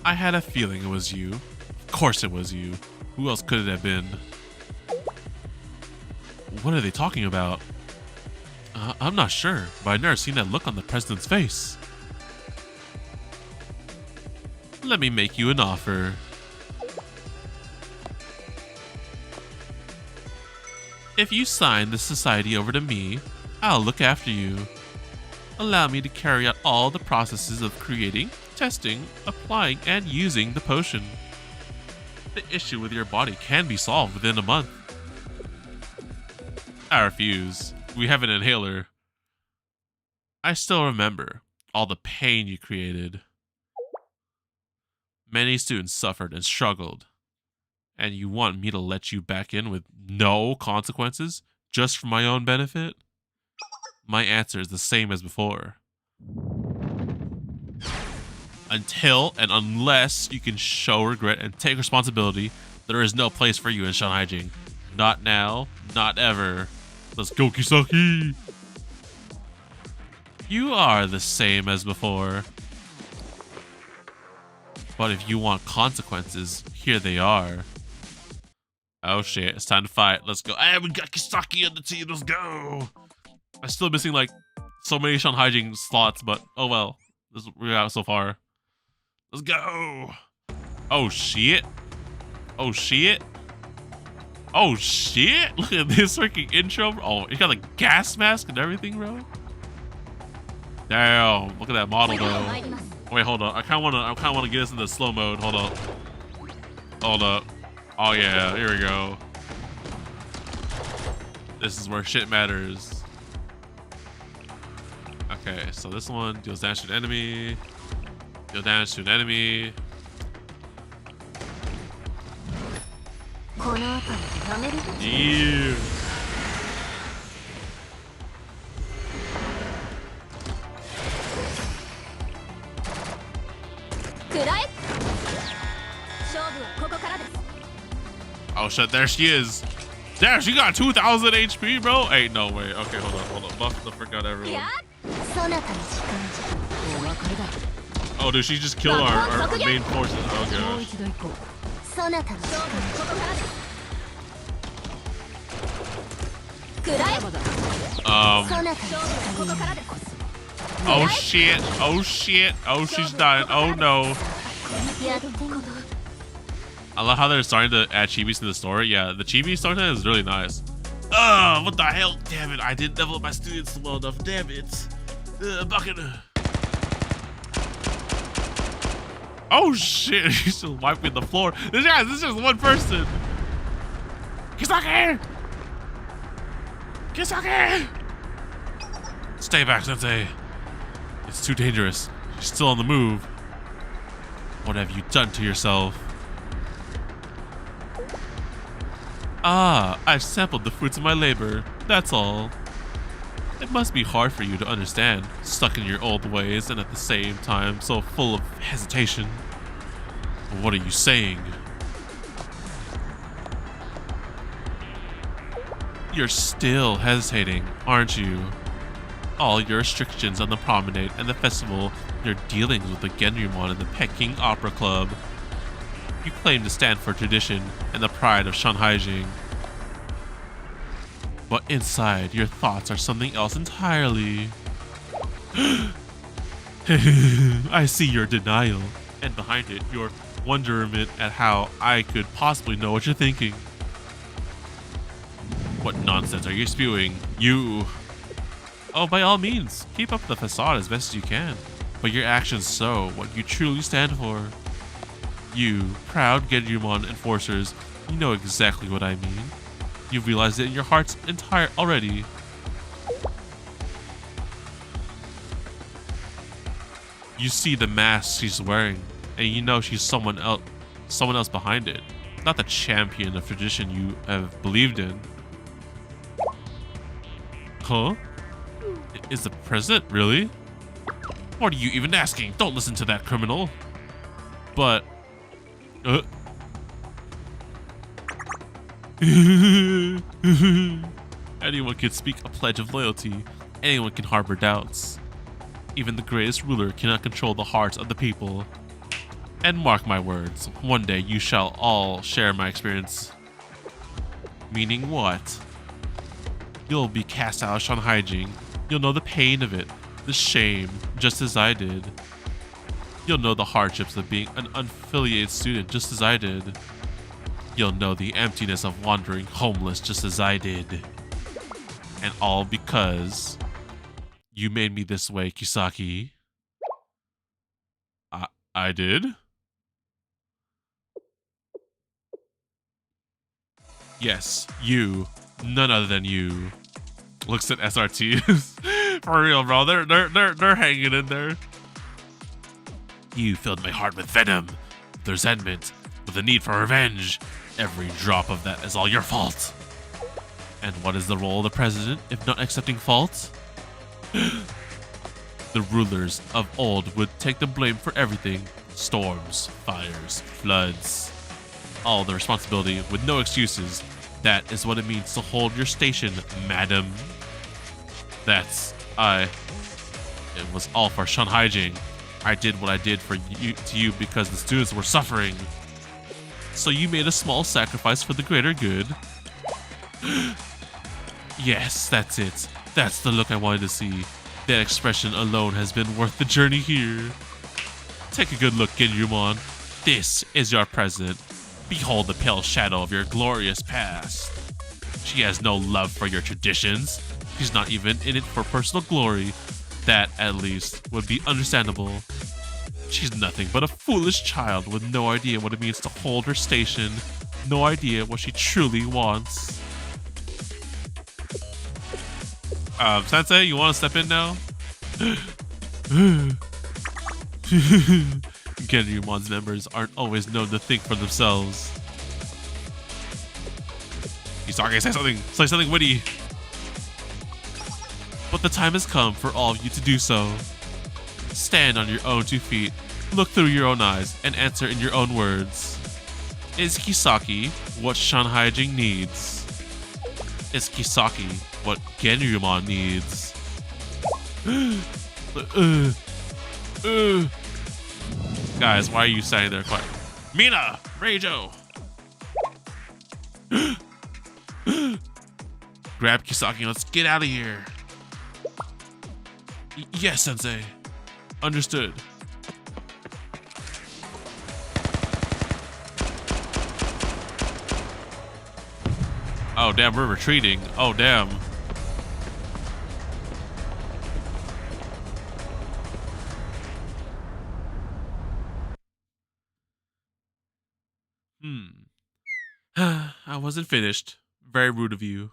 I had a feeling it was you. Of course it was you. Who else could it have been? What are they talking about? I'm not sure, but I've never seen that look on the president's face. Let me make you an offer. If you sign this society over to me, I'll look after you. Allow me to carry out all the processes of creating, testing, applying, and using the potion. The issue with your body can be solved within a month. I refuse. We have an inhaler. I still remember all the pain you created. Many students suffered and struggled. And you want me to let you back in with no consequences just for my own benefit? My answer is the same as before. Until and unless you can show regret and take responsibility, there is no place for you in Shanhaijing. Not now, not ever. Let's go, Kisaki! You are the same as before. But if you want consequences, here they are. Oh shit, it's time to fight. Let's go. Hey, we got Kisaki on the team, let's go! I'm still missing like so many Shanhaijing slots, but oh well. This is what we got so far. Let's go! Oh shit! Oh shit! Oh shit! Look at this freaking intro. Oh, it got a gas mask and everything, bro. Damn! Look at that model, though. Wait, hold on. I kind of wanna get us into slow mode. Hold up. Hold up. Oh yeah, here we go. This is where shit matters. Okay, so this one deals damage to an enemy. Deal damage to an enemy. Yeah. Oh shit, there she is. There, she got 2,000 HP, bro. Ain't no way. Okay, hold on. Buff the frick out everyone. Oh, dude, she just killed our main forces. Oh gosh. Oh shit. Oh shit. Oh, she's dying. Oh no. I love how they're starting to add chibis to the story. Yeah, the chibi story is really nice. Ugh, what the hell? Damn it, I didn't level up my students well enough. Damn it. Bucket. Oh shit, he's just wiping the floor. This is just one person. Kisaki! Kisaki! Stay back, Sensei. It's too dangerous. She's still on the move. What have you done to yourself? Ah, I've sampled the fruits of my labor. That's all. It must be hard for you to understand, stuck in your old ways and at the same time so full of hesitation. What are you saying? You're still hesitating, aren't you? All your restrictions on the promenade and the festival, your dealings with the Genrymon and the Peking Opera Club. You claim to stand for tradition and the pride of Shanhaijing. But inside, your thoughts are something else entirely. I see your denial, and behind it, your wonderment at how I could possibly know what you're thinking. What nonsense are you spewing? You... Oh, by all means, keep up the facade as best as you can, but your actions show what you truly stand for. You, proud Genrymon enforcers, you know exactly what I mean. You've realized it in your heart's entire already. You see the mask she's wearing, And you know she's someone else behind it. Not the champion of tradition you have believed in. Huh? Is the president really? What are you even asking? Don't listen to that criminal. But... Anyone can speak a pledge of loyalty. Anyone can harbor doubts. Even the greatest ruler cannot control the hearts of the people. And mark my words, one day you shall all share my experience. Meaning what? You'll be cast out of Shanhaijing. You'll know the pain of it, the shame, just as I did. You'll know the hardships of being an unaffiliated student, just as I did. You'll know the emptiness of wandering homeless, just as I did. And all because you made me this way, Kisaki. I did? Yes, you. None other than you. Looks at SRT. For real, bro. They're hanging in there. You filled my heart with venom, with resentment, with the need for revenge. Every drop of that is all your fault. And what is the role of the president if not accepting fault? The rulers of old would take the blame for everything. Storms, fires, floods. All the responsibility with no excuses. That is what it means to hold your station, madam. It was all for Shanhaijing. I did what I did for you to you because the students were suffering. So you made a small sacrifice for the greater good. Yes, that's it. That's the look I wanted to see. That expression alone has been worth the journey here. Take a good look, Genryumon. This is your president. Behold the pale shadow of your glorious past. She has no love for your traditions. She's not even in it for personal glory. That, at least, would be understandable. She's nothing but a foolish child with no idea what it means to hold her station. No idea what she truly wants. Sensei, you want to step in now? Genryumon's members aren't always known to think for themselves. Kisaki, say something witty. But the time has come for all of you to do so. Stand on your own 2 feet, look through your own eyes, and answer in your own words. Is Kisaki what Shanhaijing needs? Is Kisaki what Genryumon needs? Guys, why are you standing there quiet? Mina! Reijo! Grab Kisaki, let's get out of here. Yes, Sensei. Understood. Oh, damn, we're retreating. Oh, damn. I wasn't finished. Very rude of you.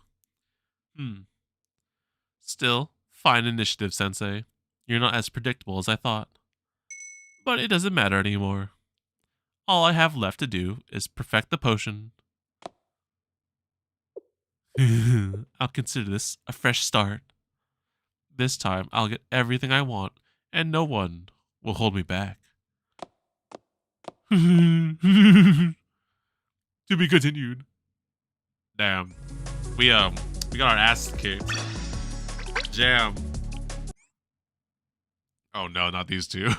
Still, fine initiative, Sensei. You're not as predictable as I thought. But it doesn't matter anymore. All I have left to do is perfect the potion. I'll consider this a fresh start. This time, I'll get everything I want, and no one will hold me back. To be continued. Damn. We got our asses kicked. Jam. Oh no, not these two.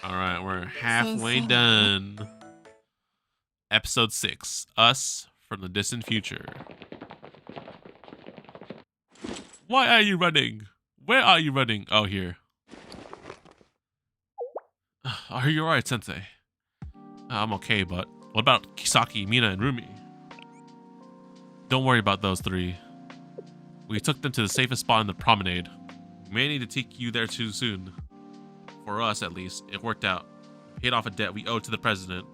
Alright, we're halfway done. Episode 6. Us from the distant future. Why are you running? Where are you running? Oh, here. Are you alright, Sensei? I'm okay, but what about Kisaki, Mina, and Rumi? Don't worry about those 3. We took them to the safest spot in the promenade. We may need to take you there too soon. For us, at least, it worked out. We paid off a debt we owed to the president.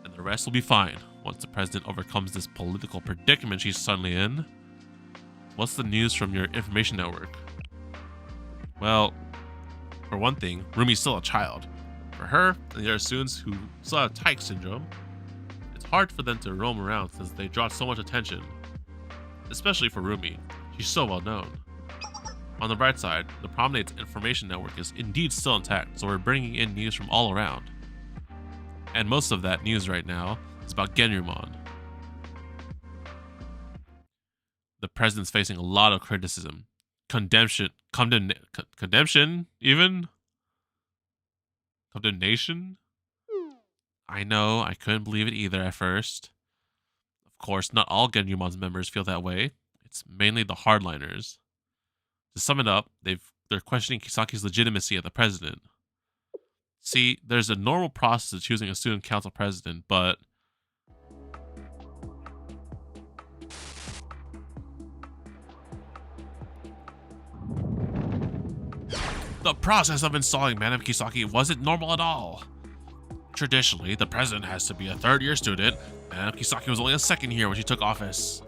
And the rest will be fine once the president overcomes this political predicament she's suddenly in. What's the news from your information network? Well, For one thing, Rumi's still a child. For her and the other students who still have Tyke syndrome, it's hard for them to roam around since they draw so much attention. Especially for Rumi, she's so well known. On the bright side, the Promenade's information network is indeed still intact, so we're bringing in news from all around. And most of that news right now is about Genrymon. The president's facing a lot of criticism. Condemnation, even? Condemnation? I know, I couldn't believe it either at first. Of course, not all Genrymon's members feel that way. It's mainly the hardliners. To sum it up, they're questioning Kisaki's legitimacy as the president. See, there's a normal process of choosing a student council president, but the process of installing Madame Kisaki wasn't normal at all. Traditionally, the president has to be a third-year student, and Kisaki was only a second year when she took office.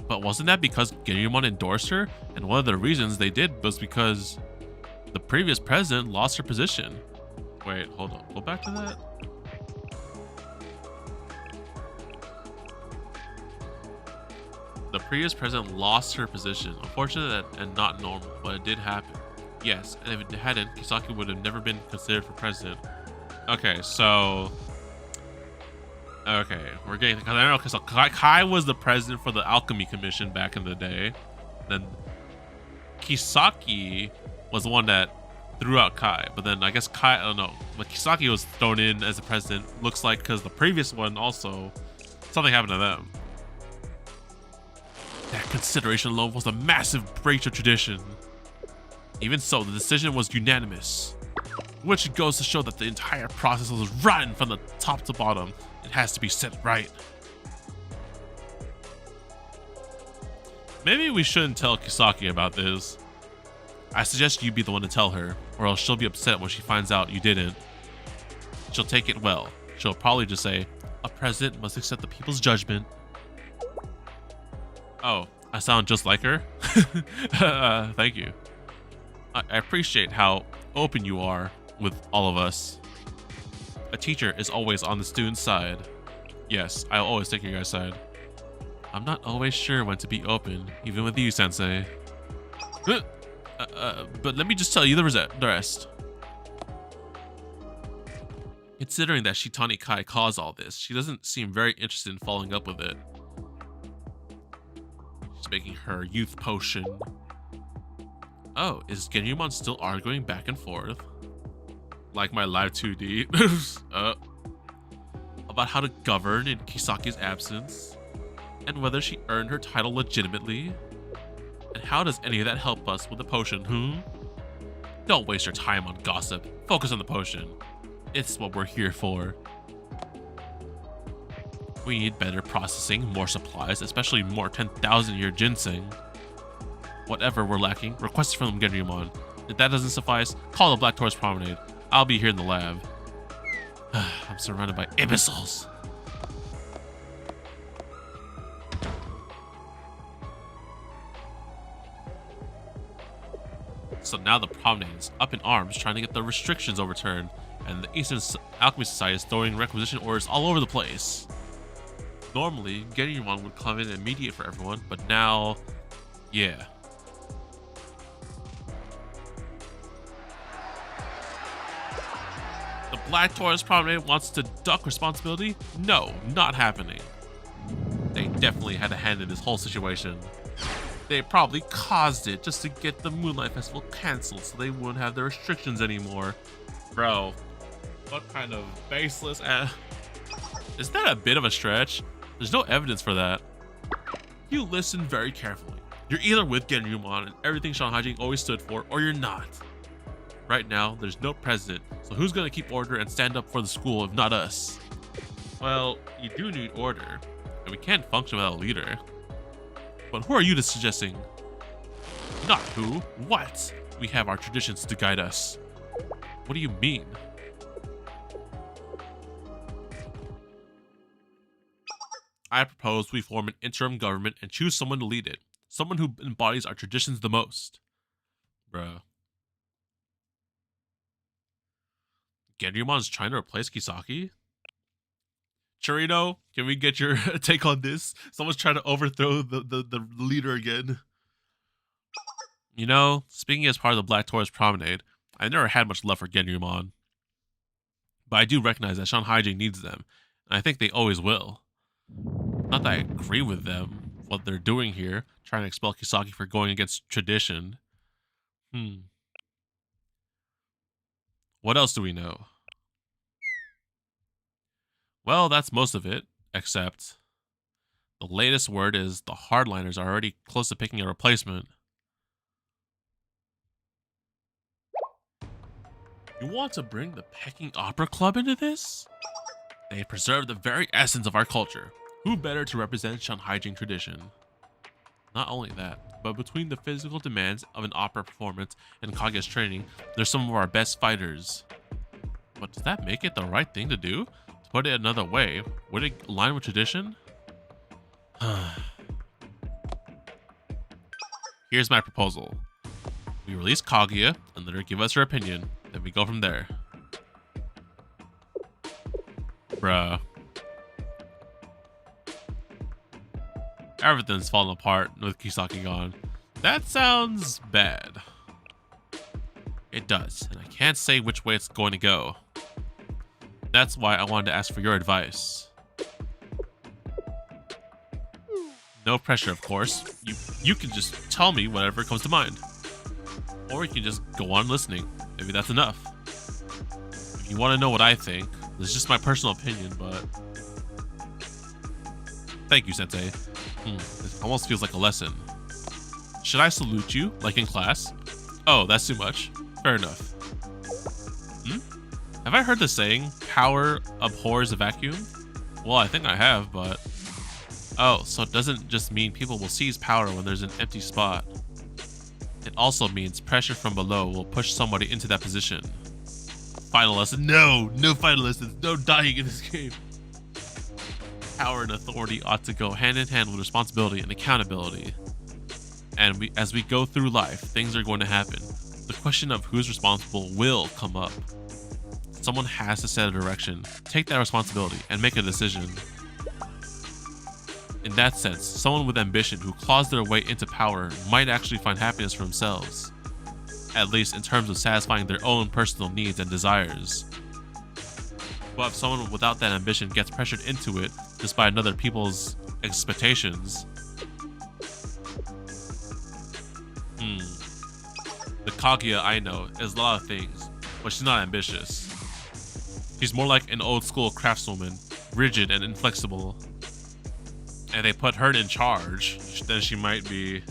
But wasn't that because Genrymon endorsed her? And one of the reasons they did was because the previous president lost her position. Wait, hold on. Go back to that. The previous president lost her position. Unfortunate and not normal, but it did happen. Yes, and if it hadn't, Kisaki would have never been considered for president. Okay, so... Okay, we're getting... Because I know so Kai was the president for the Alchemy Commission back in the day. Then Kisaki was the one that threw out Kai. But then I guess Kai... I don't know. But Kisaki was thrown in as the president. Looks like because the previous one also... Something happened to them. That consideration alone was a massive breach of tradition. Even so, the decision was unanimous. Which goes to show that the entire process was rotten from the top to bottom. It has to be set right. Maybe we shouldn't tell Kisaki about this. I suggest you be the one to tell her, or else she'll be upset when she finds out you didn't. She'll take it well. She'll probably just say, a president must accept the people's judgment. Oh, I sound just like her? Thank you. I appreciate how open you are with all of us. A teacher is always on the student's side. Yes, I'll always take your guys' side. I'm not always sure when to be open, even with you, Sensei. But let me just tell you the rest. Considering that Shitani Kai caused all this, she doesn't seem very interested in following up with it. She's making her youth potion. Oh, is Genrymon still arguing back and forth? Like my live 2D. About how to govern in Kisaki's absence? And whether she earned her title legitimately? And how does any of that help us with the potion, Don't waste your time on gossip. Focus on the potion. It's what we're here for. We need better processing, more supplies, especially more 10,000-year ginseng. Whatever we're lacking, request it from Genrymon. If that doesn't suffice, call the Black Torus Promenade. I'll be here in the lab. I'm surrounded by imbeciles. So now the Promenade's up in arms trying to get the restrictions overturned, and the Eastern Alchemy Society is throwing requisition orders all over the place. Normally, Genrymon would come in and mediate for everyone, but now, yeah. The Black Torus Promenade wants to duck responsibility? No, not happening. They definitely had a hand in this whole situation. They probably caused it just to get the Moonlight Festival cancelled so they wouldn't have the restrictions anymore. Bro, what kind of baseless ass... Is that a bit of a stretch? There's no evidence for that. You listen very carefully. You're either with Genrymon and everything Shanhaiji always stood for, or you're not. Right now, there's no president, so who's gonna keep order and stand up for the school if not us? Well, you do need order, and we can't function without a leader. But who are you suggesting? Not who, what? We have our traditions to guide us. What do you mean? I propose we form an interim government and choose someone to lead it. Someone who embodies our traditions the most. Bruh. Genryumon's trying to replace Kisaki? Chirino, can we get your take on this? Someone's trying to overthrow the leader again. You know, speaking as part of the Black Tourist Promenade, I never had much love for Genryumon. But I do recognize that Shan Haijing needs them, and I think they always will. Not that I agree with them, what they're doing here, trying to expel Kisaki for going against tradition. What else do we know? Well, that's most of it, except the latest word is the hardliners are already close to picking a replacement. You want to bring the Peking Opera Club into this? They preserve the very essence of our culture. Who better to represent Shan Haijing tradition? Not only that, but between the physical demands of an opera performance and Kaguya's training, they're some of our best fighters. But does that make it the right thing to do? To put it another way, would it align with tradition? Here's my proposal. We release Kaguya and let her give us her opinion, then we go from there. Bruh. Everything's falling apart with Kisaki gone. That sounds bad. It does, and I can't say which way it's going to go. That's why I wanted to ask for your advice. No pressure, of course. You can just tell me whatever comes to mind. Or you can just go on listening. Maybe that's enough. If you want to know what I think, this is just my personal opinion, but... Thank you, Sensei. It almost feels like a lesson. Should I salute you, like in class? Oh, that's too much. Fair enough. Have I heard the saying, power abhors a vacuum? Well, I think I have, but... Oh, so it doesn't just mean people will seize power when there's an empty spot. It also means pressure from below will push somebody into that position. Final lesson. No final lessons. No dying in this game. Power and authority ought to go hand in hand with responsibility and accountability. And as we go through life, things are going to happen. The question of who's responsible will come up. Someone has to set a direction, take that responsibility, and make a decision. In that sense, someone with ambition who claws their way into power might actually find happiness for themselves, at least in terms of satisfying their own personal needs and desires. But if someone without that ambition gets pressured into it just by another people's expectations, the Kaguya I know is a lot of things, but she's not ambitious. She's more like an old school craftswoman, rigid and inflexible. And they put her in charge, then she might be...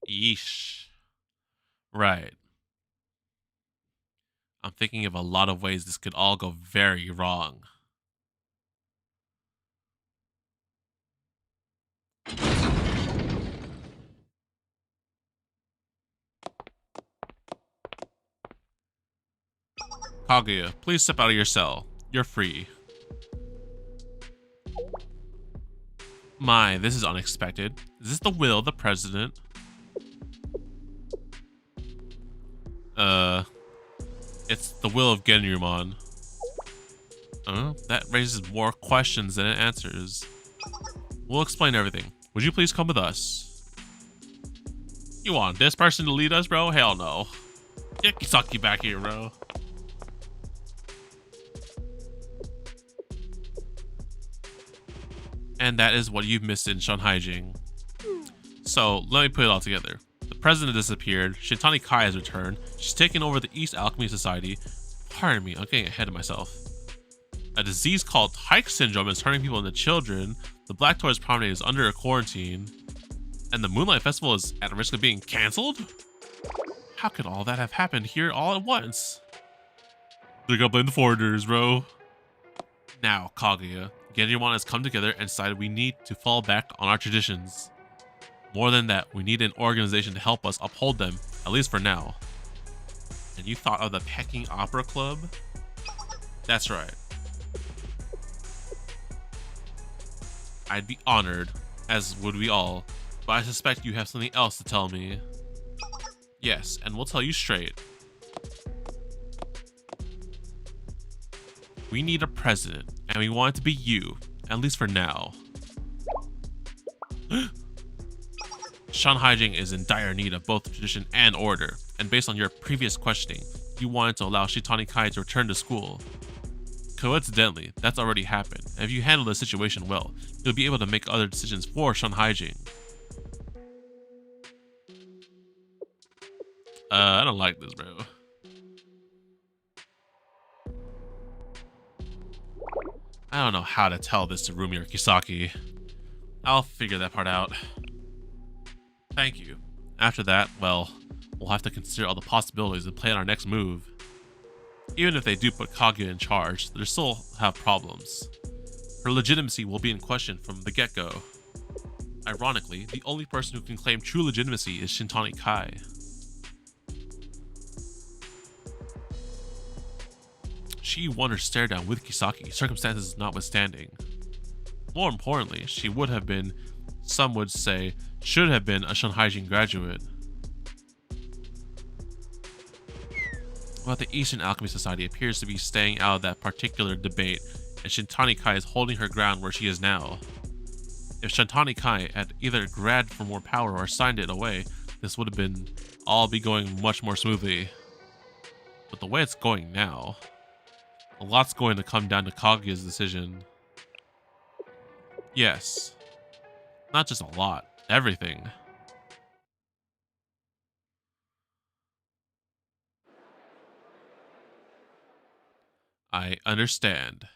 Yeesh. Right. I'm thinking of a lot of ways this could all go very wrong. Kaguya, please step out of your cell. You're free. My, this is unexpected. Is this the will of the president? It's the will of Genryumon. That raises more questions than it answers. We'll explain everything. Would you please come with us? You want this person to lead us, bro? Hell no. Get Kisaki back here, bro. And that is what you've missed in Shan Haijing. So, let me put it all together. The president disappeared, Shintani Kai has returned, she's taken over the East Alchemy Society. Pardon me, I'm getting ahead of myself. A disease called Hike Syndrome is turning people into children, the Black Tourist Promenade is under a quarantine, and the Moonlight Festival is at risk of being cancelled? How could all that have happened here all at once? They're gonna blame the foreigners, bro. Now, Kaguya, Genryumon has come together and decided we need to fall back on our traditions. More than that, we need an organization to help us uphold them, at least for now. And you thought of the Peking Opera Club? That's right. I'd be honored, as would we all, But I suspect you have something else to tell me. Yes, and we'll tell you straight. We need a president, and we want it to be you, at least for now. Sean Haijing is in dire need of both tradition and order, and based on your previous questioning, you wanted to allow Shitani Kai to return to school. Coincidentally, that's already happened, and if you handle the situation well, you'll be able to make other decisions for Sean Haijing. I don't like this, bro. I don't know how to tell this to Rumi or Kisaki. I'll figure that part out. Thank you. After that, well, we'll have to consider all the possibilities and plan our next move. Even if they do put Kaguya in charge, they'll still have problems. Her legitimacy will be in question from the get-go. Ironically, the only person who can claim true legitimacy is Shintani Kai. She won her stare down with Kisaki, circumstances notwithstanding. More importantly, she would have been, some would say, should have been a Shunhaijin graduate. But the Eastern Alchemy Society appears to be staying out of that particular debate, and Shintani Kai is holding her ground where she is now. If Shintani Kai had either grabbed for more power or signed it away, this would have been all be going much more smoothly. But the way it's going now, a lot's going to come down to Kaguya's decision. Yes. Not just a lot. Everything. I understand.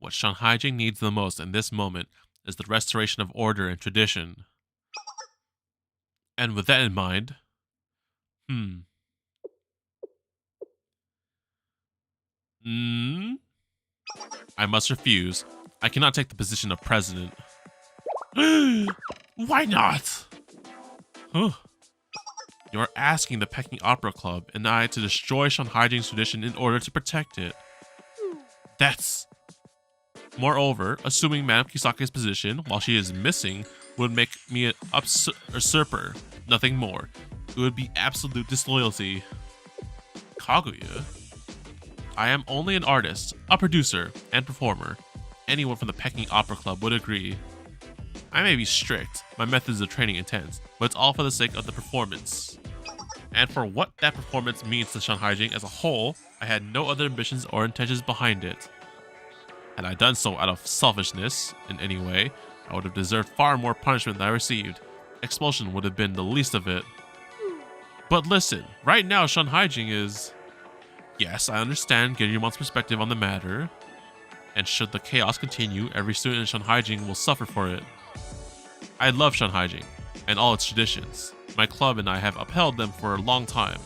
What Shunhaijing needs the most in this moment is the restoration of order and tradition. And with that in mind, I must refuse. I cannot take the position of president. Why not? You're asking the Peking Opera Club and I to destroy Shunhaijing's tradition in order to protect it. That's... Moreover, assuming Madame Kisaki's position while she is missing would make me an usurper, nothing more. It would be absolute disloyalty. Kaguya? I am only an artist, a producer, and performer. Anyone from the Peking Opera Club would agree. I may be strict, my methods of training intense, but it's all for the sake of the performance. And for what that performance means to Shunhaijing as a whole, I had no other ambitions or intentions behind it. Had I done so out of selfishness in any way, I would have deserved far more punishment than I received. Expulsion would have been the least of it. But listen, right now Shunhaijing is... Yes, I understand Giryumon's perspective on the matter, and should the chaos continue, every student in Shunhaijing will suffer for it. I love Shunhaijing and all its traditions. My club and I have upheld them for a long time,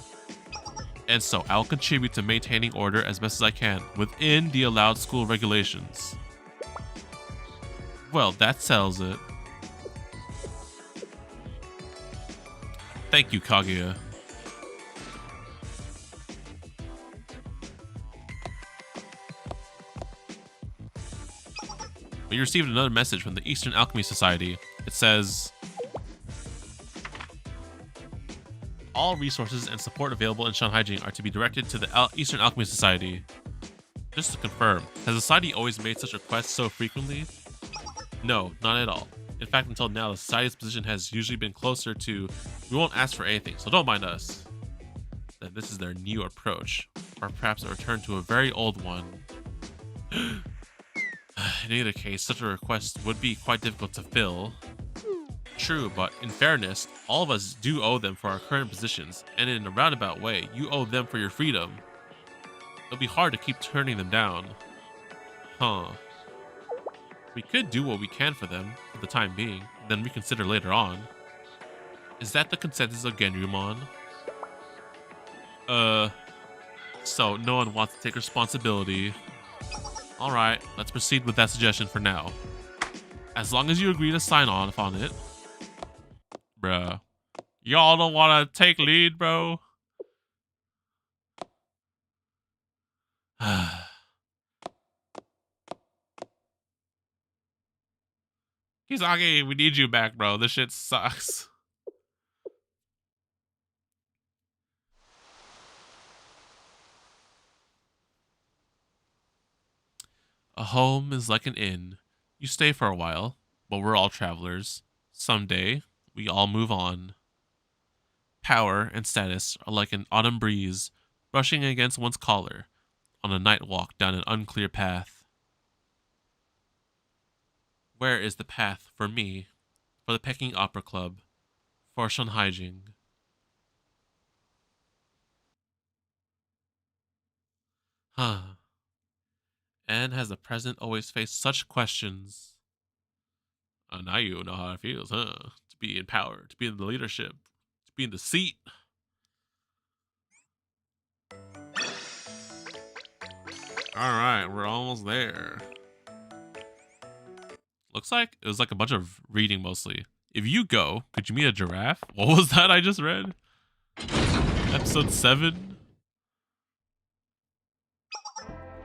and so I'll contribute to maintaining order as best as I can within the allowed school regulations. Well, that settles it. Thank you, Kaguya. We received another message from the Eastern Alchemy Society. It says, all resources and support available in Shunhaijing are to be directed to the Eastern Alchemy Society. Just to confirm, has the society always made such requests so frequently? No, not at all. In fact, until now, the society's position has usually been closer to, we won't ask for anything, so don't mind us. That this is their new approach, or perhaps a return to a very old one. In either case, such a request would be quite difficult to fill. True, but in fairness, all of us do owe them for our current positions, and in a roundabout way, you owe them for your freedom. It'll be hard to keep turning them down. Huh. We could do what we can for them, for the time being, then reconsider later on. Is that the consensus of Genryumon? So no one wants to take responsibility. Alright, let's proceed with that suggestion for now. As long as you agree to sign off on it. Bruh. Y'all don't want to take lead, bro? Kisaki, we need you back, bro. This shit sucks. A home is like an inn. You stay for a while, but we're all travelers. Someday, we all move on. Power and status are like an autumn breeze brushing against one's collar on a night walk down an unclear path. Where is the path for me, for the Peking Opera Club, for Shanhaijing? Huh. And has the president always faced such questions? Now you know how it feels, huh? To be in power, to be in the leadership, to be in the seat. Alright, we're almost there. Looks like it was like a bunch of reading mostly. If you go, could you meet a giraffe? What was that I just read? Episode 7.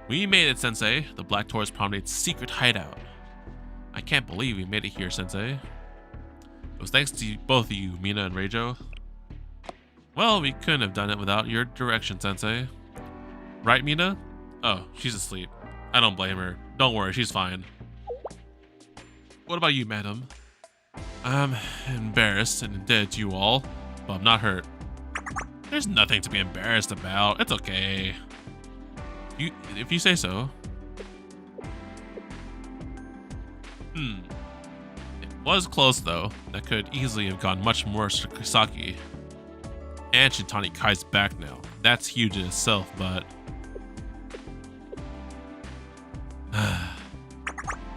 We made it, Sensei. The Black Tourist Promenade's secret hideout. I can't believe we made it here, Sensei. It was thanks to both of you, Mina and Reijo. Well, we couldn't have done it without your direction, Sensei. Right, Mina? Oh, she's asleep. I don't blame her. Don't worry, she's fine. What about you, madam? I'm embarrassed and indebted to you all, but I'm not hurt. There's nothing to be embarrassed about. It's okay. If you say so. It was close, though. That could easily have gone much worse for Kisaki. And Shintani Kai's back now. That's huge in itself, but...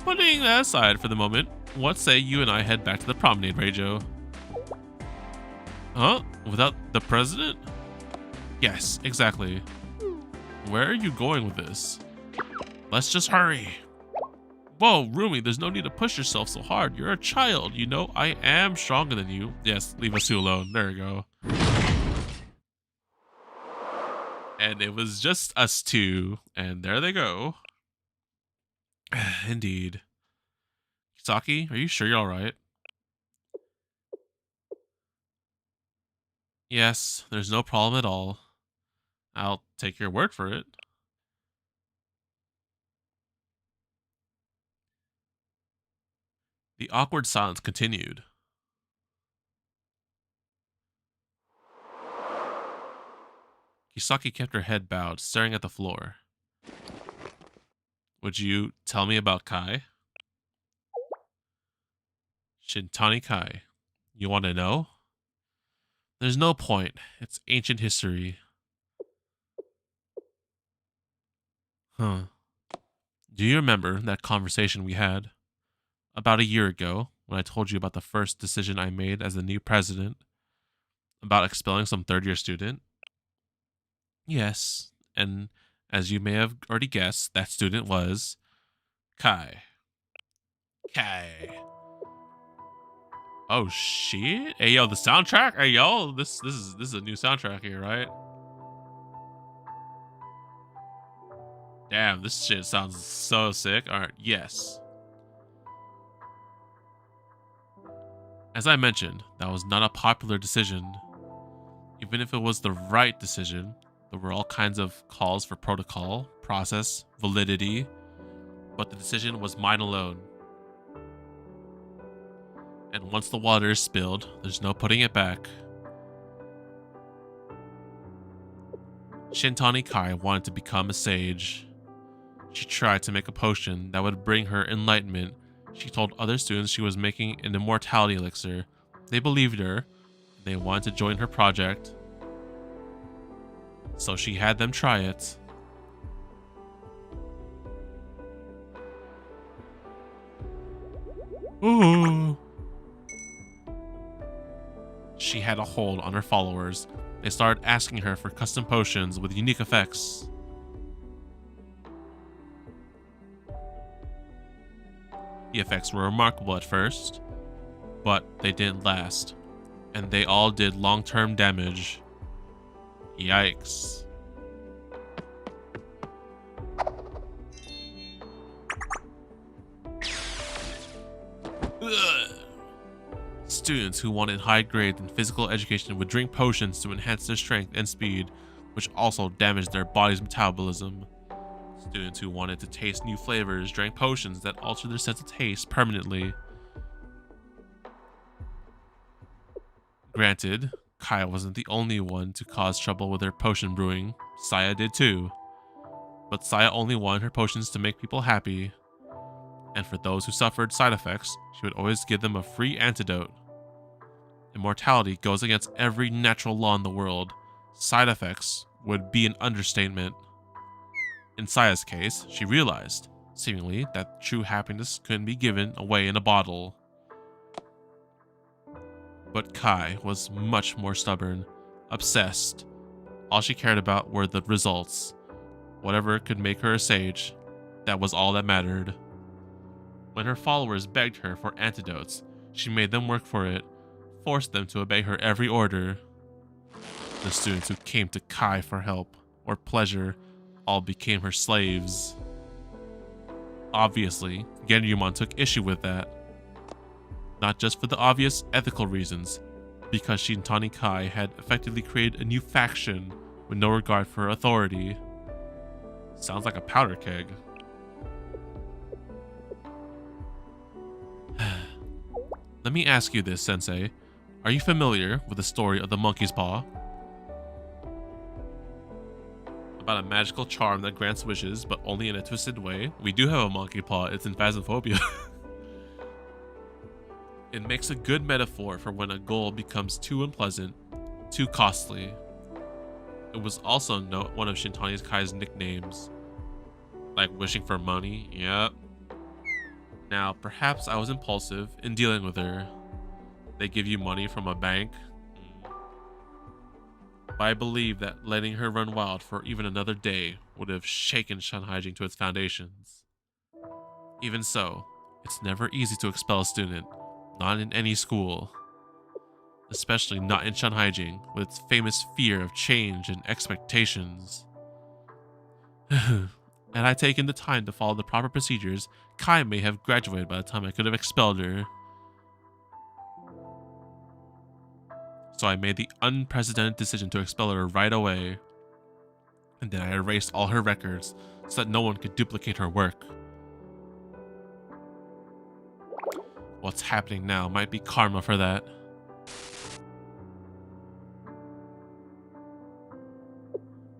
Putting that aside for the moment, what say you and I head back to the promenade, Reijo? Huh? Without the president? Yes, exactly. Where are you going with this? Let's just hurry. Whoa, Rumi, there's no need to push yourself so hard. You're a child, you know I am stronger than you. Yes, leave us two alone. There we go. And it was just us two, and there they go. Indeed. Kisaki, are you sure you're alright? Yes, there's no problem at all. I'll take your word for it. The awkward silence continued. Kisaki kept her head bowed, staring at the floor. Would you tell me about Kai? Shintani Kai. You want to know? There's no point. It's ancient history. Huh. Do you remember that conversation we had? About a year ago, when I told you about the first decision I made as the new president? About expelling some third-year student? Yes, and as you may have already guessed, that student was... Kai. Kai. Oh shit! Hey yo, the soundtrack? Hey yo, this is a new soundtrack here, right? Damn, this shit sounds so sick. Alright, yes. As I mentioned, that was not a popular decision. Even if it was the right decision, there were all kinds of calls for protocol, process, validity, but the decision was mine alone. And once the water is spilled, there's no putting it back. Shintani Kai wanted to become a sage. She tried to make a potion that would bring her enlightenment. She told other students she was making an immortality elixir. They believed her, and they wanted to join her project. So she had them try it. Ooh. She had a hold on her followers. They started asking her for custom potions with unique effects. The effects were remarkable at first, but they didn't last, and they all did long-term damage. Yikes. Ugh. Students who wanted high grades in physical education would drink potions to enhance their strength and speed, which also damaged their body's metabolism. Students who wanted to taste new flavors drank potions that altered their sense of taste permanently. Granted, Kaya wasn't the only one to cause trouble with her potion brewing. Saya did too. But Saya only wanted her potions to make people happy. And for those who suffered side effects, she would always give them a free antidote. Immortality goes against every natural law in the world. Side effects would be an understatement. In Saya's case, she realized, seemingly, that true happiness couldn't be given away in a bottle. But Kai was much more stubborn, obsessed. All she cared about were the results. Whatever could make her a sage, that was all that mattered. When her followers begged her for antidotes, she made them work for it, forced them to obey her every order. The students who came to Kai for help or pleasure all became her slaves. Obviously, Genryuman took issue with that. Not just for the obvious ethical reasons, because Shintani Kai had effectively created a new faction with no regard for authority. Sounds like a powder keg. Let me ask you this, Sensei. Are you familiar with the story of the monkey's paw? About a magical charm that grants wishes, but only in a twisted way. We do have a monkey paw. It's in Phasmophobia. It makes a good metaphor for when a goal becomes too unpleasant, too costly. It was also one of Shintani Kai's nicknames. Like wishing for money, yep. Now, perhaps I was impulsive in dealing with her. They give you money from a bank. But I believe that letting her run wild for even another day would have shaken Shanhaijing to its foundations. Even so, it's never easy to expel a student, not in any school. Especially not in Shanhaijing, with its famous fear of change and expectations. Had I taken the time to follow the proper procedures, Kai may have graduated by the time I could have expelled her. So I made the unprecedented decision to expel her right away. And then I erased all her records so that no one could duplicate her work. What's happening now might be karma for that.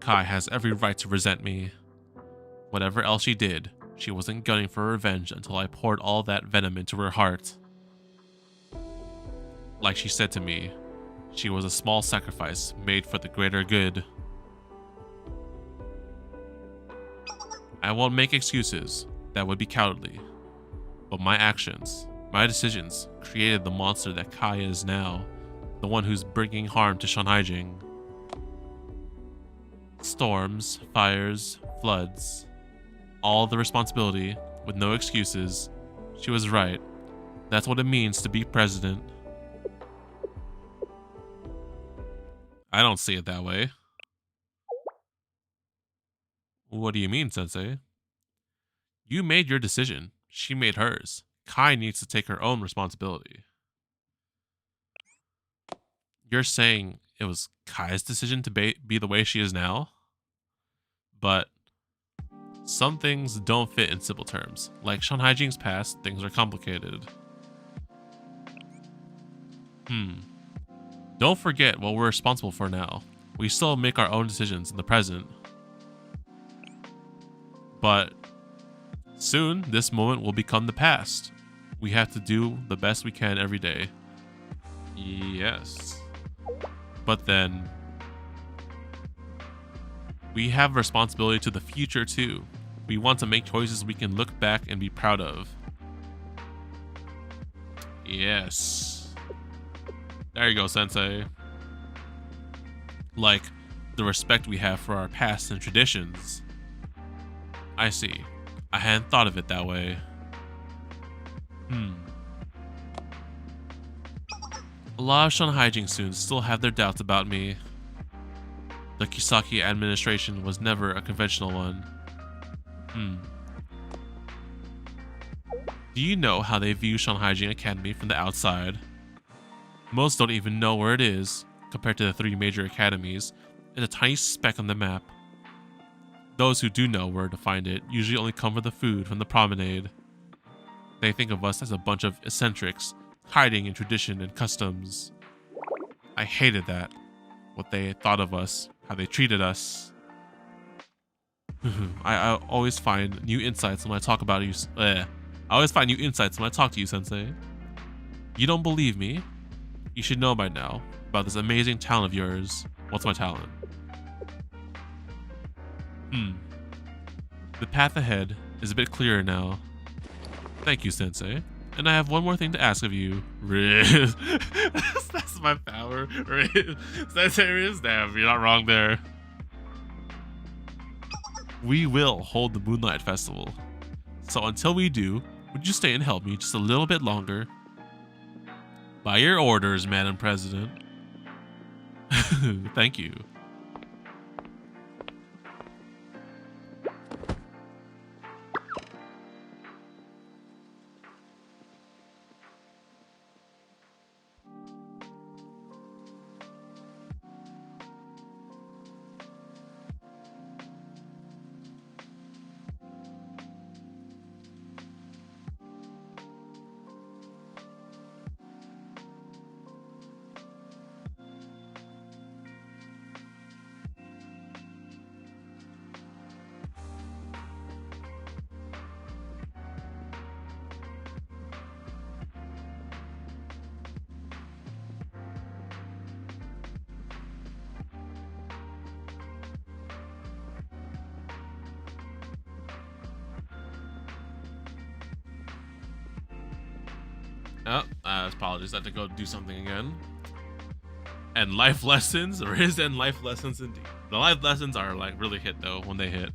Kai has every right to resent me. Whatever else she did, she wasn't gunning for revenge until I poured all that venom into her heart. Like she said to me, she was a small sacrifice made for the greater good. I won't make excuses, that would be cowardly. But my actions, my decisions, created the monster that Kai is now, the one who's bringing harm to Shanhaijing. Storms, fires, floods, all the responsibility, with no excuses. She was right. That's what it means to be president. I don't see it that way. What do you mean, Sensei? You made your decision. She made hers. Kai needs to take her own responsibility. You're saying it was Kai's decision to be the way she is now? But some things don't fit in simple terms. Like Shanhaijing's past, things are complicated. Don't forget what we're responsible for now. We still make our own decisions in the present. But soon, this moment will become the past. We have to do the best we can every day. Yes. But then, we have responsibility to the future too. We want to make choices we can look back and be proud of. Yes. There you go, Sensei. Like, the respect we have for our past and traditions. I see. I hadn't thought of it that way. A lot of Shanhaijing students still have their doubts about me. The Kisaki administration was never a conventional one. Do you know how they view Shanhaijing Academy from the outside? Most don't even know where it is. Compared to the 3 major academies, it's a tiny speck on the map. Those who do know where to find it usually only come for the food from the promenade. They think of us as a bunch of eccentrics, hiding in tradition and customs. I hated that. What they thought of us, how they treated us. I always find new insights when I talk about you. I always find new insights when I talk to you, Sensei. You don't believe me? You should know by now about this amazing talent of yours. What's my talent? The path ahead is a bit clearer now. Thank you, Sensei. And I have one more thing to ask of you. Riz. That's my power. Riz. Sensei Riz. Damn, you're not wrong there. We will hold the Moonlight Festival. So until we do, would you stay and help me just a little bit longer? By your orders, Madam President. Thank you. Oh, apologies. I had to go do something again. And life lessons, Riz and life lessons indeed. The life lessons are like really hit though when they hit.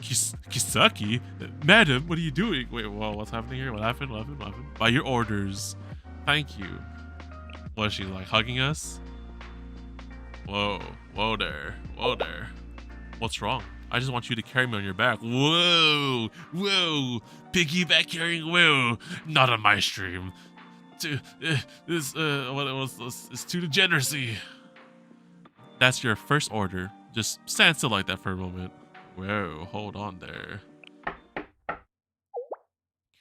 Kisaki, madam, what are you doing? Wait, whoa, what's happening here? What happened? What happened? What happened? By your orders. Thank you. Was she like hugging us? Whoa, whoa there, whoa there. What's wrong? I just want you to carry me on your back. Whoa, whoa, piggyback carrying, whoa, not on my stream. It's too degeneracy. That's your first order. Just stand still like that for a moment. Whoa, hold on there.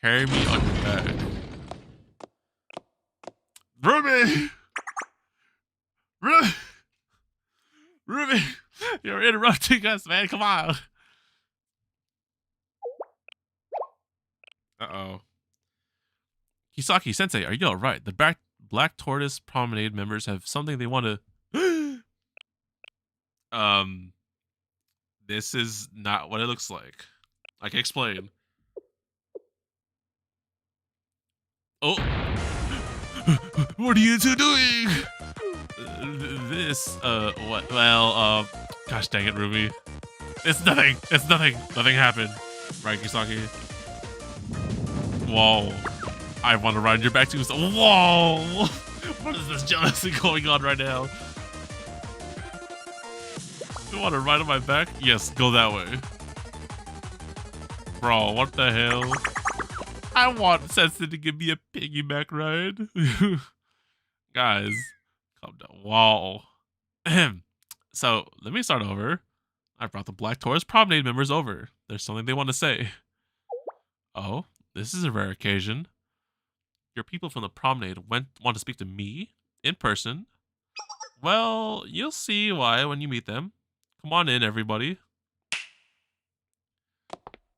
Carry me on your back. Ruby! Ruby! You're interrupting us, man. Come on. Uh-oh. Kisaki Sensei, are you alright? The Black Tortoise Promenade members have something they want to... This is not what it looks like. I can explain. Oh! What are you two doing? What? Well, gosh dang it, Ruby. It's nothing. It's nothing. Nothing happened. Right, Kisaki? Whoa. I want to ride your back too. So whoa! What is this jealousy going on right now? You want to ride on my back? Yes, go that way. Bro, what the hell? I want Sensei to give me a piggyback ride. Guys, calm down. Wow. So, let me start over. I brought the Black Taurus Promenade members over. There's something they want to say. Oh, this is a rare occasion. Your people from the Promenade want to speak to me in person. Well, you'll see why when you meet them. Come on in, everybody.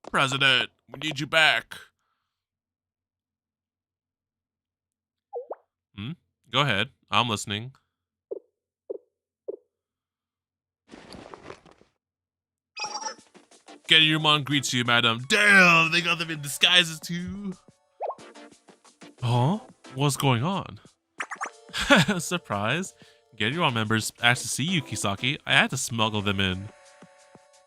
President, we need you back. Go ahead. I'm listening. Genryumon greets you, madam. Damn, they got them in disguises too. Huh? What's going on? Surprise. Genryumon members asked to see you, Kisaki. I had to smuggle them in.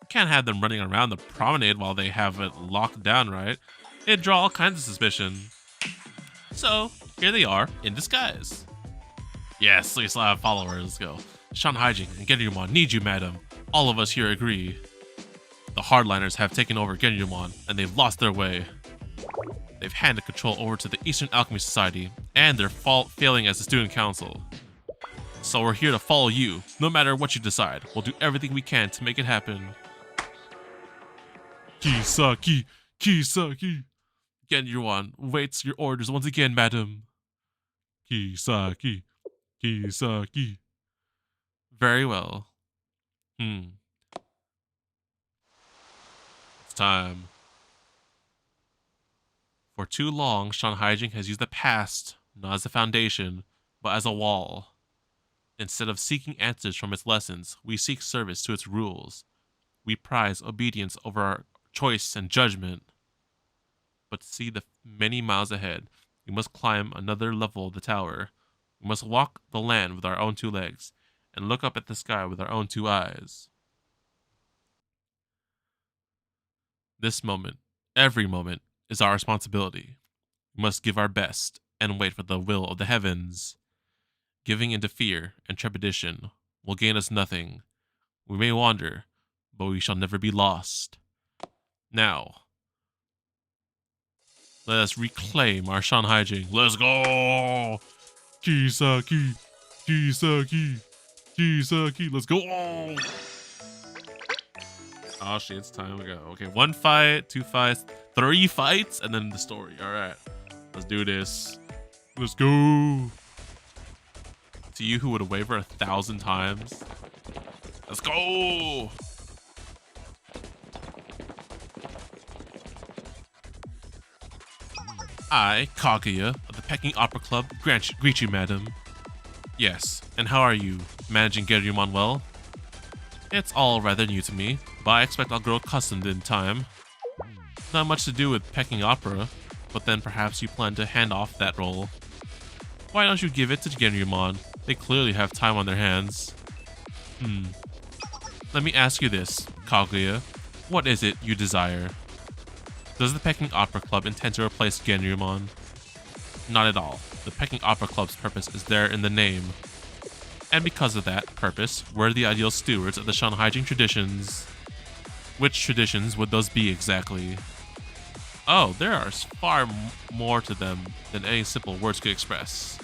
Can't have them running around the promenade while they have it locked down, right? It'd draw all kinds of suspicion. So, here they are, in disguise. Yes, we still have followers. Let's go. Shanhaijing and Genryumon need you, madam. All of us here agree. The hardliners have taken over Genryumon, and they've lost their way. They've handed control over to the Eastern Alchemy Society, and they're failing as a student council. So we're here to follow you, no matter what you decide. We'll do everything we can to make it happen. Kisaki, Kisaki. Genryuan waits your orders once again, madam. Kisaki, Kisaki. Very well. It's time. For too long, Shanhaijing has used the past not as a foundation, but as a wall. Instead of seeking answers from its lessons, we seek service to its rules. We prize obedience over our choice and judgment. But to see the many miles ahead, we must climb another level of the tower. We must walk the land with our own 2 legs, and look up at the sky with our own 2 eyes. This moment, every moment, is our responsibility. We must give our best and wait for the will of the heavens. Giving into fear and trepidation will gain us nothing. We may wander, but we shall never be lost. Now, let us reclaim our Shanhaijing. Let's go! Kisaki, Kisaki, Kisaki, let's go! Oh shit, it's time to go. Okay, 1 fight, 2 fights, 3 fights, and then the story. Alright, let's do this. Let's go! To you who would waver 1,000 times. Let's go! I, Kaguya, of the Peking Opera Club, greet you, madam. Yes, and how are you, managing Gerryumon well? It's all rather new to me, but I expect I'll grow accustomed in time. Not much to do with Peking Opera, but then perhaps you plan to hand off that role. Why don't you give it to Gerryumon? They clearly have time on their hands. Let me ask you this, Kaguya. What is it you desire? Does the Peking Opera Club intend to replace Gerryumon? Not at all. The Peking Opera Club's purpose is there in the name. And because of that purpose, we're the ideal stewards of the Shanhaijing traditions. Which traditions would those be exactly? Oh, there are far more to them than any simple words could express.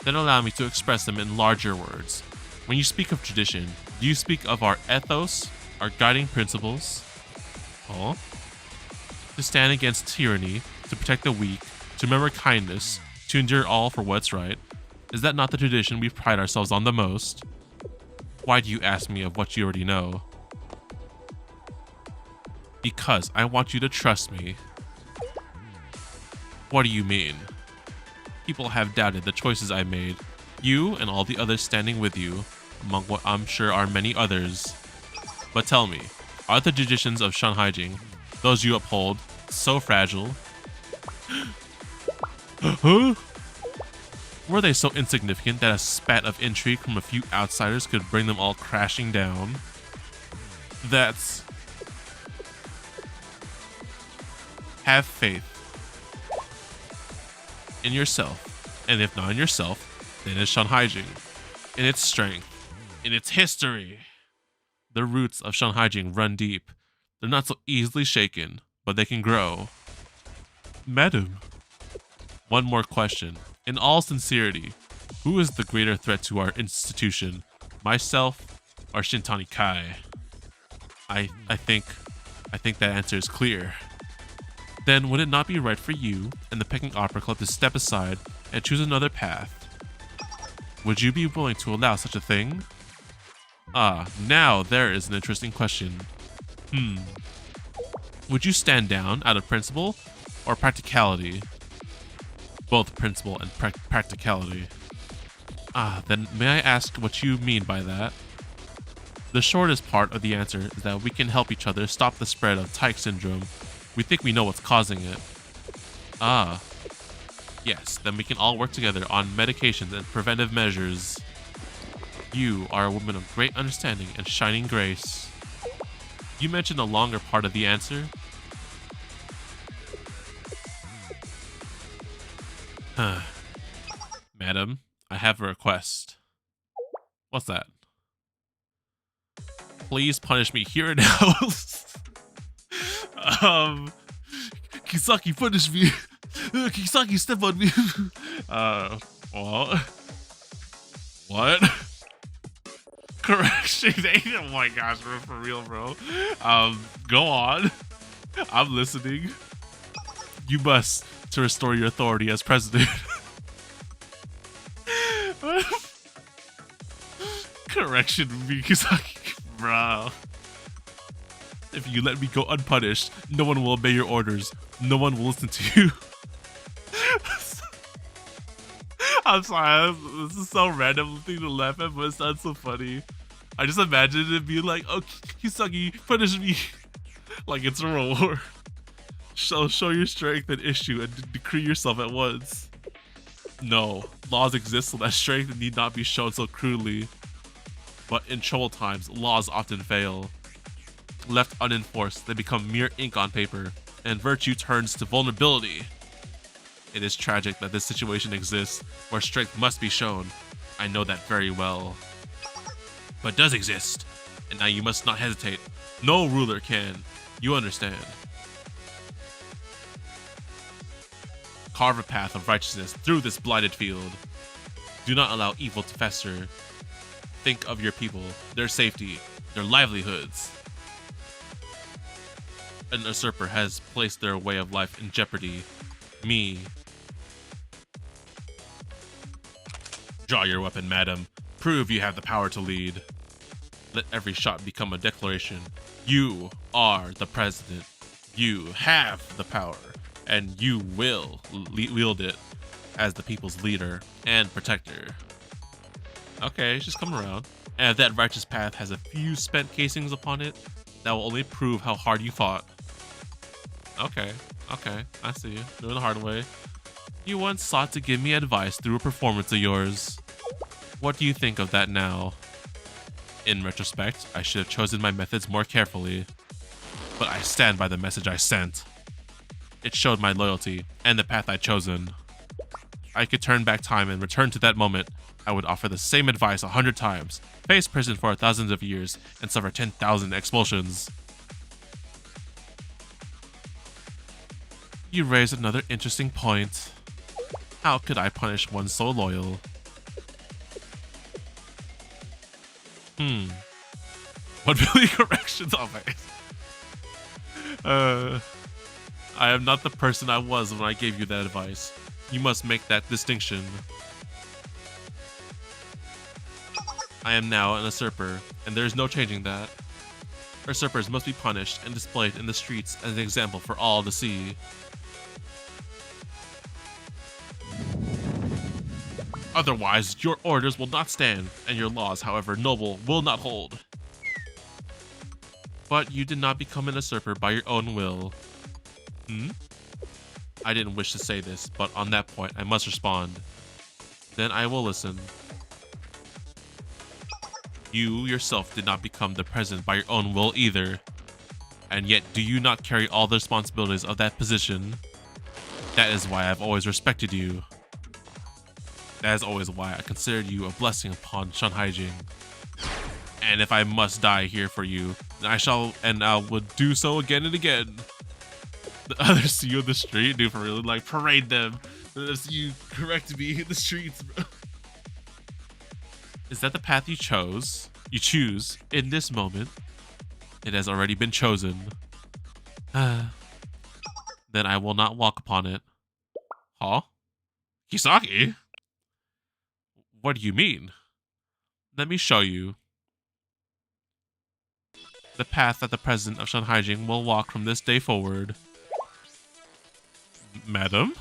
Then allow me to express them in larger words. When you speak of tradition, do you speak of our ethos, our guiding principles? Oh? To stand against tyranny, to protect the weak, to remember kindness, to endure all for what's right. Is that not the tradition we pride ourselves on the most? Why do you ask me of what you already know? Because I want you to trust me. What do you mean? People have doubted the choices I made. You and all the others standing with you, among what I'm sure are many others. But tell me, are the traditions of Shanhaijing, those you uphold, so fragile? Huh? Were they so insignificant that a spat of intrigue from a few outsiders could bring them all crashing down? That's... Have faith in yourself, and if not in yourself, then in Shanhaijing, in its strength, in its history. The roots of Shanhaijing run deep. They're not so easily shaken, but they can grow. Madam, one more question. In all sincerity, who is the greater threat to our institution, myself or Shintani Kai? I think that answer is clear. Then would it not be right for you and the Peking Opera Club to step aside and choose another path? Would you be willing to allow such a thing? Ah, now there is an interesting question. Would you stand down out of principle or practicality? Both principle and practicality. Ah, then may I ask what you mean by that? The shortest part of the answer is that we can help each other stop the spread of Tyke syndrome. We think we know what's causing it. Ah. Yes, then we can all work together on medications and preventive measures. You are a woman of great understanding and shining grace. You mentioned the longer part of the answer. Madam, I have a request. What's that? Please punish me here and now. Kisaki, punish me. Kisaki, step on me. Well, what? Correction. Oh my gosh, bro, for real, bro. Go on. I'm listening. You must to restore your authority as president. Correction, Kisaki, bro. If you let me go unpunished, no one will obey your orders. No one will listen to you. I'm sorry, this is so random thing to laugh at, but it sounds so funny. I just imagine it being like, oh, Kisagi, punish me. Like it's a reward. Show your strength and issue and decree yourself at once. No, laws exist so that strength need not be shown so crudely. But in troubled times, laws often fail. Left unenforced, they become mere ink on paper, and virtue turns to vulnerability. It is tragic that this situation exists, where strength must be shown. I know that very well. But does exist, and now you must not hesitate. No ruler can. You understand. Carve a path of righteousness through this blighted field. Do not allow evil to fester. Think of your people, their safety, their livelihoods. An usurper has placed their way of life in jeopardy. Me. Draw your weapon, madam. Prove you have the power to lead. Let every shot become a declaration. You are the president. You have the power, and you will wield it as the people's leader and protector. Okay, just come around. And if that righteous path has a few spent casings upon it, that will only prove how hard you fought. Okay, I see you. Doing the hard way. You once sought to give me advice through a performance of yours. What do you think of that now? In retrospect, I should have chosen my methods more carefully. But I stand by the message I sent. It showed my loyalty and the path I'd chosen. I could turn back time and return to that moment. I would offer the same advice 100 times, face prison for thousands of years, and suffer 10,000 expulsions. You raise another interesting point. How could I punish one so loyal? What really corrections on my I am not the person I was when I gave you that advice. You must make that distinction. I am now an usurper, and there is no changing that. Usurpers must be punished and displayed in the streets as an example for all to see. Otherwise, your orders will not stand, and your laws, however noble, will not hold. But you did not become an usurper by your own will. I didn't wish to say this, but on that point, I must respond. Then I will listen. You yourself did not become the president by your own will either. And yet, do you not carry all the responsibilities of that position? That is why I've always respected you. That is always why I considered you a blessing upon Shanhaijing. And if I must die here for you, then I shall, and I would do so again and again. The others see you in the street, dude, for real, like parade them. As you correct me in the streets, bro. Is that the path you chose? You choose in this moment? It has already been chosen. Then I will not walk upon it. Huh? Kisaki? What do you mean? Let me show you. The path that the president of Shanhaijing will walk from this day forward. Madam?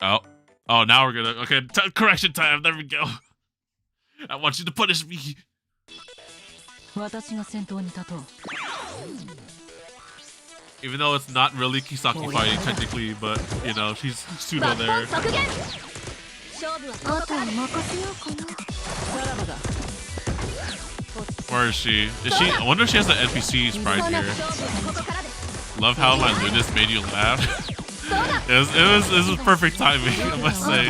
Oh, now we're gonna... Okay, correction time. There we go. I want you to punish me. Even though it's not really Kisaki fighting technically, but you know, she's pseudo there. Where is she? Is she? I wonder if she has the NPC sprite here. Love how my Lunas made you laugh. it was perfect timing, I must say.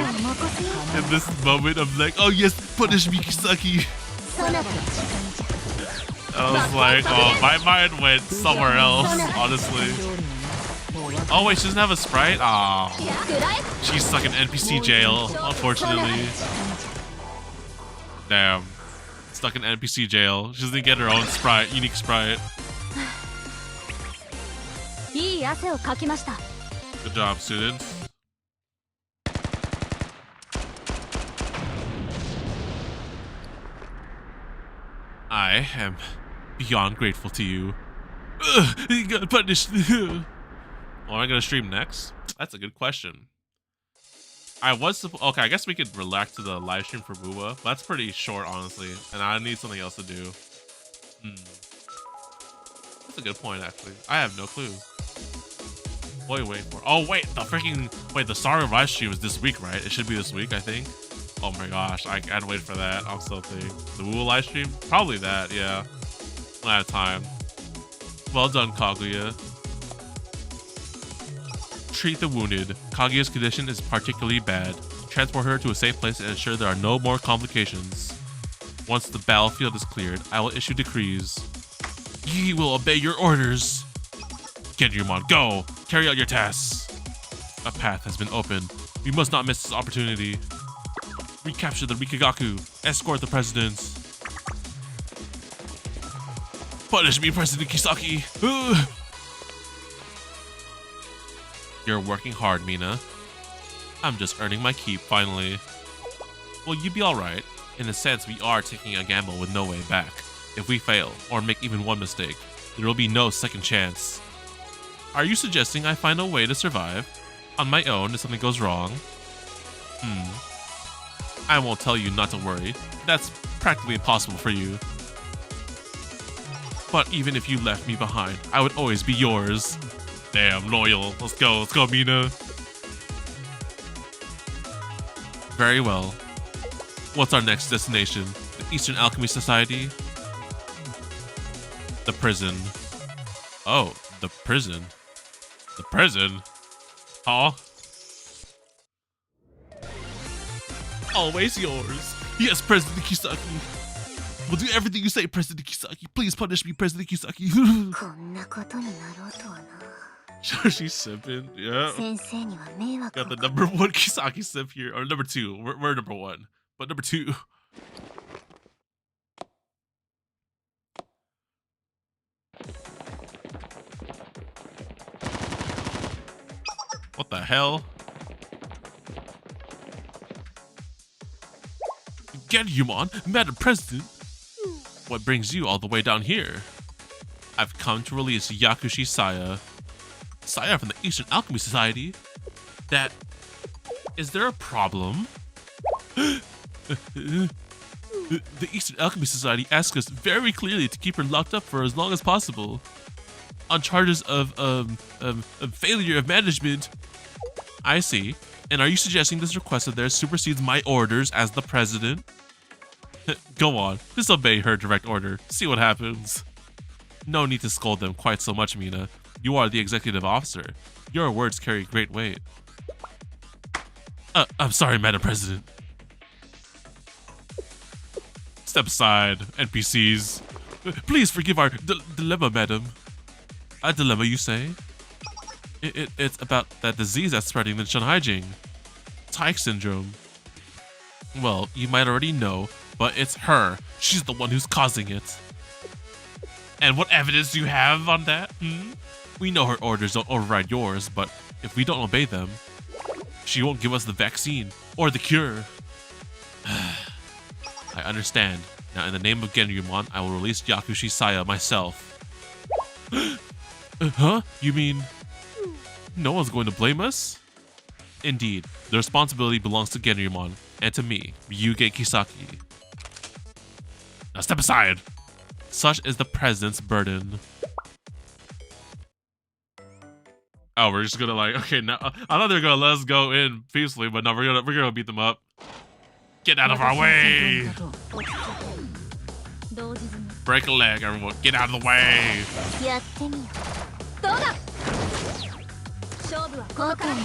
In this moment of like, oh yes, punish me, Kisaki. I was like, oh, my mind went somewhere else, honestly. Oh wait, she doesn't have a sprite? Aw. She's stuck in NPC jail, unfortunately. Damn. Stuck in NPC jail. She doesn't get her own sprite, unique sprite. Good job, students. I am beyond grateful to you. You got punished. What am I gonna stream next? That's a good question. Okay, I guess we could relax to the live stream for Booba. That's pretty short, honestly, and I need something else to do. That's a good point, actually. I have no clue. Wait for. Oh wait, the Saga live stream is this week, right? It should be this week, I think. Oh my gosh, I can't wait for that. I'm so thinking. The Booba live stream? Probably that, yeah. I have time. Well done, Kaguya. Treat the wounded. Kaguya's condition is particularly bad. Transport her to a safe place and ensure there are no more complications. Once the battlefield is cleared, I will issue decrees. Ye will obey your orders. Genryumon, go! Carry out your tasks. A path has been opened. We must not miss this opportunity. Recapture the Rikagaku. Escort the presidents. Punish me, President Kisaki. You're working hard, Mina. I'm just earning my keep, finally. Well, you be alright. In a sense, we are taking a gamble with no way back. If we fail, or make even one mistake, there will be no second chance. Are you suggesting I find a way to survive? On my own if something goes wrong? I won't tell you not to worry. That's practically impossible for you. But even if you left me behind, I would always be yours. Damn, loyal. Let's go, Mina. Very well. What's our next destination? The Eastern Alchemy Society? The prison. Oh, the prison. The prison? Huh? Always yours. Yes, President Kisaki. We'll do everything you say, President Kisaki. Please punish me, President Kisaki. Sure, she's simping. Yeah. Got the number one Kisaki simp here. Or number two. We're number one. But number two. What the hell? Genryumon, Madam President. What brings you all the way down here? I've come to release Yakushi Saya. Saya from the Eastern Alchemy Society? Is there a problem? The Eastern Alchemy Society asked us very clearly to keep her locked up for as long as possible. On charges of failure of management. I see. And are you suggesting this request of theirs supersedes my orders as the president? Go on, disobey her direct order. See what happens. No need to scold them quite so much, Mina. You are the executive officer. Your words carry great weight. I'm sorry, Madam President. Step aside, NPCs. Please forgive our dilemma, madam. A dilemma, you say? It's about that disease that's spreading in Shanhaijing. Tyke syndrome. Well, you might already know, but it's her. She's the one who's causing it. And what evidence do you have on that? We know her orders don't override yours, but if we don't obey them, she won't give us the vaccine or the cure. I understand. Now, in the name of Genryumon, I will release Yakushi Saya myself. Huh? You mean no one's going to blame us? Indeed, the responsibility belongs to Genryumon and to me, Ryuge Kisaki. Now step aside. Such is the president's burden. Oh, we're just gonna okay, now I thought they were gonna let us go in peacefully, but no, we're gonna beat them up. Get out of our way! Break a leg, everyone. Get out of the way! Got him!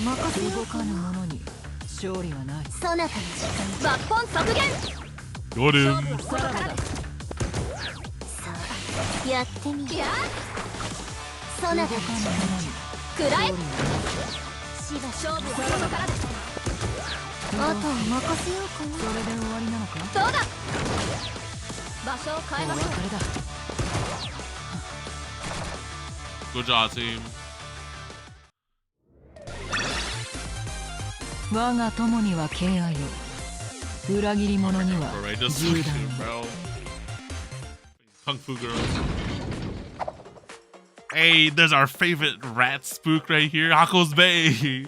食らえ。勝負はここからだ。あと任せようかな。それで終わりなのか。どうだ。場所を変えましょう。 Good job, team. 我が友には敬愛を、裏切り者には Courageous 銃弾 bro. Kung Fu girl. Hey, there's our favorite rat spook right here, Hako's Bay.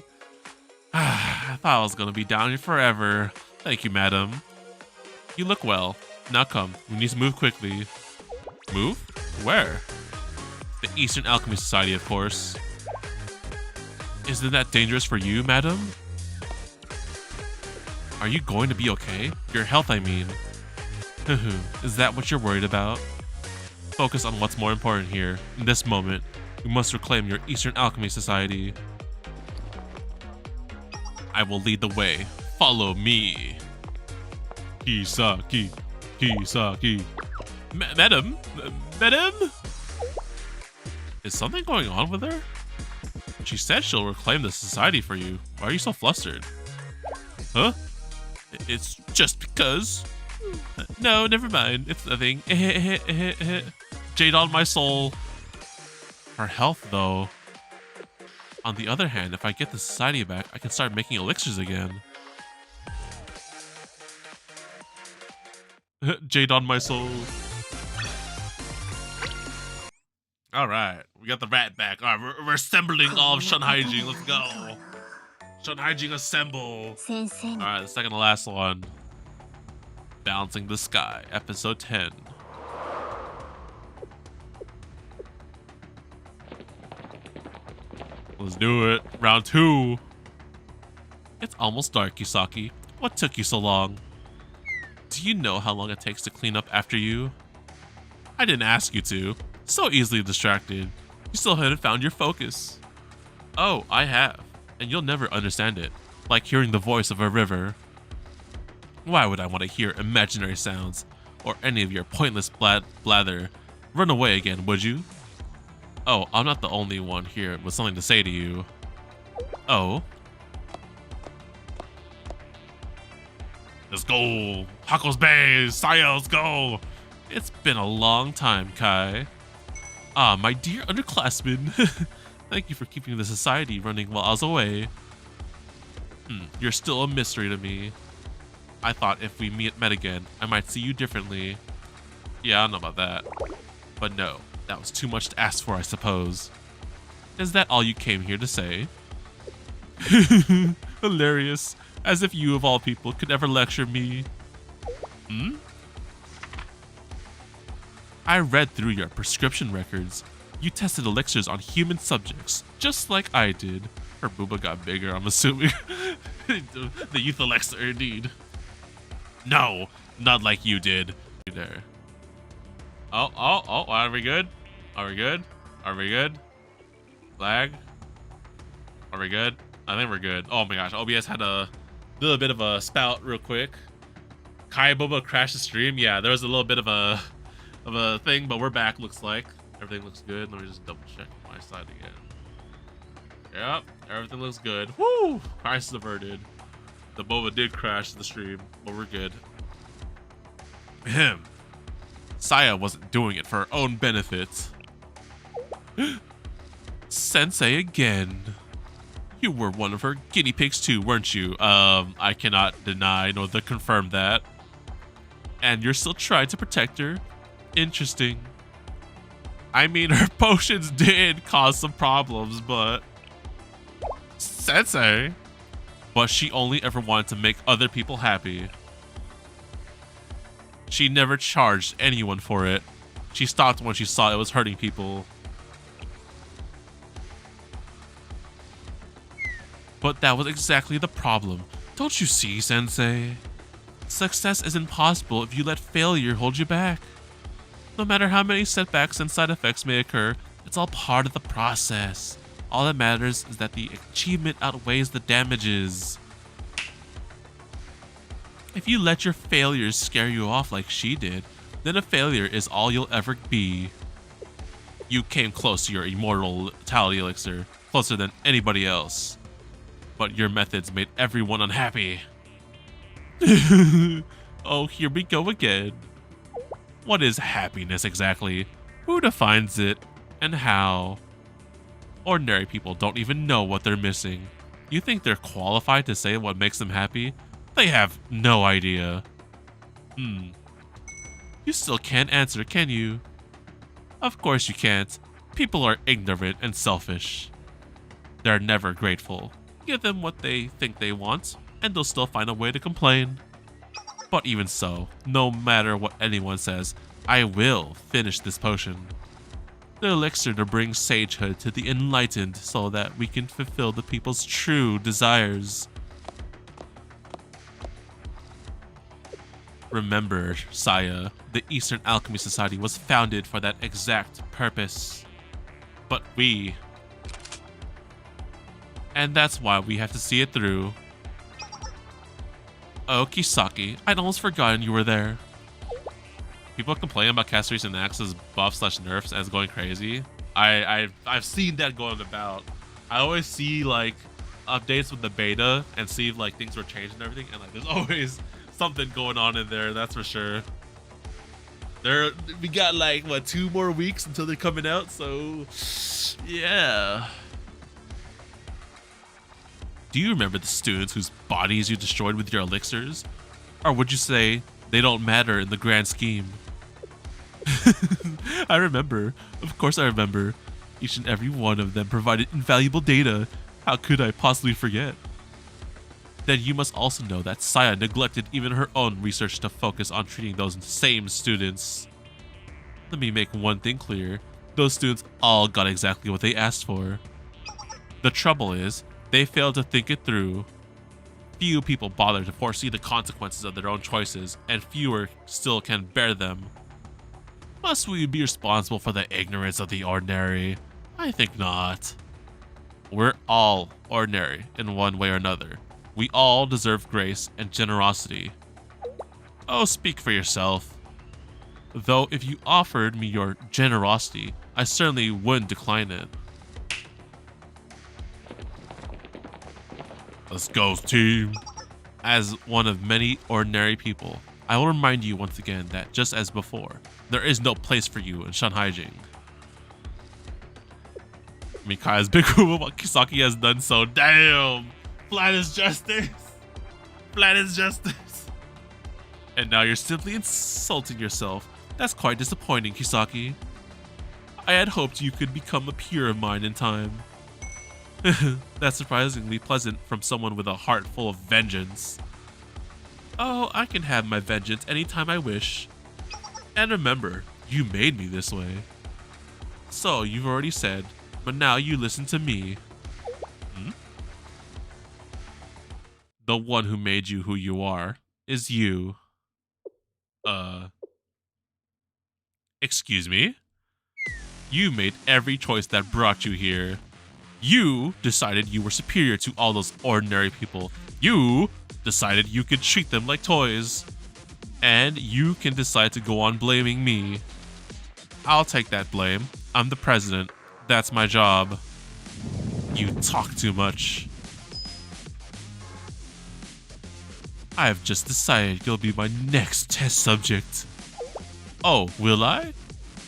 I thought I was gonna be down here forever. Thank you, madam. You look well. Now come, we need to move quickly. Move? Where? The Eastern Alchemy Society, of course. Isn't that dangerous for you, madam? Are you going to be okay? Your health, I mean. Is that what you're worried about? Focus on what's more important here. In this moment, we must reclaim your Eastern Alchemy Society. I will lead the way. Follow me. Kisaki. Kisaki. Madam? Madam? Is something going on with her? She said she'll reclaim the society for you. Why are you so flustered? Huh? It's just because. No, never mind. It's nothing. Jade on my soul. Her health, though. On the other hand, if I get the society back, I can start making elixirs again. Jade on my soul. Alright, we got the rat back. Alright, we're assembling all of Shunhaijing. Let's go. Shunhaijing assemble. Alright, the second to last one. Balancing the Sky, episode 10. Let's do it. Round 2. It's almost dark, Kisaki. What took you so long? Do you know how long it takes to clean up after you? I didn't ask you to. So easily distracted. You still haven't found your focus. Oh, I have. And you'll never understand it. Like hearing the voice of a river. Why would I want to hear imaginary sounds? Or any of your pointless blather? Run away again, would you? Oh, I'm not the only one here with something to say to you. Oh? Let's go! Hako's Bay! Saya, let's go! It's been a long time, Kai. Ah, my dear underclassmen. Thank you for keeping the society running while I was away. You're still a mystery to me. I thought if we met again, I might see you differently. Yeah, I don't know about that. But no, that was too much to ask for, I suppose. Is that all you came here to say? Hilarious. As if you, of all people, could ever lecture me. I read through your prescription records. You tested elixirs on human subjects, just like I did. Her booba got bigger, I'm assuming. The youth elixir, indeed. No, not like you did. There. Oh, are we good? Are we good? Are we good? Lag? Are we good? I think we're good. Oh my gosh, OBS had a little bit of a spout real quick. Kai Boba crashed the stream. Yeah, there was a little bit of a thing, but we're back, looks like. Everything looks good. Let me just double check my side again. Yep, everything looks good. Woo! Crisis averted. The Boba did crash the stream, but we're good. Ahem. Saya wasn't doing it for her own benefit. Sensei again. You were one of her guinea pigs too, weren't you? I cannot deny nor confirm that. And you're still trying to protect her? Interesting. I mean, her potions did cause some problems, but... Sensei? But she only ever wanted to make other people happy. She never charged anyone for it. She stopped when she saw it was hurting people. But that was exactly the problem. Don't you see, Sensei? Success isn't possible if you let failure hold you back. No matter how many setbacks and side effects may occur, it's all part of the process. All that matters is that the achievement outweighs the damages. If you let your failures scare you off like she did, then a failure is all you'll ever be. You came close to your immortality elixir. closer than anybody else. But your methods made everyone unhappy. Oh, here we go again. What is happiness exactly? Who defines it? And how? Ordinary people don't even know what they're missing. You think they're qualified to say what makes them happy? They have no idea. You still can't answer, can you? Of course you can't. People are ignorant and selfish. They're never grateful. Give them what they think they want, and they'll still find a way to complain. But even so, no matter what anyone says, I will finish this potion. The elixir to bring sagehood to the enlightened so that we can fulfill the people's true desires. Remember, Saya, the Eastern Alchemy Society was founded for that exact purpose. But we... And that's why we have to see it through. Oh, Kisaki, I'd almost forgotten you were there. People complain about Castration Axe's buff/nerfs as going crazy. I've seen that going about. I always see like updates with the beta and see like things were changed and everything, and like there's always something going on in there, that's for sure. We got like what, 2 more weeks until they're coming out, so yeah. Do you remember the students whose bodies you destroyed with your elixirs? Or would you say they don't matter in the grand scheme? I remember. Of course I remember. Each and every one of them provided invaluable data. How could I possibly forget? Then you must also know that Saya neglected even her own research to focus on treating those same students. Let me make one thing clear. Those students all got exactly what they asked for. The trouble is, they failed to think it through. Few people bother to foresee the consequences of their own choices, and fewer still can bear them. Must we be responsible for the ignorance of the ordinary? I think not. We're all ordinary in one way or another. We all deserve grace and generosity. Oh, speak for yourself. Though if you offered me your generosity, I certainly wouldn't decline it. Let's go, team. As one of many ordinary people, I will remind you once again that just as before, there is no place for you in Shanhaijing. Mikai's big move while Kisaki has done so. Damn! Flat is justice! Flat is justice! And now you're simply insulting yourself. That's quite disappointing, Kisaki. I had hoped you could become a peer of mine in time. That's surprisingly pleasant from someone with a heart full of vengeance. Oh, I can have my vengeance anytime I wish. And remember, you made me this way. So, you've already said, but now you listen to me. The one who made you who you are is you. Excuse me? You made every choice that brought you here. You decided you were superior to all those ordinary people. You decided you could treat them like toys. And you can decide to go on blaming me. I'll take that blame. I'm the president. That's my job. You talk too much. I have just decided you'll be my next test subject. Oh, will I?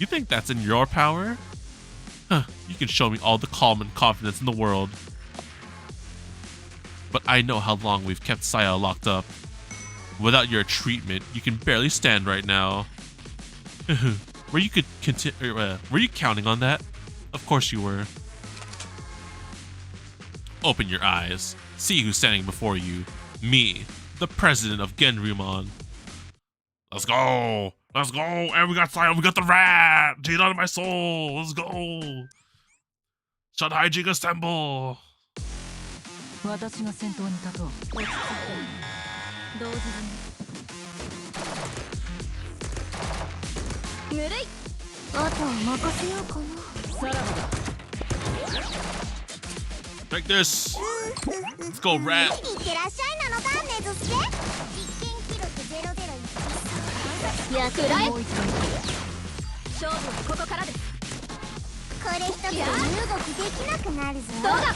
You think that's in your power? Huh, you can show me all the calm and confidence in the world. But I know how long we've kept Saya locked up. Without your treatment, you can barely stand right now. Were you counting on that? Of course you were. Open your eyes. See who's standing before you. Me, the president of Genrymon. Let's go! Let's go! And we got Saya, we got the rat! Jade out of my soul! Let's go! Shanhaijing assemble! 私が先頭に立とう。落ち着いて同時にぬるいあとは任せようかなさらばだ Take this! Let's go, rat! いってらっしゃいなのかねずすけ実験記録001やくらえもう一度勝負はここからですこれ一つで身動きできなくなるぞ。どうだ。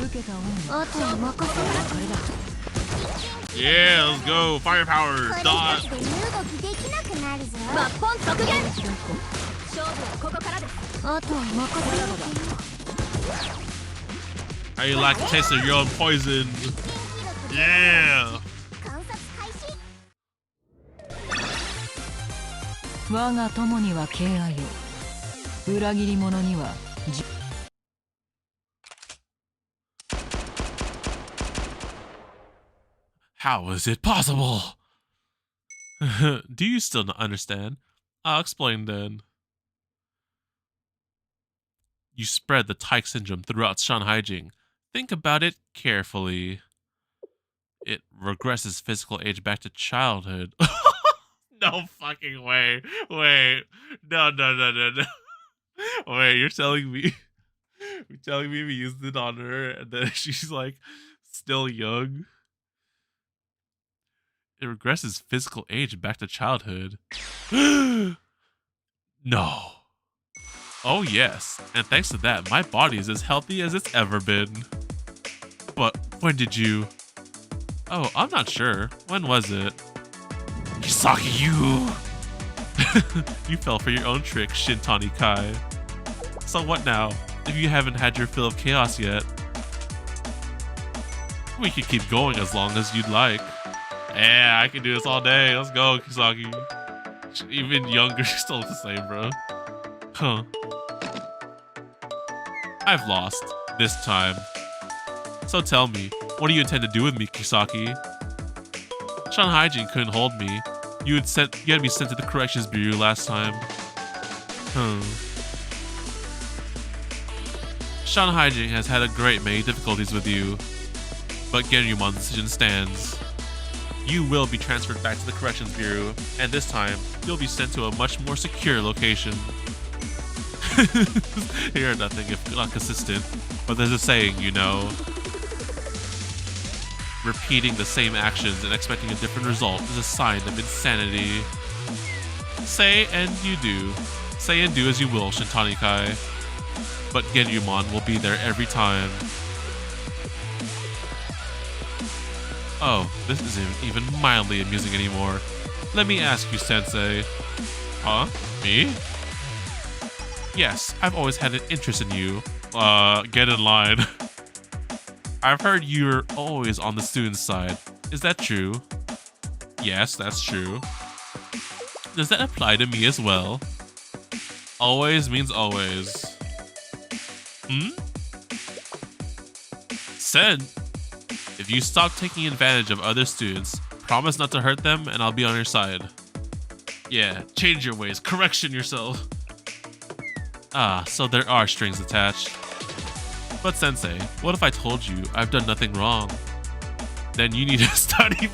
受けた恩あとは任せる。これだ。 Yeah, let's go. Firepower. これ Dot. 一つで身動きできなくなるぞ。抜本削減。勝負はここからです。あとは任せる。 How you like the taste of your own poison? Yeah. 観察開始。我が友には敬愛を、裏切り者にはじ。 How is it possible? Do you still not understand? I'll explain then. You spread the Tyke syndrome throughout Shanhaijing. Think about it carefully. It regresses physical age back to childhood. No fucking way. Wait. No. Wait, you're telling me we used it on her and then she's like still young? It regresses physical age back to childhood. No. Oh yes, and thanks to that, my body is as healthy as it's ever been. But when did you... Oh, I'm not sure. When was it? Kisaki, you! You fell for your own trick, Shintani Kai. So what now, if you haven't had your fill of chaos yet? We could keep going as long as you'd like. Yeah, I can do this all day. Let's go, Kisaki. Even younger, she's still the same, bro. Huh. I've lost. This time. So tell me, what do you intend to do with me, Kisaki? Shanhaijin couldn't hold me. You had me sent to the corrections bureau last time. Shanhaijin has had a great many difficulties with you. But Genyumon's decision stands. You will be transferred back to the corrections bureau, and this time, you'll be sent to a much more secure location. Here are nothing if not consistent, but there's a saying, you know. Repeating the same actions and expecting a different result is a sign of insanity. Say and you do. Say and do as you will, Shintani Kai. But Genyumon will be there every time. Oh, this isn't even mildly amusing anymore. Let me ask you, Sensei. Huh? Me? Yes, I've always had an interest in you. Get in line. I've heard you're always on the student's side. Is that true? Yes, that's true. Does that apply to me as well? Always means always. Sen, if you stop taking advantage of other students, promise not to hurt them and I'll be on your side. Yeah, change your ways, correction yourself. Ah, so there are strings attached. But Sensei, what if I told you I've done nothing wrong? Then you need to study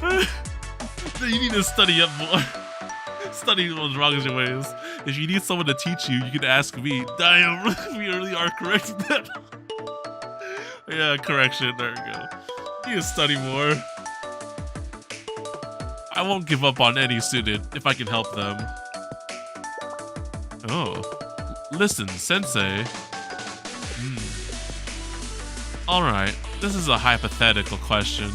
more. Then you need to study up more. Study what's wrong with your ways. If you need someone to teach you, you can ask me. Damn, we really are correcting them. Yeah, correction, there we go. You need to study more. I won't give up on any student if I can help them. Oh. Listen, Sensei. Alright, this is a hypothetical question.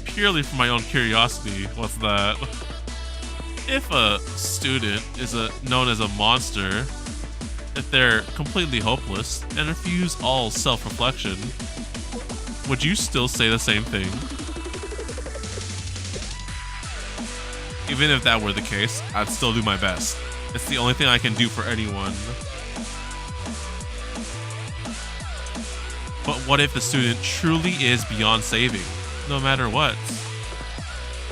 Purely for my own curiosity, what's that? If a student is known as a monster, if they're completely hopeless and refuse all self-reflection, would you still say the same thing? Even if that were the case, I'd still do my best. It's the only thing I can do for anyone. But what if the student truly is beyond saving, no matter what?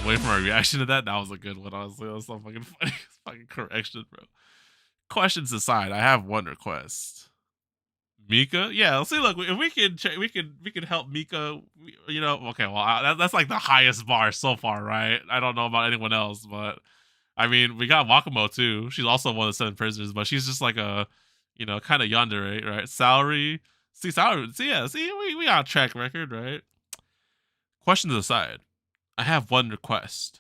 Wait for my reaction to that. That was a good one, honestly. That was so fucking funny. Fucking correction, bro. Questions aside, I have one request. Mika? Yeah, let's see. Look, if we can help Mika. You know, okay. Well, that's like the highest bar so far, right? I don't know about anyone else, but I mean, we got Wakamo too. She's also one of the 7 prisoners, but she's just like a, you know, kind of yandere, right? Salary. See, salary. See, yeah. See, we got a track record, right? Questions aside, I have one request.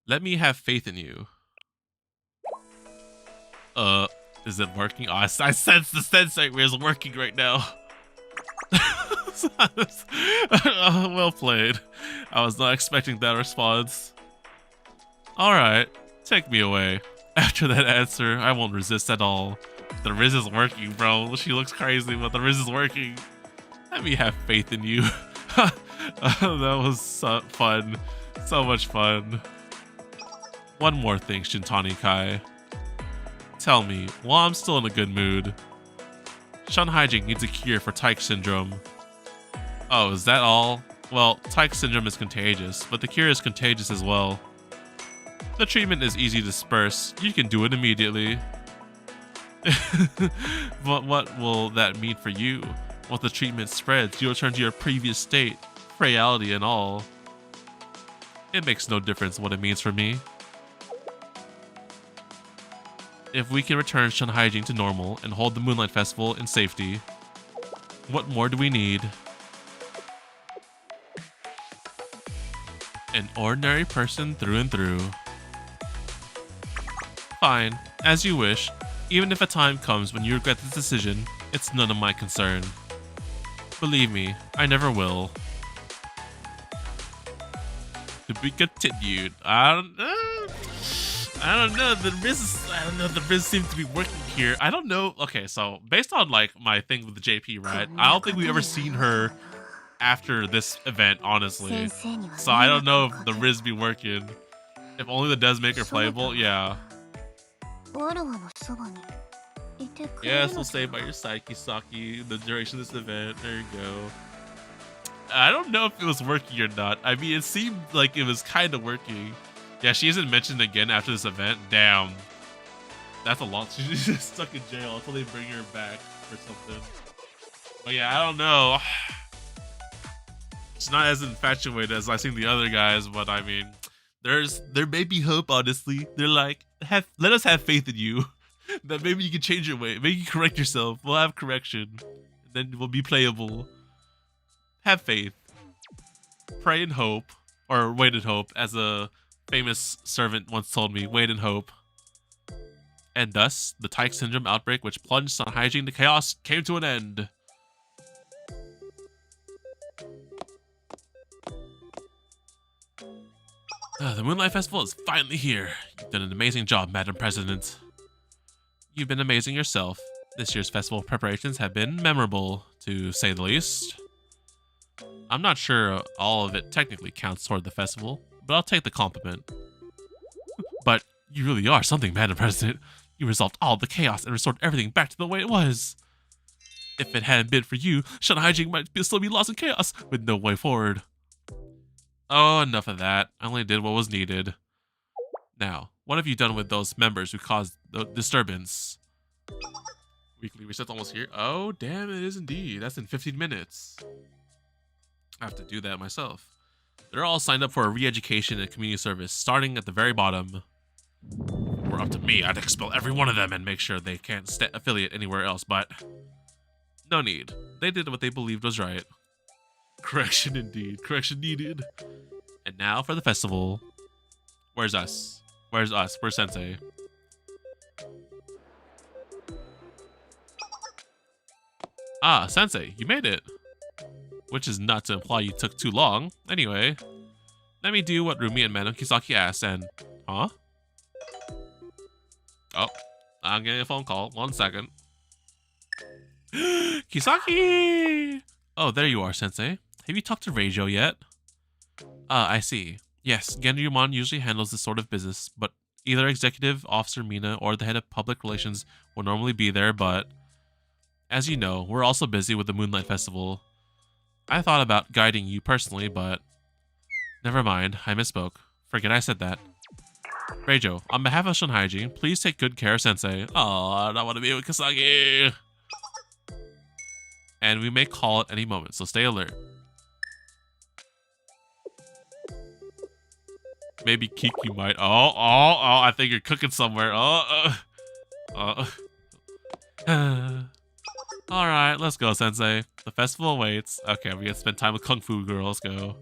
Let me have faith in you. Is it working? Oh, I sense the sensei is working right now. Well played. I was not expecting that response. Alright, take me away. After that answer, I won't resist at all. The Riz is working, bro. She looks crazy, but the Riz is working. Let me have faith in you. That was so fun. So much fun. One more thing, Shintani Kai. Tell me, while I'm still in a good mood, Shun Haijing needs a cure for Tyke syndrome. Oh, is that all? Well, Tyke syndrome is contagious, but the cure is contagious as well. The treatment is easy to disperse. You can do it immediately. But what will that mean for you? Once the treatment spreads, you'll return to your previous state, frailty and all. It makes no difference what it means for me. If we can return Shun Haijing to normal and hold the Moonlight Festival in safety, what more do we need? An ordinary person through and through. Fine, as you wish. Even if a time comes when you regret this decision, it's none of my concern. Believe me, I never will. To be continued. I don't know. The Riz seems to be working here. I don't know. Okay, so based on like my thing with the JP, right? I don't think we've ever seen her after this event, honestly. So I don't know if the Riz be working. If only that does make her playable, yeah. Yes, we'll stay by your side, Kisaki, the duration of this event. There you go. I don't know if it was working or not. I mean, it seemed like it was kind of working. Yeah, she isn't mentioned again after this event. Damn. That's a lot. She's just stuck in jail until they bring her back or something. But yeah, I don't know. It's not as infatuated as I've seen the other guys, but I mean, there may be hope, honestly. They're like, let us have faith in you. That maybe you can change your way. Maybe you can correct yourself. We'll have correction. And then we'll be playable. Have faith. Pray and hope. Or wait and hope, as a famous servant once told me. Wait and hope. And thus, the Tyke syndrome outbreak, which plunged Shun Haijing into chaos, came to an end. The Moonlight Festival is finally here. You've done an amazing job, Madam President. You've been amazing yourself. This year's festival preparations have been memorable, to say the least. I'm not sure all of it technically counts toward the festival, but I'll take the compliment. But you really are something, Madam President. You resolved all the chaos and restored everything back to the way it was. If it hadn't been for you, Shun Haijing might still be lost in chaos with no way forward. Oh, enough of that. I only did what was needed. Now, what have you done with those members who caused the disturbance? Weekly reset's almost here. Oh, damn, it is indeed. That's in 15 minutes. I have to do that myself. They're all signed up for a re-education and community service, starting at the very bottom. Were up to me, I'd expel every one of them and make sure they can't affiliate anywhere else, but no need. They did what they believed was right. Correction indeed. Correction needed. And now for the festival. Where's us? Where's us? Where's Sensei? Ah, Sensei, you made it. Which is not to imply you took too long. Anyway, let me do what Rumi and Madam Kisaki asked and... Huh? Oh, I'm getting a phone call. 1 second. Kisaki! Oh, there you are, Sensei. Have you talked to Reijo yet? Ah, I see. Yes, Genryumon usually handles this sort of business, but either Executive Officer Mina or the head of public relations will normally be there, but... As you know, we're also busy with the Moonlight Festival. I thought about guiding you personally, but... Never mind, I misspoke. Forget I said that. Reijo, on behalf of Shun Haijing, please take good care of Sensei. Aw, I don't want to be with Kasagi. And we may call at any moment, so stay alert. Maybe Kiki might. Oh, I think you're cooking somewhere. Alright, let's go, Sensei. The festival waits. Okay, we get to spend time with Kung Fu Girl. Let's go.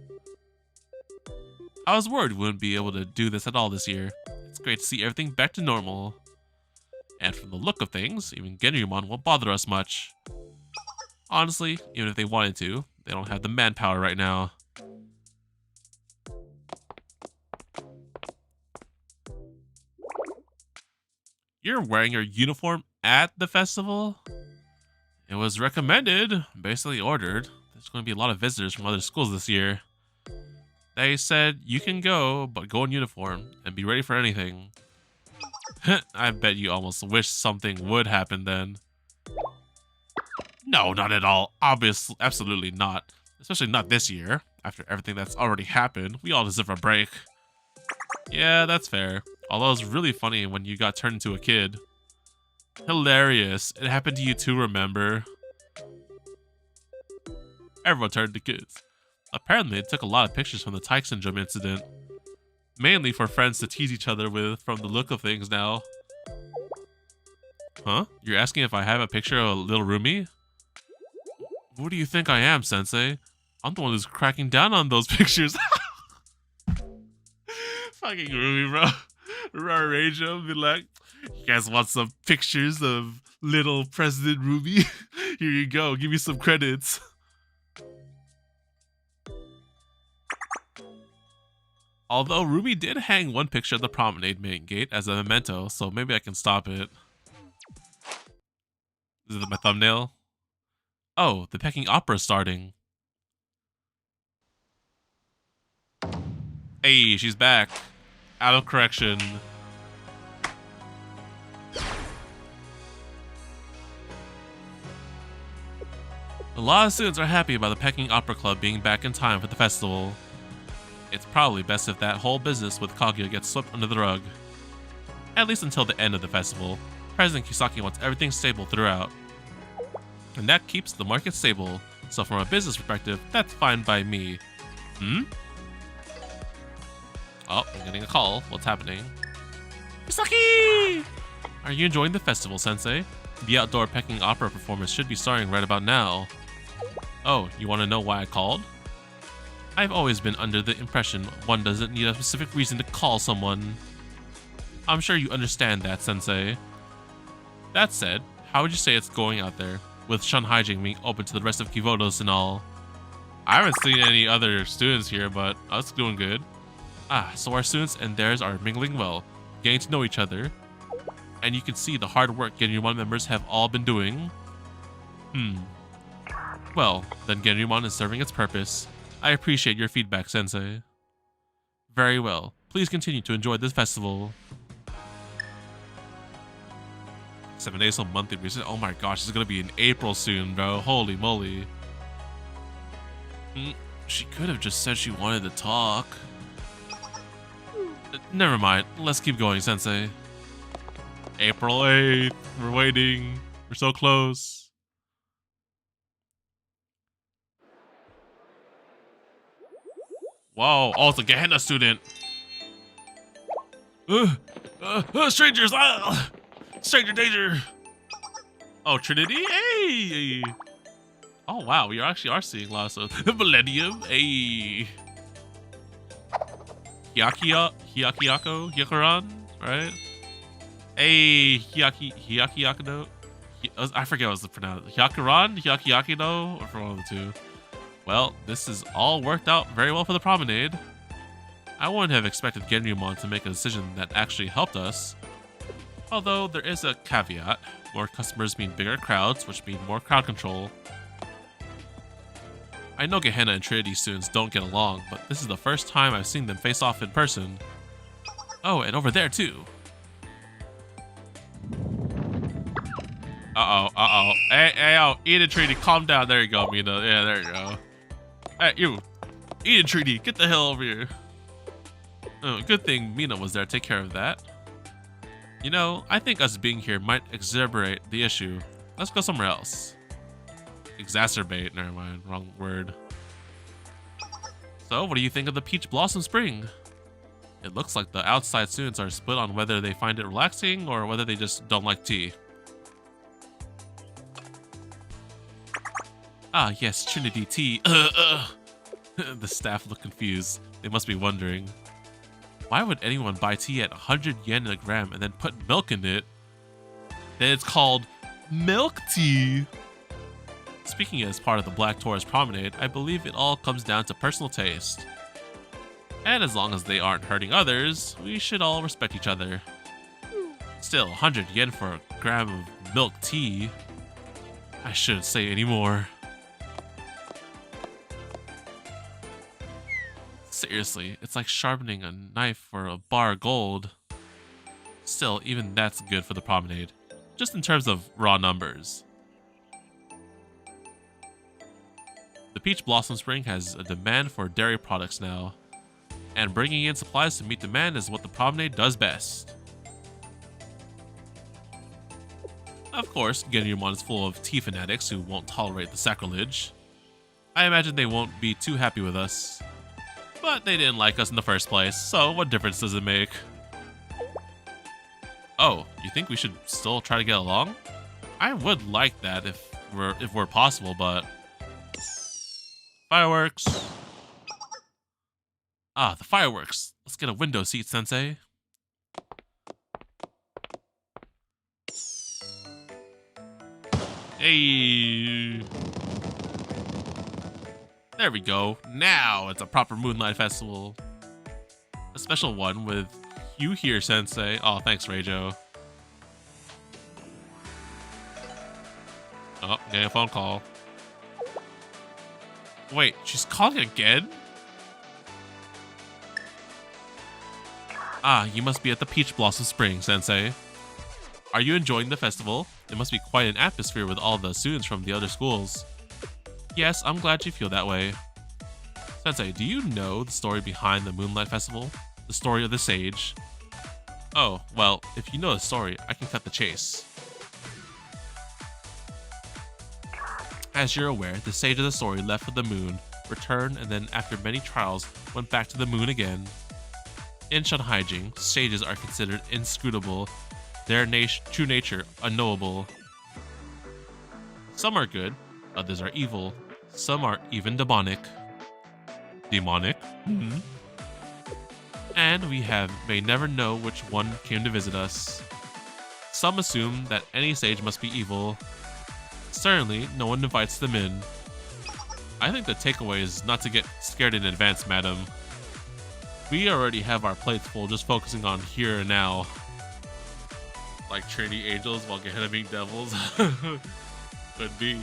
I was worried we wouldn't be able to do this at all this year. It's great to see everything back to normal. And from the look of things, even Genryumon won't bother us much. Honestly, even if they wanted to, they don't have the manpower right now. You're wearing your uniform at the festival? It was recommended, basically ordered. There's going to be a lot of visitors from other schools this year. They said you can go, but go in uniform and be ready for anything. I bet you almost wish something would happen then. No, not at all. Obviously, absolutely not. Especially not this year. After everything that's already happened, we all deserve a break. Yeah, that's fair. Although it's really funny when you got turned into a kid. Hilarious. It happened to you too, remember? Everyone turned to kids. Apparently, it took a lot of pictures from the Tyke Syndrome incident. Mainly for friends to tease each other with from the look of things now. Huh? You're asking if I have a picture of a little Rumi? Who do you think I am, Sensei? I'm the one who's cracking down on those pictures. Fucking Rumi, bro. Rage him, be like, you guys want some pictures of little President Rumi? Here you go, give me some credits. Although Ruby did hang one picture at the promenade main gate as a memento, so maybe I can stop it. Is it my thumbnail? Oh, the Peking Opera starting. Hey, she's back. Out of correction. A lot of students are happy about the Peking Opera Club being back in time for the festival. It's probably best if that whole business with Kaguya gets swept under the rug. At least until the end of the festival. President Kisaki wants everything stable throughout. And that keeps the market stable, so from a business perspective, that's fine by me. Oh, I'm getting a call. What's happening? Kisaki! Are you enjoying the festival, Sensei? The outdoor Peking Opera performance should be starting right about now. Oh, you want to know why I called? I've always been under the impression one doesn't need a specific reason to call someone. I'm sure you understand that, Sensei. That said, how would you say it's going out there, with Shunhaijing being open to the rest of Kivodos and all? I haven't seen any other students here, but us doing good. Ah, so our students and theirs are mingling well, getting to know each other. And you can see the hard work Genryumon members have all been doing. Well, then Genryumon is serving its purpose. I appreciate your feedback, Sensei. Very well. Please continue to enjoy this festival. 7 days till monthly reset. Oh my gosh, this is gonna be in April soon, bro. Holy moly. She could have just said she wanted to talk. Never mind. Let's keep going, Sensei. April 8th. We're waiting. We're so close. Whoa. Oh, it's a Gehenna student. Strangers. Stranger danger. Oh, Trinity. Hey. Oh, wow. We actually are seeing lots of Millennium. Hey. Hyakuya right? Hey, Hyakuyakuno. I forget what it's pronounced. Hyakuyakino, or for one of the two. Well, this is all worked out very well for the promenade. I wouldn't have expected Genryumon to make a decision that actually helped us. Although there is a caveat. More customers mean bigger crowds, which mean more crowd control. I know Gehenna and Trinity students don't get along, but this is the first time I've seen them face off in person. Oh, and over there too. Uh-oh. Hey, yo, Eden Trinity, calm down. There you go, Mina. Yeah, there you go. Hey, you. Eden Trinity, get the hell over here. Oh, good thing Mina was there to take care of that. You know, I think us being here might exacerbate the issue. Let's go somewhere else. Exacerbate, never mind, wrong word. So, what do you think of the Peach Blossom Spring? It looks like the outside students are split on whether they find it relaxing or whether they just don't like tea. Ah, yes, Trinity tea. The staff look confused. They must be wondering, why would anyone buy tea at 100 yen a gram and then put milk in it? Then it's called milk tea. Speaking as part of the Black Tourist Promenade, I believe it all comes down to personal taste. And as long as they aren't hurting others, we should all respect each other. Still, 100 yen for a gram of milk tea. I shouldn't say any more. Seriously, it's like sharpening a knife for a bar of gold. Still, even that's good for the promenade, just in terms of raw numbers. The Peach Blossom Spring has a demand for dairy products now, and bringing in supplies to meet demand is what the promenade does best. Of course, Genryumon is full of tea fanatics who won't tolerate the sacrilege. I imagine they won't be too happy with us. But they didn't like us in the first place, so what difference does it make? Oh, you think we should still try to get along? I would like that if we're possible, but fireworks. Ah, the fireworks. Let's get a window seat, Sensei. Hey. There we go. Now it's a proper Moonlight Festival. A special one with you here, Sensei. Oh, thanks, Reijo. Oh, getting a phone call. Wait, she's calling again? Ah, you must be at the Peach Blossom Spring, Sensei. Are you enjoying the festival? It must be quite an atmosphere with all the students from the other schools. Yes, I'm glad you feel that way. Sensei, do you know the story behind the Moonlight Festival? The story of the sage? Oh, well, if you know the story, I can cut the chase. As you're aware, the sage of the story left for the moon, returned, and then after many trials, went back to the moon again. In Shunhaijing, sages are considered inscrutable, their true nature unknowable. Some are good, others are evil, some are even demonic. Demonic? Mm-hmm. And we may never know which one came to visit us. Some assume that any sage must be evil. Certainly, no one invites them in. I think the takeaway is not to get scared in advance, madam. We already have our plates full just focusing on here and now. Like trainee angels while being devils. Could be.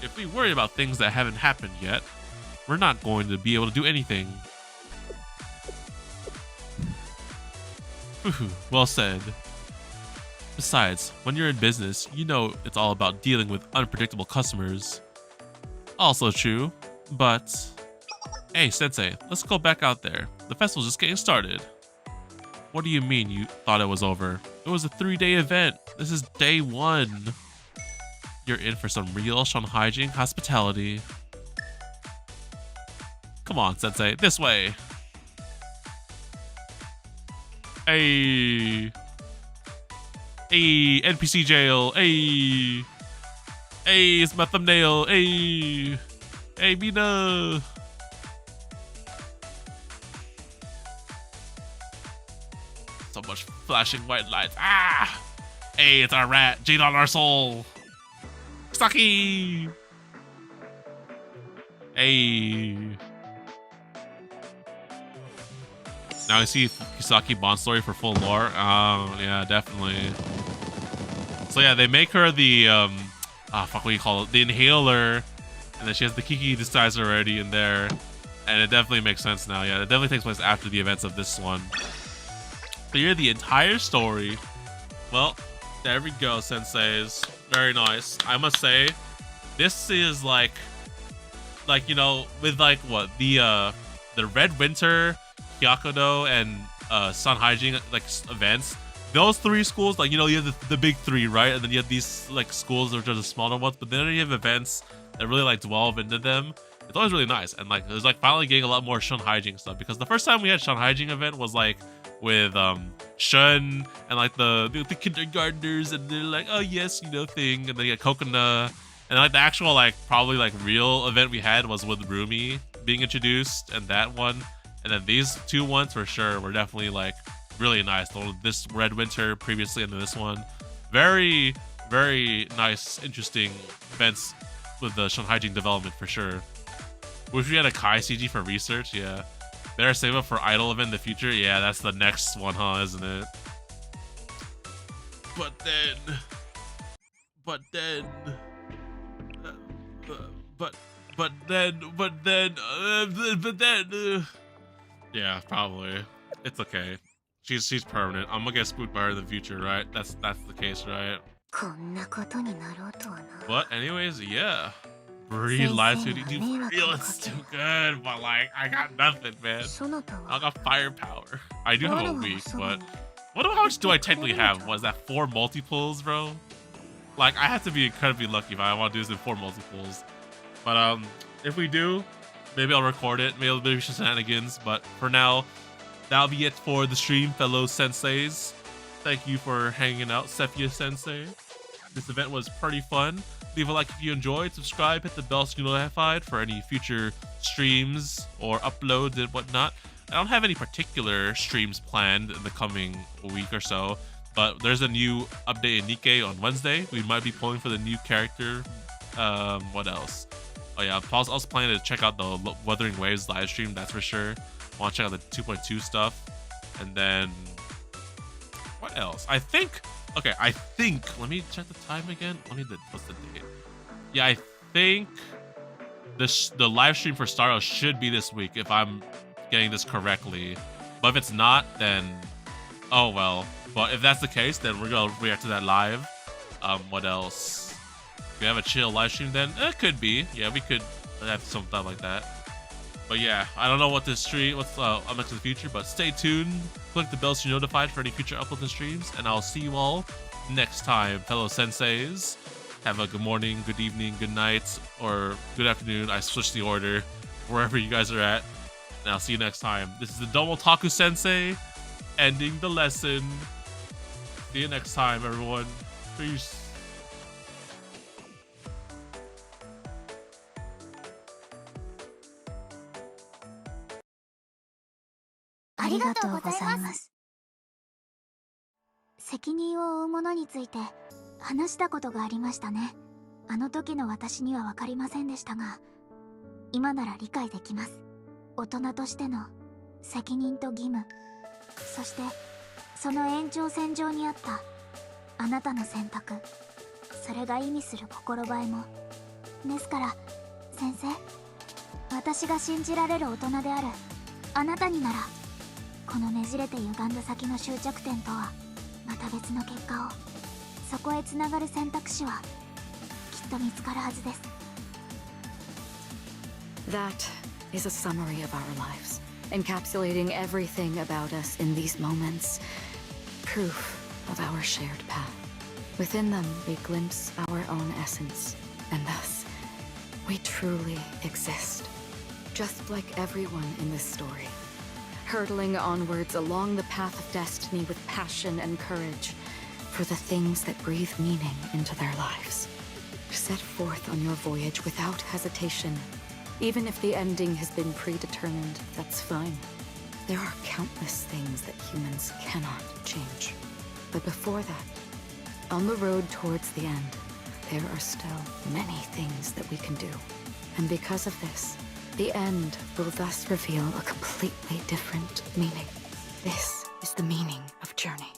If we worry about things that haven't happened yet, we're not going to be able to do anything. Well said. Besides, when you're in business, you know it's all about dealing with unpredictable customers. Also true, but... Hey, Sensei, let's go back out there. The festival's just getting started. What do you mean you thought it was over? It was a 3-day event. This is day 1. You're in for some real Shunhaijing hospitality. Come on, Sensei, this way. Hey. Hey, NPC jail. Hey. Hey, it's my thumbnail. Hey. Hey, Mina. So much flashing white lights. Ah. Hey, it's our rat. Jade on our soul. Saki. Hey. Now I see Kisaki Bond story for full lore. Yeah, definitely. So yeah, they make her the fuck, what do you call it? The inhaler, and then she has the Kiki disguise already in there, and it definitely makes sense now. Yeah, it definitely takes place after the events of this one. So you're the entire story. Well, there we go, senseis. Very nice. I must say, this is like you know, with like what the Red Winter, Hyakudo, and Shunhaijing like events. Those 3 schools, like, you know, you have the big 3, right? And then you have these like schools which are the smaller ones, but then you have events that really like delve into them. It's always really nice, and like there's like finally getting a lot more Shunhaijing stuff, because the first time we had Shunhaijing event was like with Shun and like the kindergartners, and they're like, oh yes, you know, thing, and then you got Kokona And like the actual like probably like real event we had was with Rumi being introduced and that one. And then these two ones for sure were definitely like really nice. This Red Winter previously and then this one. Very, very nice, interesting events with the Shunhaijin development for sure. Wish we had a Kai CG for research, yeah. Better save up for Idol event in the future? Yeah, that's the next one, huh, isn't it? But then... yeah, probably. It's okay. She's permanent. I'm gonna get spooked by her in the future, right? That's the case, right? But anyways, yeah. Breed live to do for real. It's too good, but like I got nothing, man. I got firepower. I do have a week, but how much do I technically have? Was that 4 multiples, bro? Like I have to be incredibly lucky if I want to do this in 4 multiples. But if we do, maybe I'll record it. Maybe it'll be shenanigans. But for now, that'll be it for the stream, fellow senseis. Thank you for hanging out, Sephia Sensei. This event was pretty fun. Leave a like if you enjoyed, subscribe, hit the bell so you're notified for any future streams or uploads and whatnot. I don't have any particular streams planned in the coming week or so, but there's a new update in Nikkei on Wednesday. We might be pulling for the new character. What else? Oh yeah, I was also planning to check out the Wuthering Waves live stream, that's for sure. I want to check out the 2.2 stuff. And then, what else? I think, let me check the time again. What's the date? Yeah, I think the live stream for Staro should be this week if I'm getting this correctly. But if it's not, then oh well. But if that's the case, then we're gonna react to that live. What else? We have a chill live stream then? It could be. Yeah, we could have something like that. But yeah, I don't know what this stream, what's up next in the future, but stay tuned. Click the bell so you're notified for any future uploads and streams, and I'll see you all next time, fellow senseis. Have a good morning, good evening, good night, or good afternoon. I switched the order wherever you guys are at, and I'll see you next time. This is the TheDomotaku Sensei, ending the lesson. See you next time, everyone. Peace. ありがとうございます。責任を負うものについて話したことがありましたね。あの時の私には分かりませんでしたが、今なら理解できます。大人としての責任と義務、そしてその延長線上にあったあなたの選択、それが意味する心映えも。ですから先生、私が信じられる大人であるあなたになら、このねじれて歪んだ先の終着点とはまた別の結果を、そこへつながる選択肢はきっと見つかるはずです。 That is a summary of our lives, encapsulating everything about us in these moments, proof of our shared path. Within them we glimpse our own essence, and thus we truly exist, just like everyone in this story, hurtling onwards along the path of destiny with passion and courage for the things that breathe meaning into their lives. Set forth on your voyage without hesitation. Even if the ending has been predetermined, that's fine. There are countless things that humans cannot change. But before that, on the road towards the end, there are still many things that we can do. And because of this, the end will thus reveal a completely different meaning. This is the meaning of journey.